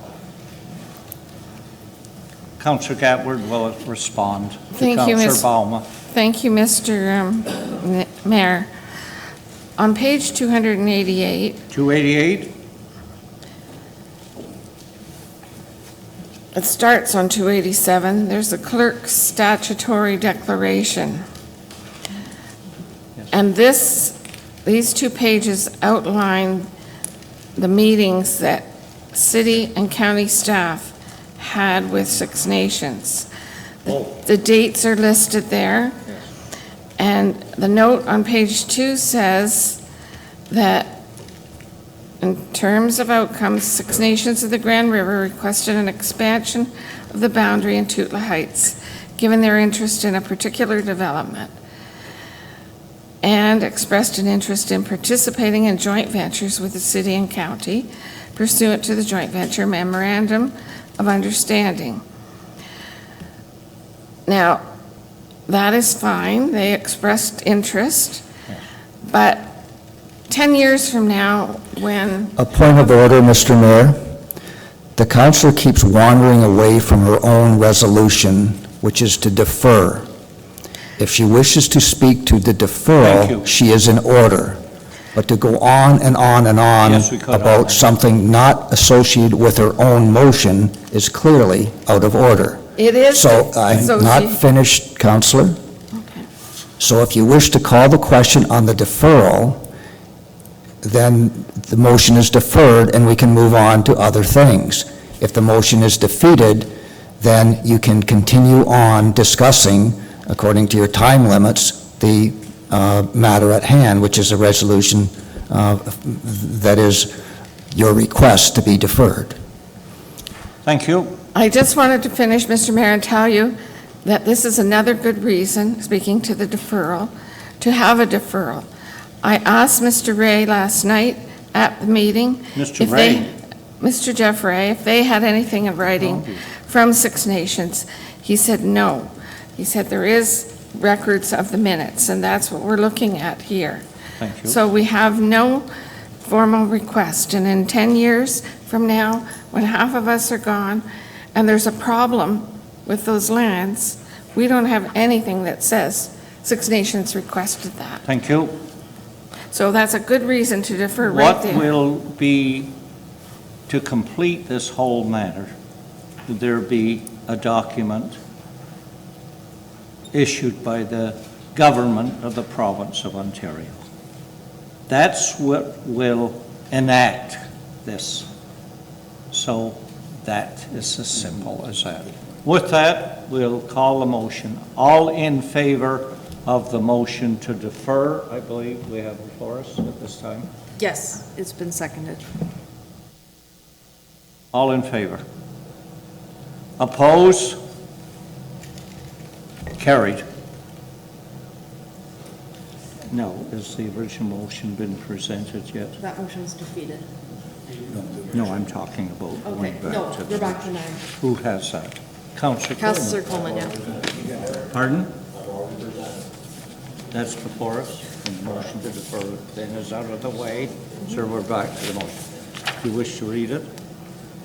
Councillor Gatward will respond to Thank you, Councillor Ms. Balma. Thank you, Mr. Mayor. On page 288, 288? it starts on 287, there's a clerk's statutory declaration. And these two pages outline the meetings that city and county staff had with Six Nations. The dates are listed there. And the note on page 2 says that in terms of outcomes, Six Nations of the Grand River requested an expansion of the boundary in Tootla Heights, given their interest in a particular development, and expressed an interest in participating in joint ventures with the city and county pursuant to the joint venture memorandum of understanding. Now, that is fine, they expressed interest, but 10 years from now, when... A point of order, Mr. Mayor. The councilor keeps wandering away from her own resolution, which is to defer. If she wishes to speak to the Thank you. deferral, she is in order. But to go on and on and on Yes, we could, about something not associated with her own motion is clearly out of order. It is... So I'm not finished, Counselor. Okay. So if you wish to call the question on the deferral, then the motion is deferred and we can move on to other things. If the motion is defeated, then you can continue on discussing, according to your time limits, the matter at hand, which is a resolution that is your request to be deferred. Thank you. I just wanted to finish, Mr. Mayor, and tell you that this is another good reason, speaking to the deferral, to have a deferral. I asked Mr. Ray last night at the meeting. Mr. Ray? Mr. Jeff Ray, if they had anything in writing from Six Nations. He said no. He said there is records of the minutes, and that's what we're looking at here. Thank you. So we have no formal request, and in 10 years from now, when half of us are gone, and there's a problem with those lands, we don't have anything that says Six Nations requested that. Thank you. So that's a good reason to defer right What there. will be, to complete this whole matter, will there be a document issued by the government of the province of Ontario? That's what will enact this. So that is as simple as that. With that, we'll call the motion. All in favor of the motion to defer, I believe we have before us at this time. Yes, it's been seconded. All in favor? Oppose? Carried. No, has the original motion been presented yet? That motion is defeated. No, I'm talking about Okay, going no, back to... we're back to 9. Who has that? Councillor Coleman. Councillor Coleman, yeah. Pardon? That's before us, and the motion to defer then is out of the way, so we're back to the motion. If you wish to read it,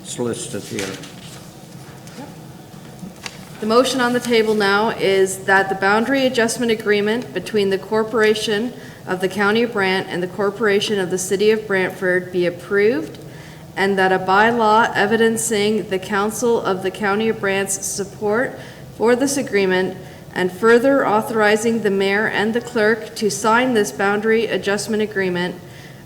it's listed here. The motion on the table now is that the boundary adjustment agreement between the Corporation of the County of Brant and the Corporation of the City of Brantford be approved, and that a bylaw evidencing the Council of the County of Brant's support for this agreement and further authorizing the mayor and the clerk to sign this boundary adjustment agreement,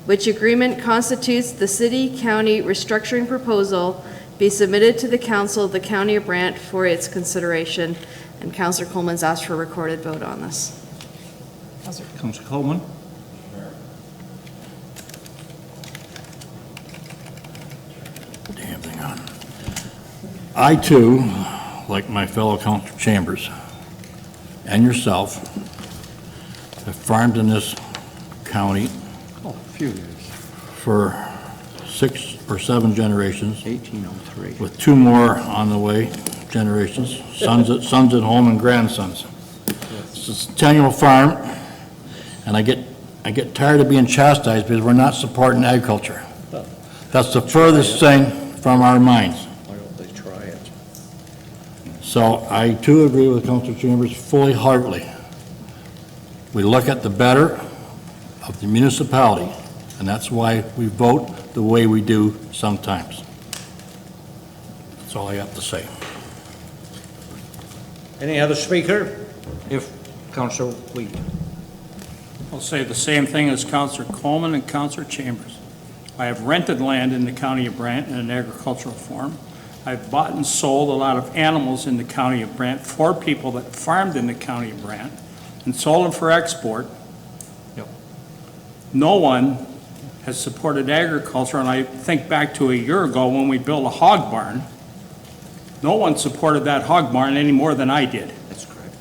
which agreement constitutes the city-county restructuring proposal, be submitted to the Council of the County of Brant for its consideration. And Councillor Coleman's asked for a recorded vote on this. Councillor Coleman? Damn thing on. I too, like my fellow Councilor Chambers and yourself, have farmed in this county Oh, a few years. for 6 or 7 generations, 1803. with 2 more on the way, generations, sons at home and grandsons. It's a centennial farm, and I get tired of being chastised because we're not supporting agriculture. That's the furthest thing from our minds. Why don't they try it? So I too agree with Councilor Chambers fully heartedly. We look at the better of the municipality, and that's why we vote the way we do sometimes. That's all I have to say. Any other speaker? If, Councillor Wheat. I'll say the same thing as Councillor Coleman and Councillor Chambers. I have rented land in the county of Brant in an agricultural farm. I've bought and sold a lot of animals in the county of Brant for people that farmed in the county of Brant and sold them for export. Yep. No one has supported agriculture, and I think back to a year ago when we built a hog barn. No one supported that hog barn any more than I did. That's correct.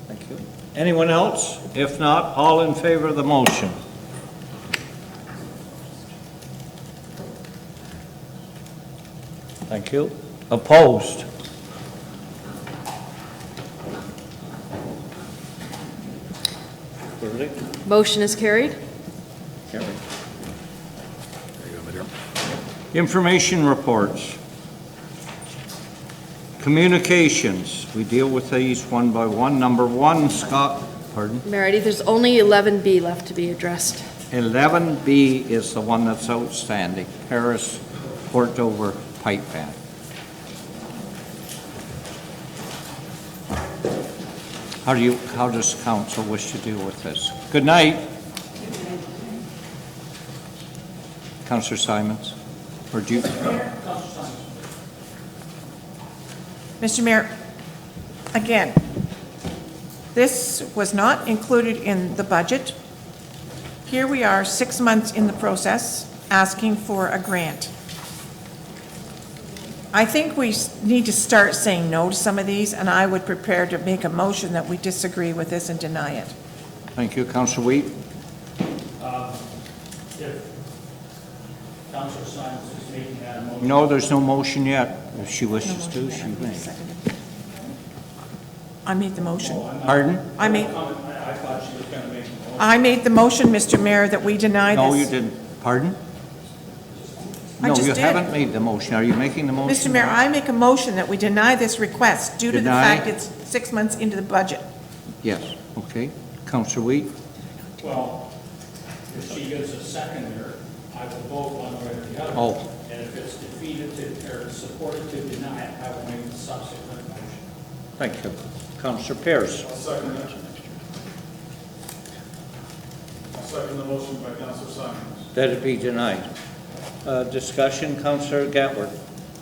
Thank you. Anyone else? If not, all in favor of the motion? Thank you. Opposed? Verdict? Motion is carried. Carried. Information reports. Communications, we deal with these one by one. Number one, Scott, pardon? Meredith, there's only 11B left to be addressed. 11B is the one that's outstanding, Paris Port Dover pipe ban. How does council wish to deal with this? Good night. Councillor Simons, or do you? Mr. Mayor, again, this was not included in the budget. Here we are, 6 months in the process, asking for a grant. I think we need to start saying no to some of these, and I would prepare to make a motion that we disagree with this and deny it. Thank you. Councillor Wheat? If Councillor Simons is making that a motion. No, there's no motion yet. If she wishes to, she may. I made the motion. Pardon? I made I thought she was going to make a motion. I made the motion, Mr. Mayor, that we deny this. No, you didn't. Pardon? I No, just you did. haven't made the motion. Are you making the motion? Mr. Mayor, I make a motion that we deny this request due to the Deny? fact it's 6 months into the budget. Yes, okay. Councillor Wheat? Well, if she gives a seconder, I will vote one way or the other. Oh. And if it's defeated or supported to deny it, I will make the subsequent motion. Thank you. Councillor Pierce? I'll second that. I'll second the motion by Councillor Simons. That it be denied. Discussion, Councillor Gatward.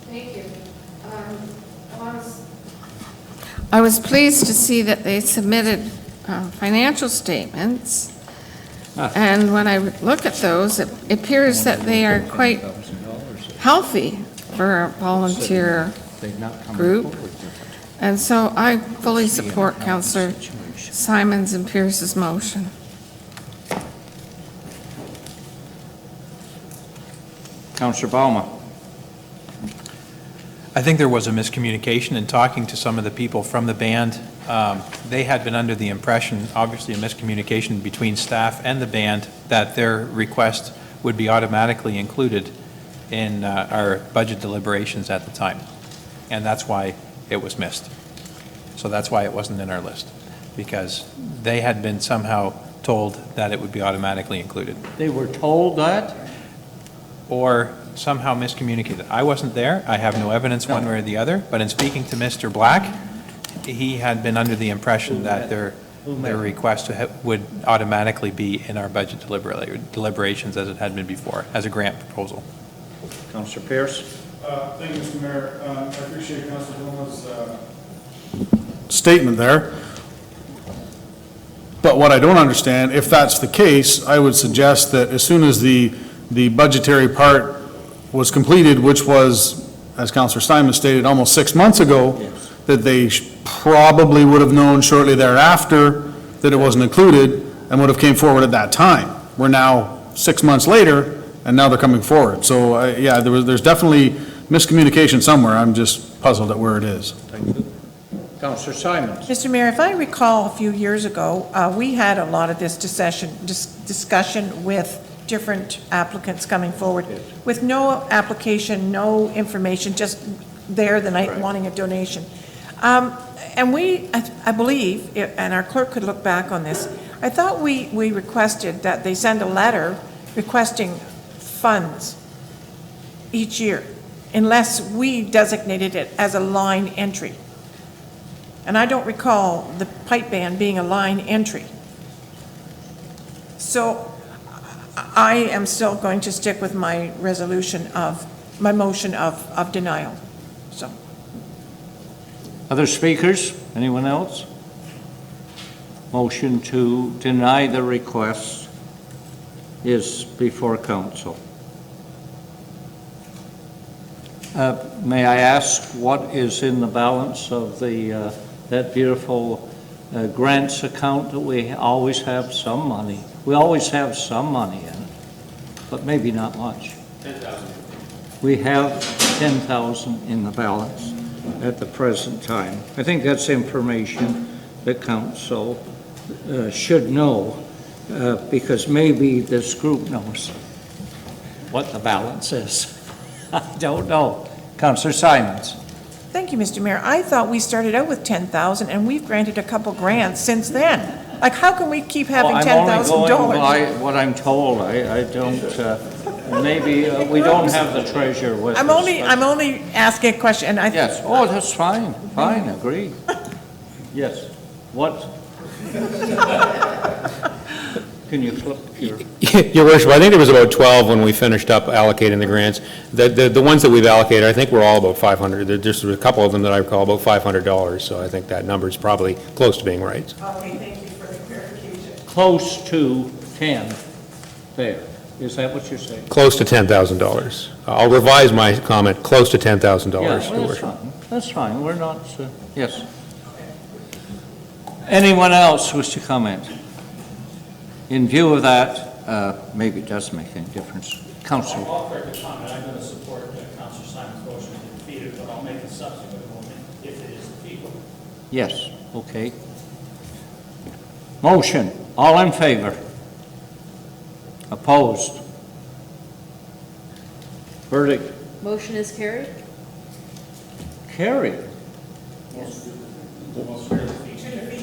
Thank you. I was pleased to see that they submitted financial statements, and when I look at those, it appears that they are quite healthy for a volunteer group. And so I fully support Councillor Simons and Pierce's motion. Councillor Bauma? I think there was a miscommunication in talking to some of the people from the band. They had been under the impression, obviously a miscommunication between staff and the band, that their request would be automatically included in our budget deliberations at the time. And that's why it was missed. So that's why it wasn't in our list, because they had been somehow told that it would be automatically included. They were told that? Or somehow miscommunicated. I wasn't there. I have no evidence one way or the other, but in speaking to Mr. Black, he had been under the impression that their request would automatically be in our budget deliberations as it had been before, as a grant proposal. Councillor Pierce? Thank you, Mr. Mayor. I appreciate Councillor Bluma's statement there. But what I don't understand, if that's the case, I would suggest that as soon as the budgetary part was completed, which was, as Councillor Simon stated, almost 6 months ago, Yes. that they probably would have known shortly thereafter that it wasn't included and would have came forward at that time. We're now 6 months later, and now they're coming forward. So, yeah, there's definitely miscommunication somewhere. I'm just puzzled at where it is. Thank you. Councillor Simons? Mr. Mayor, if I recall a few years ago, we had a lot of this discussion with different applicants coming forward with no application, no information, just there the night wanting a donation. And we, I believe, and our clerk could look back on this, I thought we requested that they send a letter requesting funds each year, unless we designated it as a line entry. And I don't recall the pipe ban being a line entry. So I am still going to stick with my motion of denial, so. Other speakers? Anyone else? Motion to deny the request is before council. May I ask what is in the balance of the that beautiful grants account that we always have some money? We always have some money in it, but maybe not much. 10,000. We have 10,000 in the balance at the present time. I think that's information that council should know. because maybe this group knows what the balance is. I don't know. Councillor Simons? Thank you, Mr. Mayor. I thought we started out with 10,000, and we've granted a couple grants since then. Like, how can we keep having Well, I'm only going $10,000? by what I'm told. I don't, maybe, we don't have the treasurer with us. I'm only asking a question, and I... Yes, oh, that's fine, fine, agree. Yes, what? Can you flip your? Your worship, I think there was about 12 when we finished up allocating the grants. The ones that we've allocated, I think we're all about 500. There's just a couple of them that I recall about $500, so I think that number is probably close to being right. Okay, thank you for the clarification. Close to 10 there. Is that what you're saying? Close to $10,000. I'll revise my comment, close to $10,000, Yeah, Your well, worship. that's fine, we're not, yes. Anyone else wish to comment? In view of that, maybe it does make any difference. Councillor. I'll offer a comment. I'm going to support Councillor Simon's motion to defeat it, but I'll make a subsequent motion if it is defeated. Yes, okay. Motion, all in favor? Opposed? Verdict Motion is carried? carried.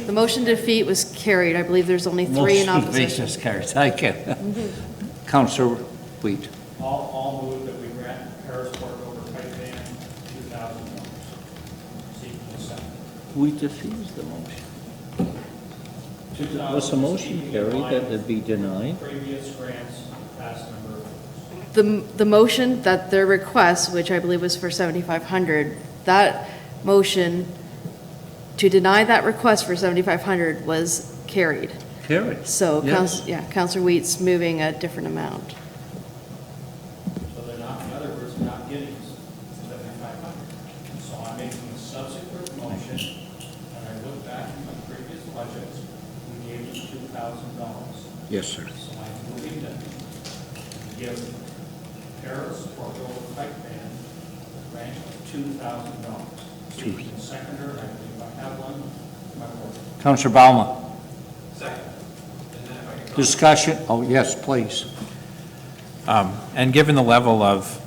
The motion to defeat was carried. I believe there's only 3 in Motion opposition. is carried, thank you. Councillor Wheat. I'll move that we grant Paris Port over pipe ban $2,000. Seeking a second. We defeated the motion. Was the motion carried that it be denied? Previous grants, past number of years. The motion that their request, which I believe was for 7,500, that motion to deny that request for 7,500 was carried. Carried. So, Yes. Councillor Wheat's moving a different amount. So they're not, in other words, they're not getting 7,500. So I'm making a subsequent motion, and I look back at my previous budgets, we gave them $2,000. Yes, sir. So I'm moving that we give Paris Port over pipe ban a grant of $2,000. Seeking a seconder, I believe I have one, my board. Councillor Baumann. Discussion, oh, yes, please. And given the level of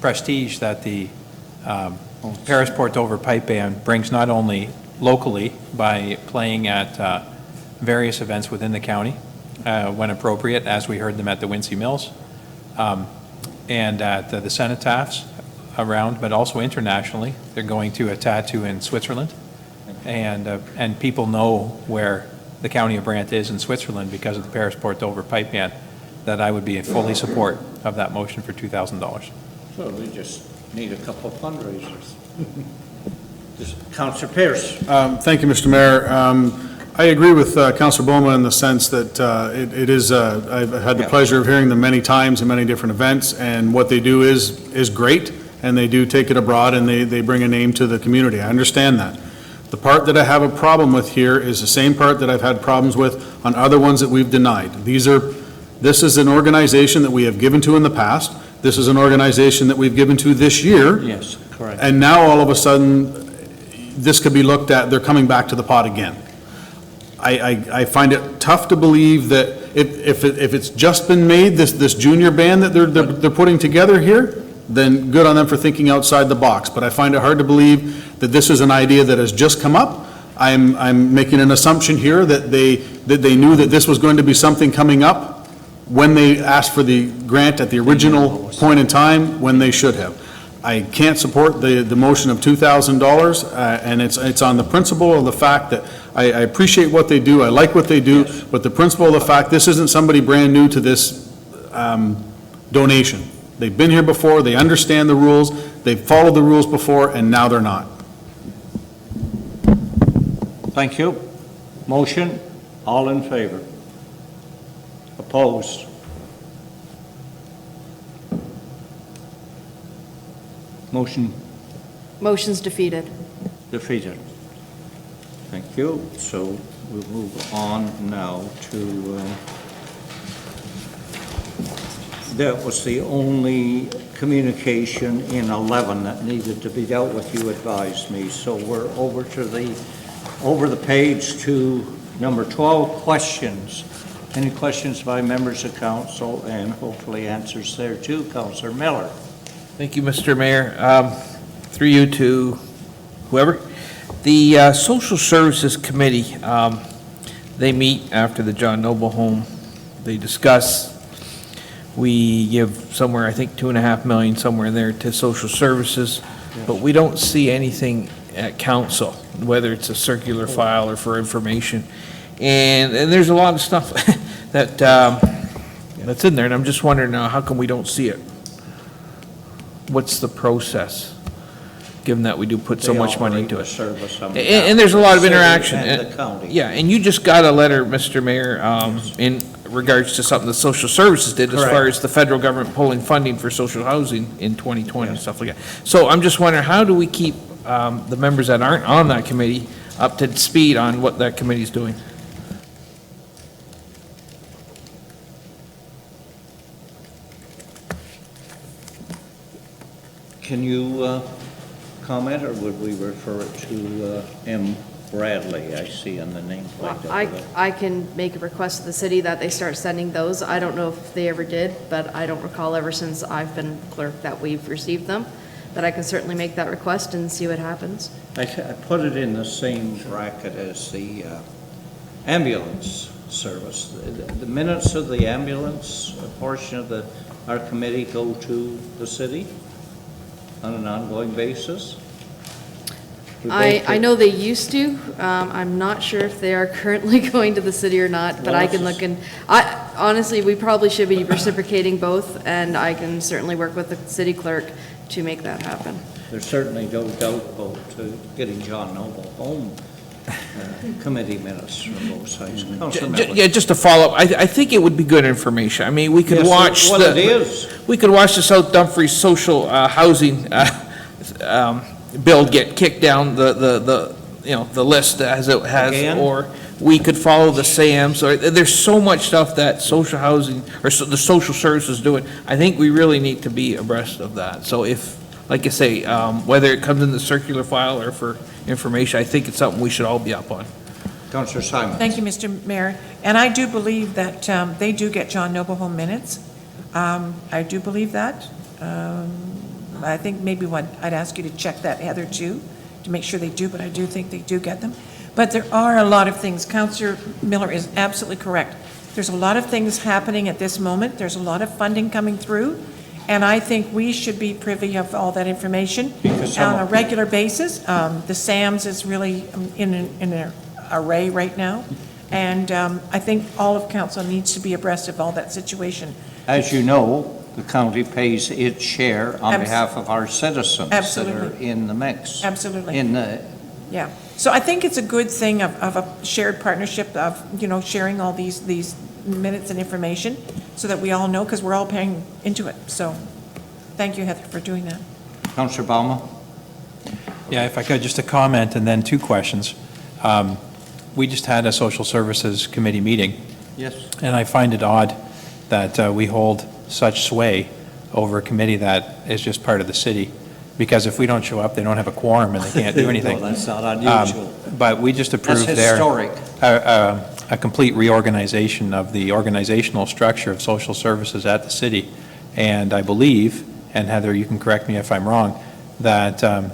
prestige that the Paris Port Dover pipe band brings not only locally by playing at various events within the county when appropriate, as we heard them at the Wincy Mills, and at the cenotaphs around, but also internationally. They're going to a tattoo in Switzerland, and people know where the county of Brant is in Switzerland because of the Paris Port Dover pipe band, that I would be in fully support of that motion for $2,000. So we just need a couple of fundraisers. Councillor Pierce. Thank you, Mr. Mayor. I agree with Councillor Bowman in the sense that it is, I've had the pleasure of hearing them many times in many different events, and what they do is great, and they do take it abroad, and they bring a name to the community. I understand that. The part that I have a problem with here is the same part that I've had problems with on other ones that we've denied. This is an organization that we have given to in the past. This is an organization that we've given to this year. Yes, correct. And now all of a sudden, this could be looked at, they're coming back to the pot again. I find it tough to believe that if it's just been made, this junior band that they're putting together here, then good on them for thinking outside the box. But I find it hard to believe that this is an idea that has just come up. I'm making an assumption here that they knew that this was going to be something coming up when they asked for the grant at the original point in time, when they should have. I can't support the motion of $2,000, and it's on the principle of the fact that I appreciate what they do, I like what they do, but the principle of the fact this isn't somebody brand new to this donation. They've been here before, they understand the rules, they've followed the rules before, and now they're not. Thank you. Motion, all in favor? Opposed? Motion's defeated. Defeated. Thank you. So we'll move on now to, that was the only communication in 11 that needed to be dealt with, you advised me. So we're over the page to number 12, questions Any questions by members of council, and hopefully answers there too? Councillor Miller. Thank you, Mr. Mayor. Through you to whoever. The Social Services Committee, they meet after the John Noble home. They discuss. We give somewhere, I think, $2.5 million somewhere in there to social services, but we don't see anything at council, whether it's a circular file or for information. And there's a lot of stuff that that's in there, and I'm just wondering how come we don't see it? What's the process, given that we do put so much money into it? And there's a lot of interaction. And the county. Yeah, and you just got a letter, Mr. Mayor, in regards to something the social services did as far Correct. as the federal government pulling funding for social housing in 2020 and stuff like that. So I'm just wondering, how do we keep the members that aren't on that committee up to speed on what that committee's doing? Can you comment, or would we refer it to M. Bradley, I see on the nameplate over there? I can make a request to the city that they start sending those. I don't know if they ever did, but I don't recall ever since I've been clerk that we've received them. But I can certainly make that request and see what happens. I put it in the same bracket as the ambulance service. The minutes of the ambulance portion of our committee go to the city on an ongoing basis? I know they used to. I'm not sure if they are currently going to the city or not, but Well, I can look and, honestly, we probably should be reciprocating both, and I can certainly work with the city clerk to make that happen. There's certainly no doubt about getting John Noble home committee minutes from both sides. Councilor Miller. Yeah, just to follow up, I think it would be good information. I mean, we could Yes, watch well, it is. we could watch the South Dumfries social housing bill get kicked down the list as it has, Again? or we could follow the SAMs, or there's so much stuff that social housing, or the social services do it. I think we really need to be abreast of that. So if, like I say, whether it comes in the circular file or for information, I think it's something we should all be up on. Councilor Simon. Thank you, Mr. Mayor. And I do believe that they do get John Noble home minutes. I do believe that. I think maybe I'd ask you to check that, Heather, too, to make sure they do, but I do think they do get them. But there are a lot of things. Councillor Miller is absolutely correct. There's a lot of things happening at this moment. There's a lot of funding coming through, and I think we should be privy of all that information on a regular basis. The SAMS is really in an array right now, and I think all of council needs to be abreast of all that situation. As you know, the county pays its share on behalf of our citizens that are in the mix. Absolutely. Yeah. So I think it's a good thing of a shared partnership of, sharing all these minutes and information so that we all know, because we're all paying into it. So thank you, Heather, for doing that. Councillor Bauma. Yeah, if I could, just a comment and then two questions. We just had a Social Services Committee meeting. Yes. And I find it odd that we hold such sway over a committee that is just part of the city, because if we don't show up, they don't have a quorum and they can't do anything. No, that's not unusual. But we just approved That's historic. a complete reorganization of the organizational structure of social services at the city. And I believe, and Heather, you can correct me if I'm wrong, that Joe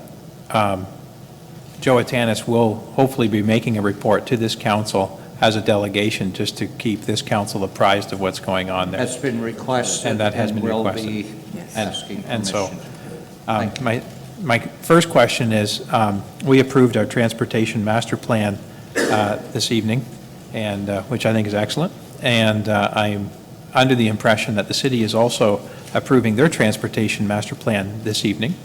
Atanas will hopefully be making a report to this council as a delegation, just to keep this council apprised of what's going on there. That's been requested. And that has been will requested. be asking And so, permission. my first question is, we approved our transportation master plan this evening, and which I think is excellent. And I'm under the impression that the city is also approving their transportation master plan this evening.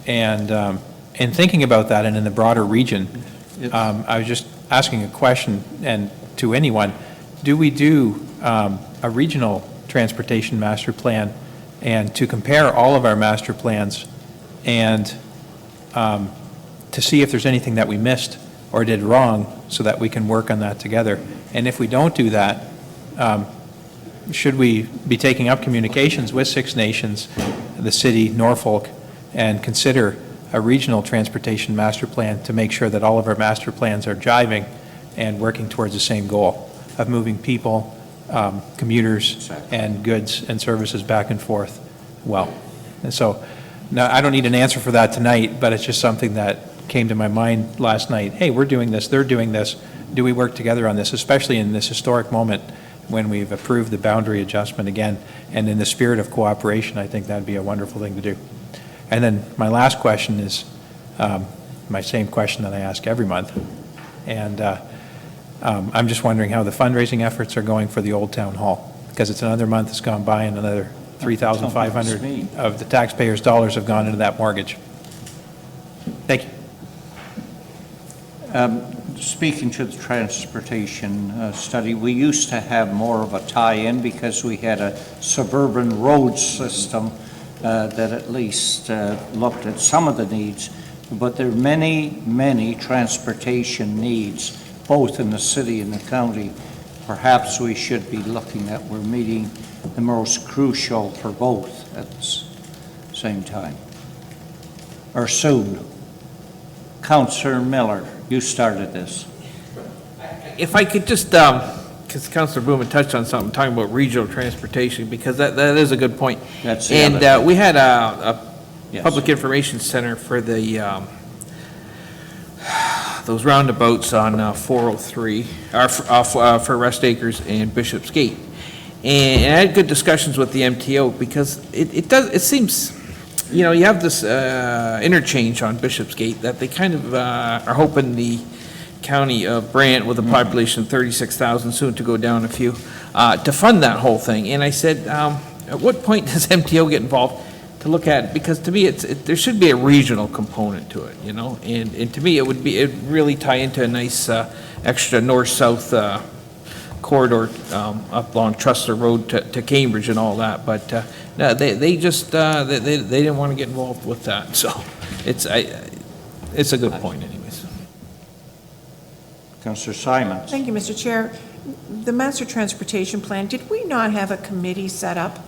And in thinking about that, and in the broader region, I was just asking a question, and to anyone, do we do a regional transportation master plan, and to compare all of our master plans and to see if there's anything that we missed or did wrong so that we can work on that together? And if we don't do that, should we be taking up communications with Six Nations, the city, Norfolk, and consider a regional transportation master plan to make sure that all of our master plans are jiving and working towards the same goal of moving people commuters and goods and services back and forth well. And so, now, I don't need an answer for that tonight, but it's just something that came to my mind last night. Hey, we're doing this, they're doing this. Do we work together on this, especially in this historic moment when we've approved the boundary adjustment again? And in the spirit of cooperation, I think that'd be a wonderful thing to do. And then my last question is my same question that I ask every month. And I'm just wondering how the fundraising efforts are going for the Old Town Hall, because it's another month that's gone by and another $3,500 of the taxpayers' dollars have gone into that mortgage. Thank you. Speaking to the transportation study, we used to have more of a tie-in because we had a suburban road system that at least looked at some of the needs, but there are many, many transportation needs, both in the city and the county. Perhaps we should be looking at, we're meeting the most crucial for both at the same time, or soon. Councillor Miller, you started this. If I could just, because Councillor Bowman touched on something, talking about regional transportation, because that is a good point. That's the other thing. We had a Yes. public information center for the, those roundabouts on 403, for Rest Acres and Bishop's Gate. And I had good discussions with the MTO, because it seems, you have this interchange on Bishop's Gate that they kind of are hoping the county of Brant, with a population of 36,000, soon to go down a few, to fund that whole thing. And I said, at what point does MTO get involved to look at it? Because to me, there should be a regional component to it, and to me, it would really tie into a nice extra north-south corridor up along Trustler Road to Cambridge and all that. But no, they just they didn't want to get involved with that. So it's a good point, anyways. Councillor Simons. Thank you, Mr. Chair. The Master Transportation Plan, did we not have a committee set up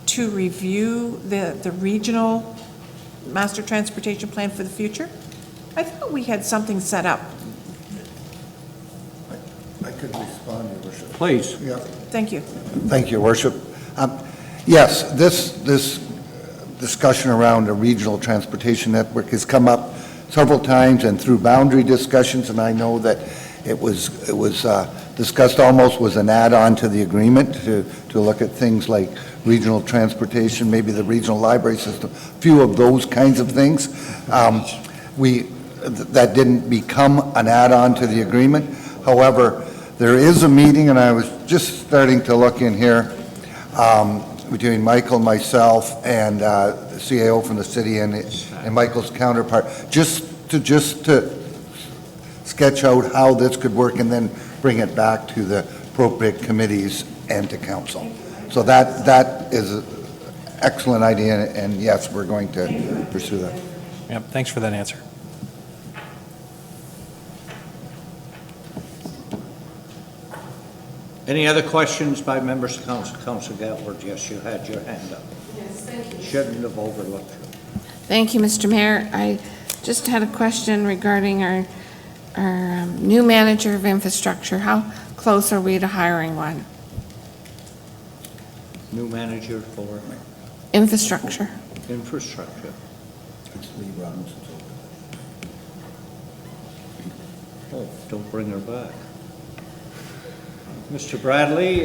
to review the regional Master Transportation Plan for the future? I thought we had something set up. I could respond, Your Worship. Please. Yeah. Thank you. Thank you, Your Worship. Yes, this discussion around a regional transportation network has come up several times and through boundary discussions, and I know that it was discussed almost was an add-on to the agreement to look at things like regional transportation, maybe the regional library system, a few of those kinds of things. That didn't become an add-on to the agreement. However, there is a meeting, and I was just starting to look in here, between Michael, myself, and the CAO from the city and Michael's counterpart, just to sketch out how this could work and then bring it back to the appropriate committees and to council. So that is an excellent idea, and yes, we're going to pursue that. Yep, thanks for that answer. Any other questions by members of council? Councillor Gatlord, yes, you had your hand up. Yes, thank you. Shouldn't have overlooked you. Thank you, Mr. Mayor. I just had a question regarding our new manager of infrastructure. How close are we to hiring one? New manager for Infrastructure. infrastructure. It's Lee Robinson's Oh, don't bring her back. Mr. Bradley?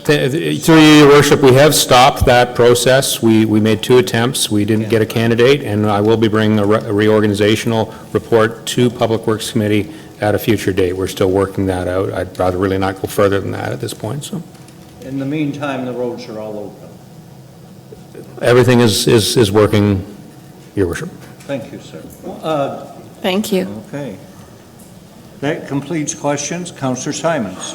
Through you, Your Worship, we have stopped that process. We made 2 attempts. We didn't get a candidate, and I will be bringing a reorganizational report to Public Works Committee at a future date. We're still working that out. I'd rather really not go further than that at this point, so. In the meantime, the roads are all open. Everything is working, Your Worship. Thank you, sir. Thank you. Okay. That completes questions. Councillor Simons.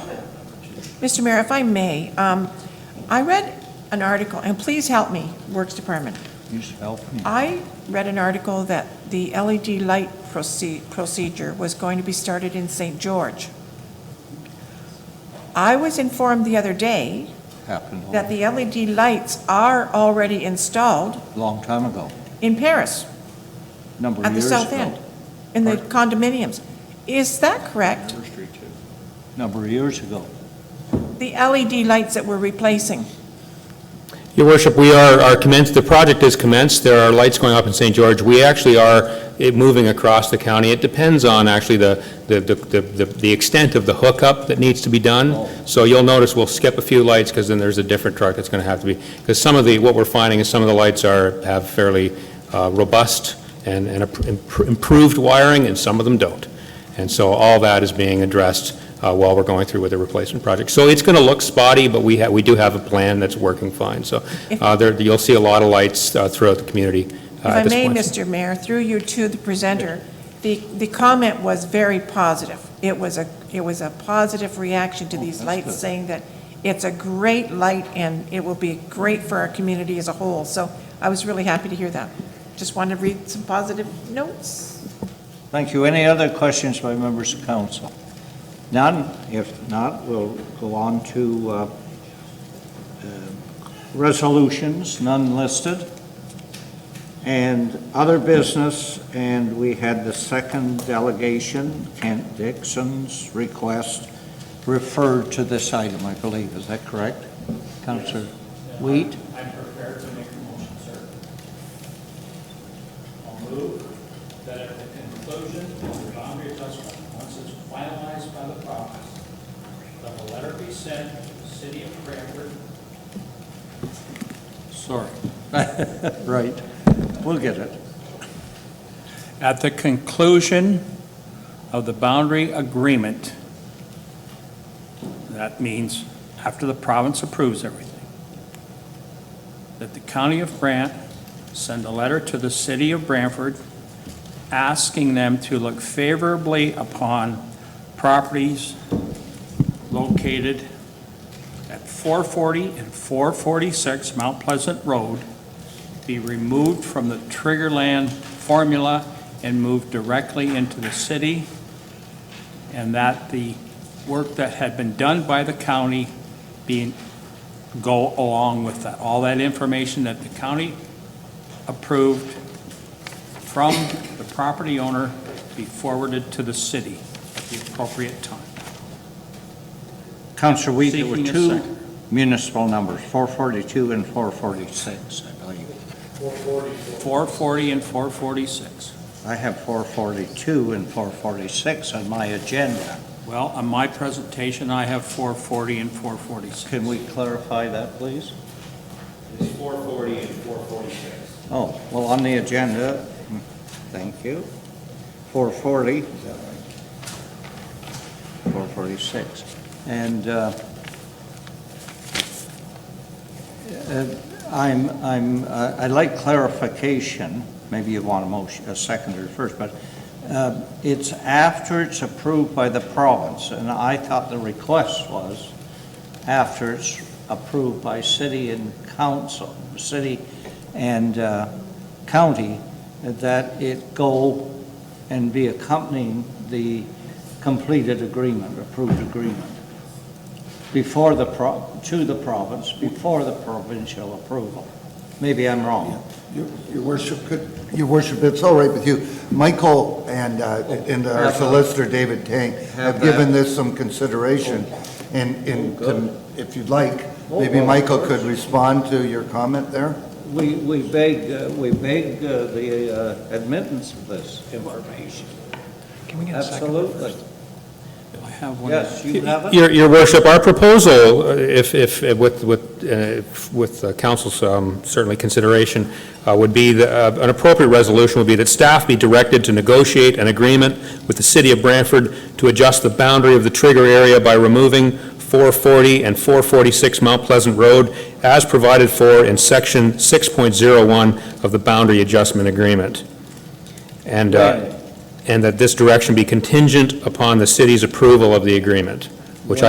Mr. Mayor, if I may, I read an article, and please help me, Works Department. Please help me. I read an article that the LED light procedure was going to be started in St. George. I was informed the other day that the LED lights are already installed Long time ago. in Paris, Number of at the years south ago. end, in the condominiums. Is that correct? Number of years ago. The LED lights that we're replacing, Your worship, we are commenced, the project is commenced, there are lights going up in St. George. We actually are moving across the county. It depends on actually the extent of the hookup that needs to be done. So you'll notice we'll skip a few lights because then there's a different truck that's going to have to be, because some of what we're finding is some of the lights have fairly robust and improved wiring, and some of them don't. And so all that is being addressed while we're going through with the replacement project. So it's going to look spotty, but we do have a plan that's working fine. So you'll see a lot of lights throughout the community if I at this may, point. Mr. Mayor, through you to the presenter, the comment was very positive. It was a positive reaction to these lights, saying that it's a great light and it will be great for our community as a whole. So I was really happy to hear that. Just wanted to read some positive notes. Thank you. Any other questions by members of council? None? If not, we'll go on to resolutions, none listed, and other business, and we had the second delegation, Kent Dixon's request referred to this item, I believe. Is that correct? Councillor Wheat? I'm prepared to make a motion, sir. I'll move that at the conclusion of the boundary adjustment, once it's finalized by the province, that a letter be sent to the city of Brantford. Sorry. Right. We'll get it. At the conclusion of the boundary agreement, that means after the province approves everything, that the county of Brant send a letter to the city of Brantford asking them to look favorably upon properties located at 440 and 446 Mount Pleasant Road be removed from the Triggerland formula and moved directly into the city, and that the work that had been done by the county go along with that. All that information that the county approved from the property owner be forwarded to the city at the appropriate time. Councillor Wheat, there were Seeking a two second. municipal numbers, 442 and 446, I believe. 440 and 446. I have 442 and 446 on my agenda. Well, on my presentation, I have 440 and 446. Can we clarify that, please? It's 440 and 446. Oh, well, on the agenda, thank you, 440, 446. And I'd like clarification, maybe you want a seconder first, but it's after it's approved by the province, and I thought the request was after it's approved by city and council, city and county, that it go and be accompanying the completed agreement, approved agreement, before to the province, before the provincial approval. Maybe I'm wrong. Your worship, it's all right with you. Michael and our solicitor, David Tang, have given this some consideration. And if you'd like, maybe Michael could respond to your comment there? We beg the admittance of this information. Can we get a second? Absolutely. I have one. Yes, you have it? Your worship, our proposal, if with council's certainly consideration, would be an appropriate resolution would be that staff be directed to negotiate an agreement with the city of Brantford to adjust the boundary of the trigger area by removing 440 and 446 Mount Pleasant Road as provided for in section 6.01 of the boundary adjustment agreement. And that this direction be contingent upon the city's approval of the agreement, which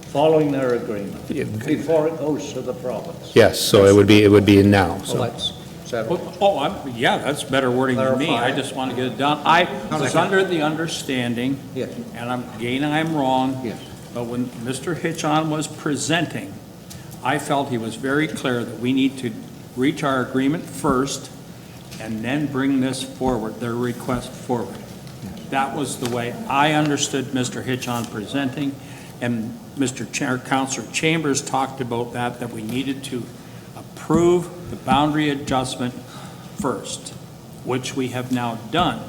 Following their agreement, before it goes to the province. yes, so it would be now, Well, so. that's, is that Yeah, that's better wording than me. I just want to get it done. I was under the understanding, Yes. and I'm wrong. Yes. But when Mr. Hitchon was presenting, I felt he was very clear that we need to reach our agreement first and then bring this forward, their request forward. That was the way I understood Mr. Hitchon presenting, And Mr. Chair, Councilor Chambers talked about that we needed to approve the boundary adjustment first, which we have now done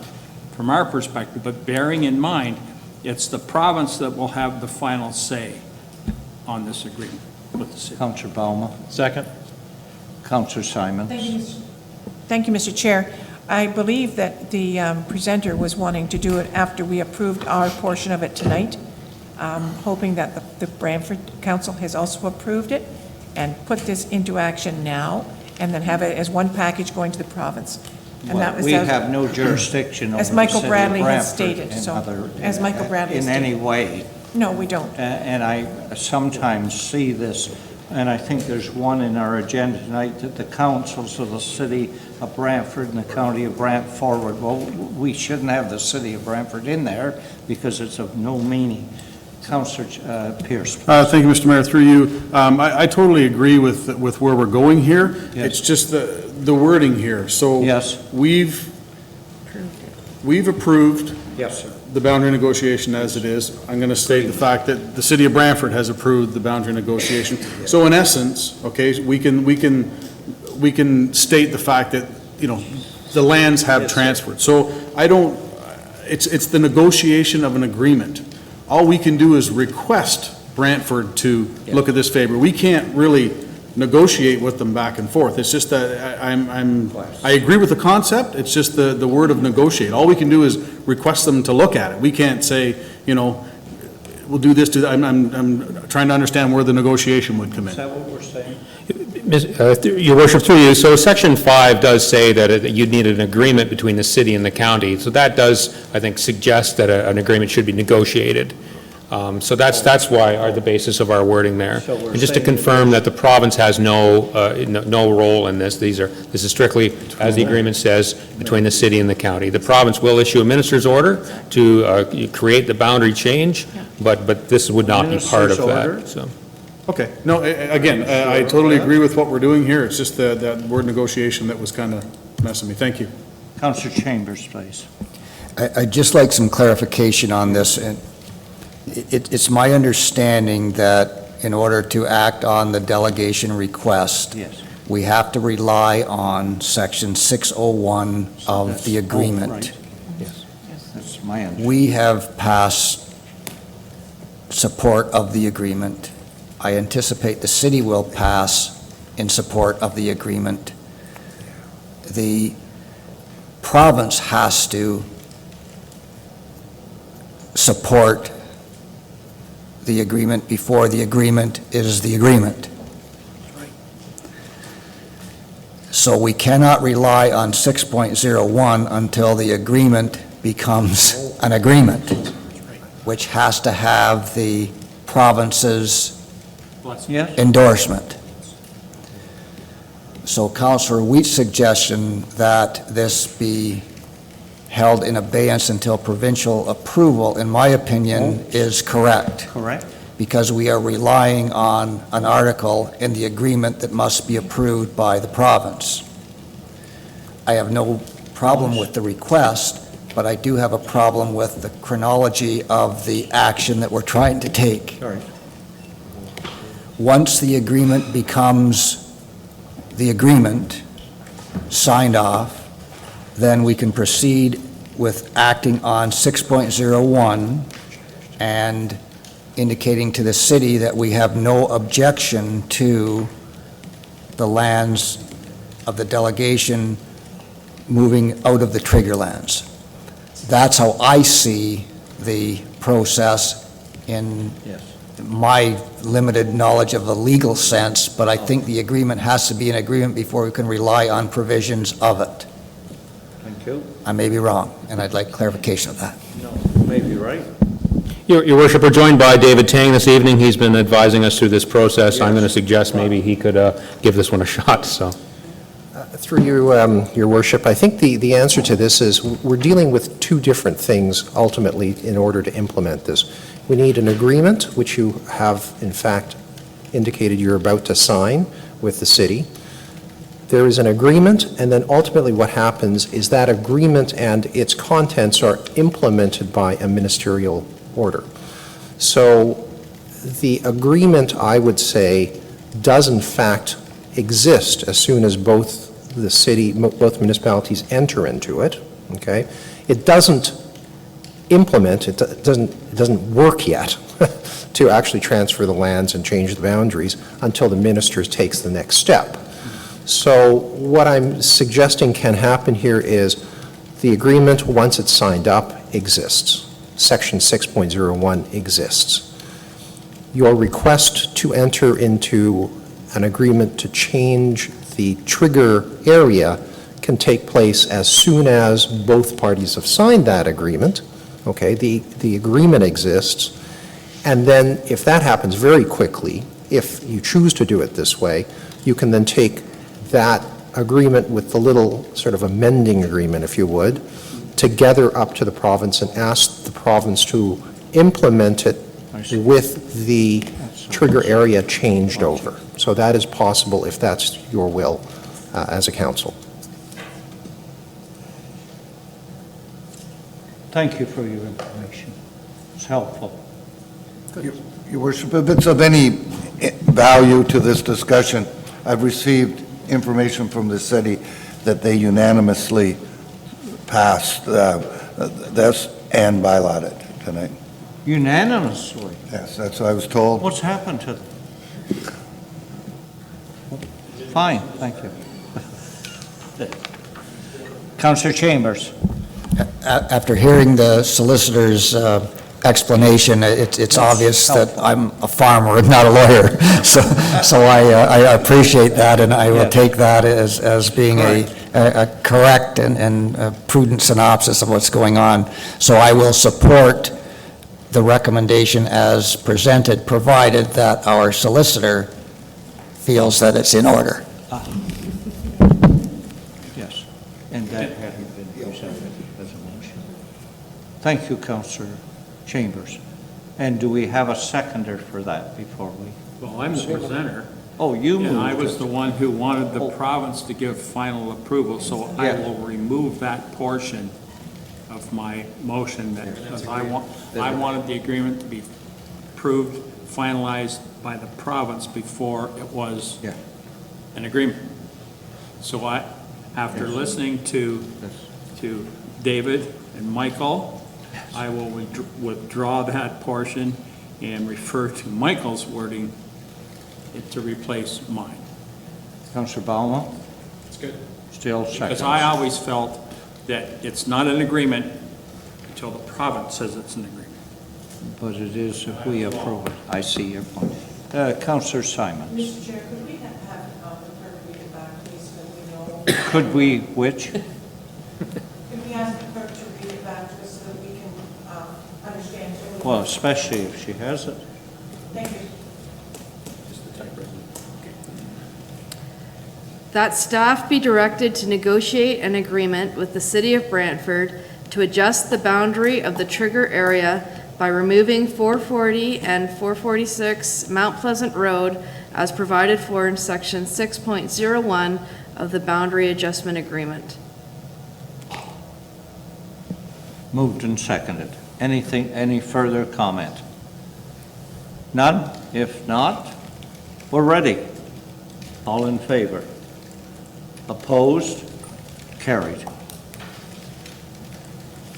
from our perspective, but bearing in mind, it's the province that will have the final say on this agreement with the city. Councillor Bauma. Second. Councillor Simon. Thank you, Mr. Chair. I believe that the presenter was wanting to do it after we approved our portion of it tonight, hoping that the Brantford Council has also approved it and put this into action now, and then have it as one package going to the province. And that was We have no jurisdiction over as the Michael city of Bradley has Brantford stated, in so, other- as Michael Bradley in stated. any way. No, we don't. And I sometimes see this, and I think there's one in our agenda tonight, that the councils of the city of Brantford and the county of Brant forward. Well, we shouldn't have the city of Brantford in there because it's of no meaning. Councillor Pierce. Thank you, Mr. Mayor, through you. I totally agree with where we're going here. Yes. It's just the wording here. So Yes. we've approved Yes, sir. the boundary negotiation as it is. I'm going to state the fact that the city of Brantford has approved the boundary negotiation. So in essence, okay, we can state the fact that, the lands have transferred. So it's the negotiation of an agreement. All we can do is request Brantford to look at this favor. We can't really negotiate with them back and forth. It's just that I agree with the concept, it's just the word of negotiate. All we can do is request them to look at it. We can't say, we'll do this, do that. I'm trying to understand where the negotiation would come in. Is that what we're saying? Your worship, through you, so Section 5 does say that you'd need an agreement between the city and the county. So that does, I think, suggest that an agreement should be negotiated. So that's why the basis of our wording there. So we're And just to saying confirm that the province has no role in this. This is strictly, as the agreement says, between the city and the county. The province will issue a minister's order to create the boundary change, but this would not be part of Minister's order? that, so. Okay, no, again, I totally agree with what we're doing here. It's just that word negotiation that was kind of messing me. Thank you. Councillor Chambers, please. I'd just like some clarification on this. And it's my understanding that in order to act on the delegation request, Yes. we have to rely on Section 601 of the agreement. Right. Yes. That's my understanding. We have passed support of the agreement. I anticipate the city will pass in support of the agreement. The province has to support the agreement before the agreement is the agreement. So we cannot rely on 6.01 until the agreement becomes an agreement, which has to have the province's Yes? endorsement. So Councillor Wheat's suggestion that this be held in abeyance until provincial approval, in my opinion, is correct, Correct? because we are relying on an article in the agreement that must be approved by the province. I have no problem with the request, but I do have a problem with the chronology of the action that we're trying to take. Sorry. Once the agreement becomes the agreement, signed off, then we can proceed with acting on 6.01 and indicating to the city that we have no objection to the lands of the delegation moving out of the trigger lands. That's how I see the process in Yes. my limited knowledge of the legal sense, but I think the agreement has to be an agreement before we can rely on provisions of it. Thank you. I may be wrong, and I'd like clarification of that. No, you may be right. Your worship, we're joined by David Tang this evening. He's been advising us through this process. I'm going to suggest maybe he could give this one a shot, so. Through you, Your Worship, I think the answer to this is we're dealing with two different things ultimately in order to implement this. We need an agreement, which you have in fact indicated you're about to sign with the city. There is an agreement, and then ultimately what happens is that agreement and its contents are implemented by a ministerial order. So The agreement, I would say, does in fact exist as soon as both the city, both municipalities enter into it, okay? It doesn't implement, it doesn't work yet to actually transfer the lands and change the boundaries until the minister takes the next step. So what I'm suggesting can happen here is the agreement, once it's signed up, exists. Section 6.01 exists. Your request to enter into an agreement to change the trigger area can take place as soon as both parties have signed that agreement. Okay, the agreement exists, and then if that happens very quickly, if you choose to do it this way, you can then take that agreement with the little sort of amending agreement, if you would, together up to the province and ask the province to implement it with the trigger area changed over. So that is possible if that's your will as a council. Thank you for your information. It's helpful. Your worship, if it's of any value to this discussion, I've received information from the city that they unanimously passed this and bylaw it tonight. Unanimously? Yes, that's what I was told. What's happened to them? Fine, thank you. Councillor Chambers. After hearing the solicitor's explanation, it's obvious that I'm a farmer and not a lawyer. So I appreciate that, and I will take that as being a correct and prudent synopsis of what's going on. So I will support the recommendation as presented, provided that our solicitor feels that it's in order. Yes, and that hadn't been presented as a motion. Thank you, Councillor Chambers. And do we have a seconder for that before we? Well, I'm the presenter. Oh, you moved And I was it. the one who wanted the province to give final approval, so I Yeah. will remove that portion of my motion that, because I wanted the agreement to be approved, finalized by the province before it was an agreement. So after listening to David and Michael, I will withdraw that portion and refer to Michael's wording to replace mine. Councillor Bauma? That's good. Still second. Because I always felt that it's not an agreement until the province says it's an agreement. But it is if we approve it. I see your point. Councillor Simons. Mr. Chair, could we have the clerk read it back, please, so we know? Could we, which? Could we ask the clerk to read it back just so that we can understand? Well, especially if she has it. Thank you. That staff be directed to negotiate an agreement with the City of Brantford to adjust the boundary of the trigger area by removing 440 and 446 Mount Pleasant Road as provided for in Section 6.01 of the Boundary Adjustment Agreement. Moved and seconded. Any further comment? None? If not, we're ready. All in favor? Opposed? Carried.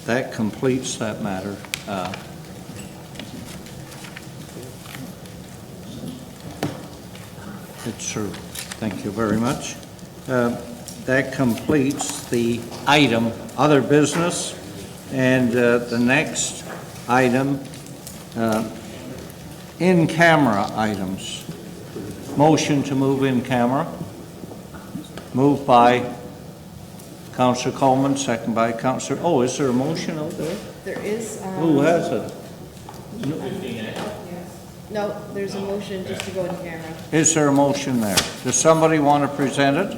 That completes that matter. It's true. Thank you very much. That completes the item, other business, and the next item, in-camera items. Motion to move in camera. Moved by Councillor Coleman, second by Councillor, oh, is there a motion out there? There is. Who has it? No, there's a motion just to go in camera. Is there a motion there? Does somebody want to present it,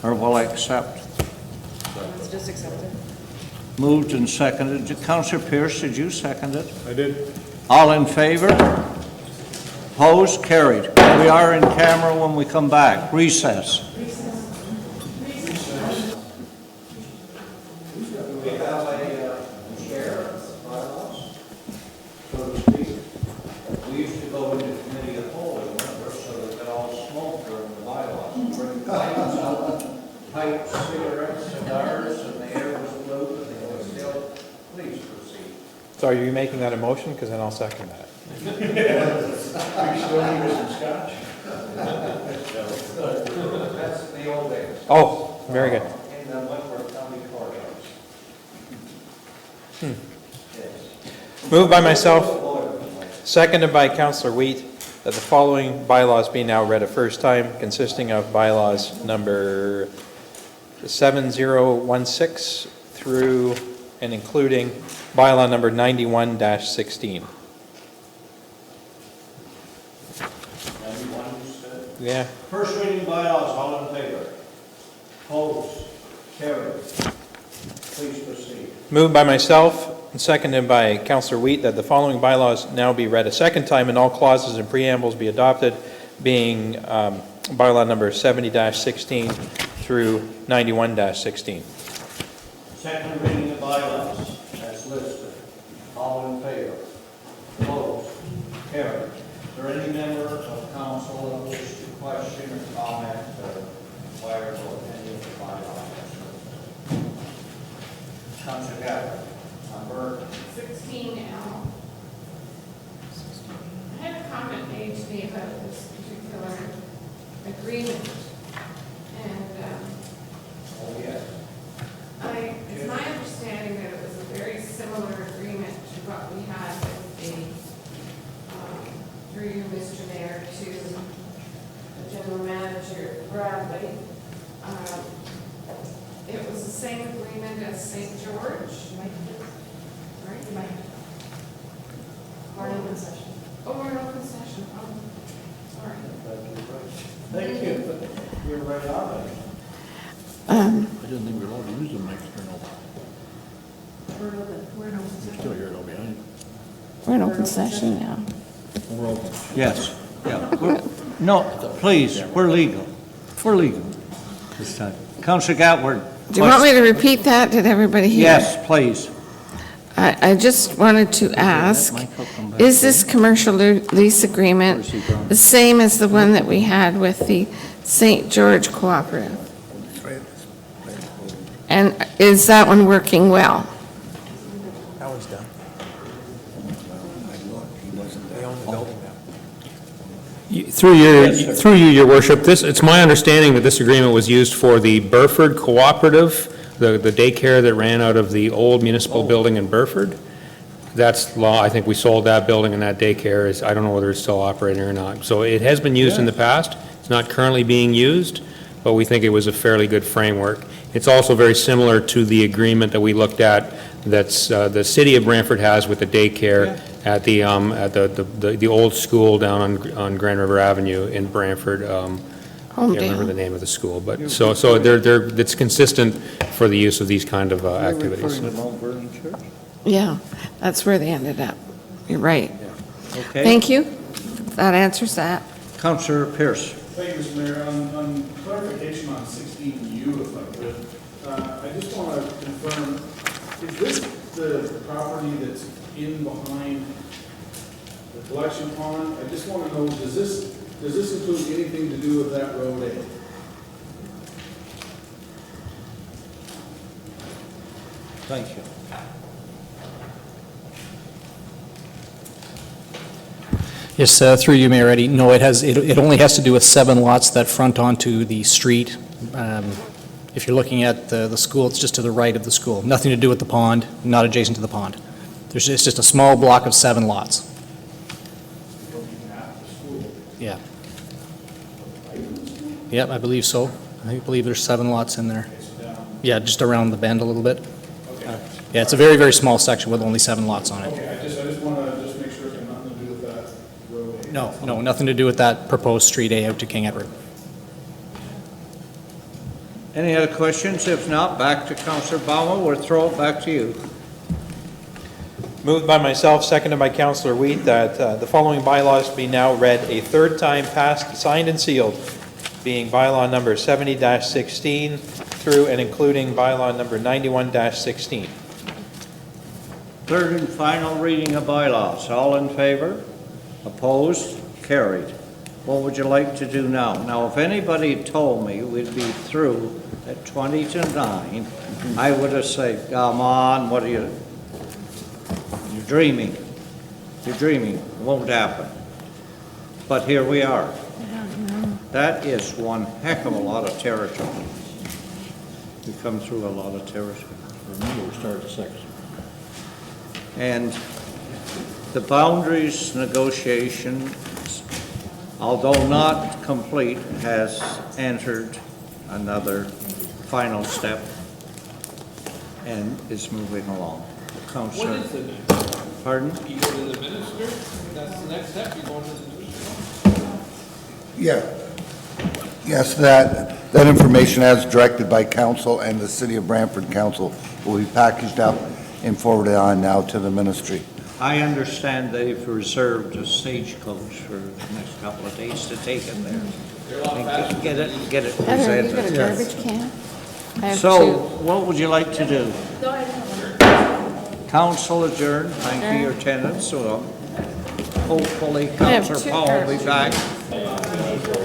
or will I accept? Let's just accept it. Moved and seconded. Councillor Pierce, did you second it? I did. All in favor? Opposed? Carried. We are in camera when we come back. Recess. We have a chair, so to speak. We used to go into light cigarettes, cigars, and the air was blue, and they were still. Please proceed. So are you making that a motion? Because then I'll second that. That's the old days. Oh, very good. In the Wentworth County Courthouse. Yes. Moved by myself, seconded by Councillor Wheat, that the following bylaws be now read a first time, consisting of bylaws number 7016 through and including bylaw number 91-16. Yeah. First reading bylaws, all in favor? Opposed? Carried. Please proceed. Moved by myself and seconded by Councillor Wheat that the following bylaws now be read a second time and all clauses and preambles be adopted, being bylaw number 70-16 through 91-16. Second reading of bylaws as listed. All in favor? Opposed? Carried. Is there any member of council that wishes to question or comment or inquire about any of the bylaws? Councilor Gabbard, number 16L. I had a comment made to me about this particular agreement, and oh yes. it's my understanding that it was a very similar agreement to what we had with the, through you, Mr. Mayor, to the general manager, Bradley. It was the same agreement as St. George, right? Or no concession. Oh, or no concession, oh, sorry. Thank you. You're right on it. I didn't think we were allowed to use them external. We're no concession. Still here, though, behind. We're no concession now. We're open. Yes, yeah. No, please, we're legal. We're legal this time. Councilor Gatward. Do you want me to repeat that? Did everybody hear? Yes, please. I just wanted to ask, is this commercial lease agreement the same as the one that we had with the St. George Cooperative? And is that one working well? That one's done. They own the building now. Through you, Your Worship, it's my understanding that this agreement was used for the Burford Cooperative, the daycare that ran out of the old municipal building in Burford. That's law. I think we sold that building and that daycare I don't know whether it's still operating or not. So it has been used in the past. It's not currently being used, but we think it was a fairly good framework. It's also very similar to the agreement that we looked at that's the city of Brantford has with the daycare at the old school down on Grand River Avenue in Brantford. I can't remember the name of the school, but so it's consistent for the use of these kind of activities. Yeah, that's where they ended up. You're right. Okay. Thank you. That answers that. Councilor Pierce. Thank you, Mr. Mayor. On clarification on 16U, if I could, I just want to confirm, is this the property that's in behind the collection pond? I just want to know, does this include anything to do with that road A? Thank you. Yes, through you, Mayor Eddy. No, it only has to do with 7 lots that front onto the street. If you're looking at the school, it's just to the right of the school. Nothing to do with the pond, not adjacent to the pond. It's just a small block of 7 lots. Yeah. Yep, I believe so. I believe there's 7 lots in there. Yeah, just around the bend a little bit. Yeah, it's a very, very small section with only 7 lots on it. Okay, I just want to just make sure it has nothing to do with that road A. No, nothing to do with that proposed Street A out to King Edward. Any other questions? If not, back to Councilor Bauma. We'll throw it back to you. Moved by myself, seconded by Councillor Wheat, that the following bylaws be now read a third time, passed, signed, and sealed, being bylaw number 70-16 through and including bylaw number 91-16. Third and final reading of bylaws. All in favor? Opposed? Carried. What would you like to do now? Now, if anybody told me we'd be through at 20 to 9, I would have said, come on, what are you, you're dreaming. You're dreaming. It won't happen. But here we are. That is one heck of a lot of territory. We come through a lot of territory. For me, we start at 6. And the boundaries negotiation, although not complete, has entered another final step and is moving along. Councillor. What is the next? Pardon? You go to the minister, that's the next step, you're going to the minister? Yeah. Yes, that information as directed by council and the City of Brantford Council will be packaged up and forwarded on now to the ministry. I understand they've reserved a stagecoach for the next couple of days to take it there. And get it Heather, have you presented. got a garbage can? I have So, two. what would you like to do? Council adjourned, thank you, your tenants, so hopefully I have Councillor two Paul will be garbage back.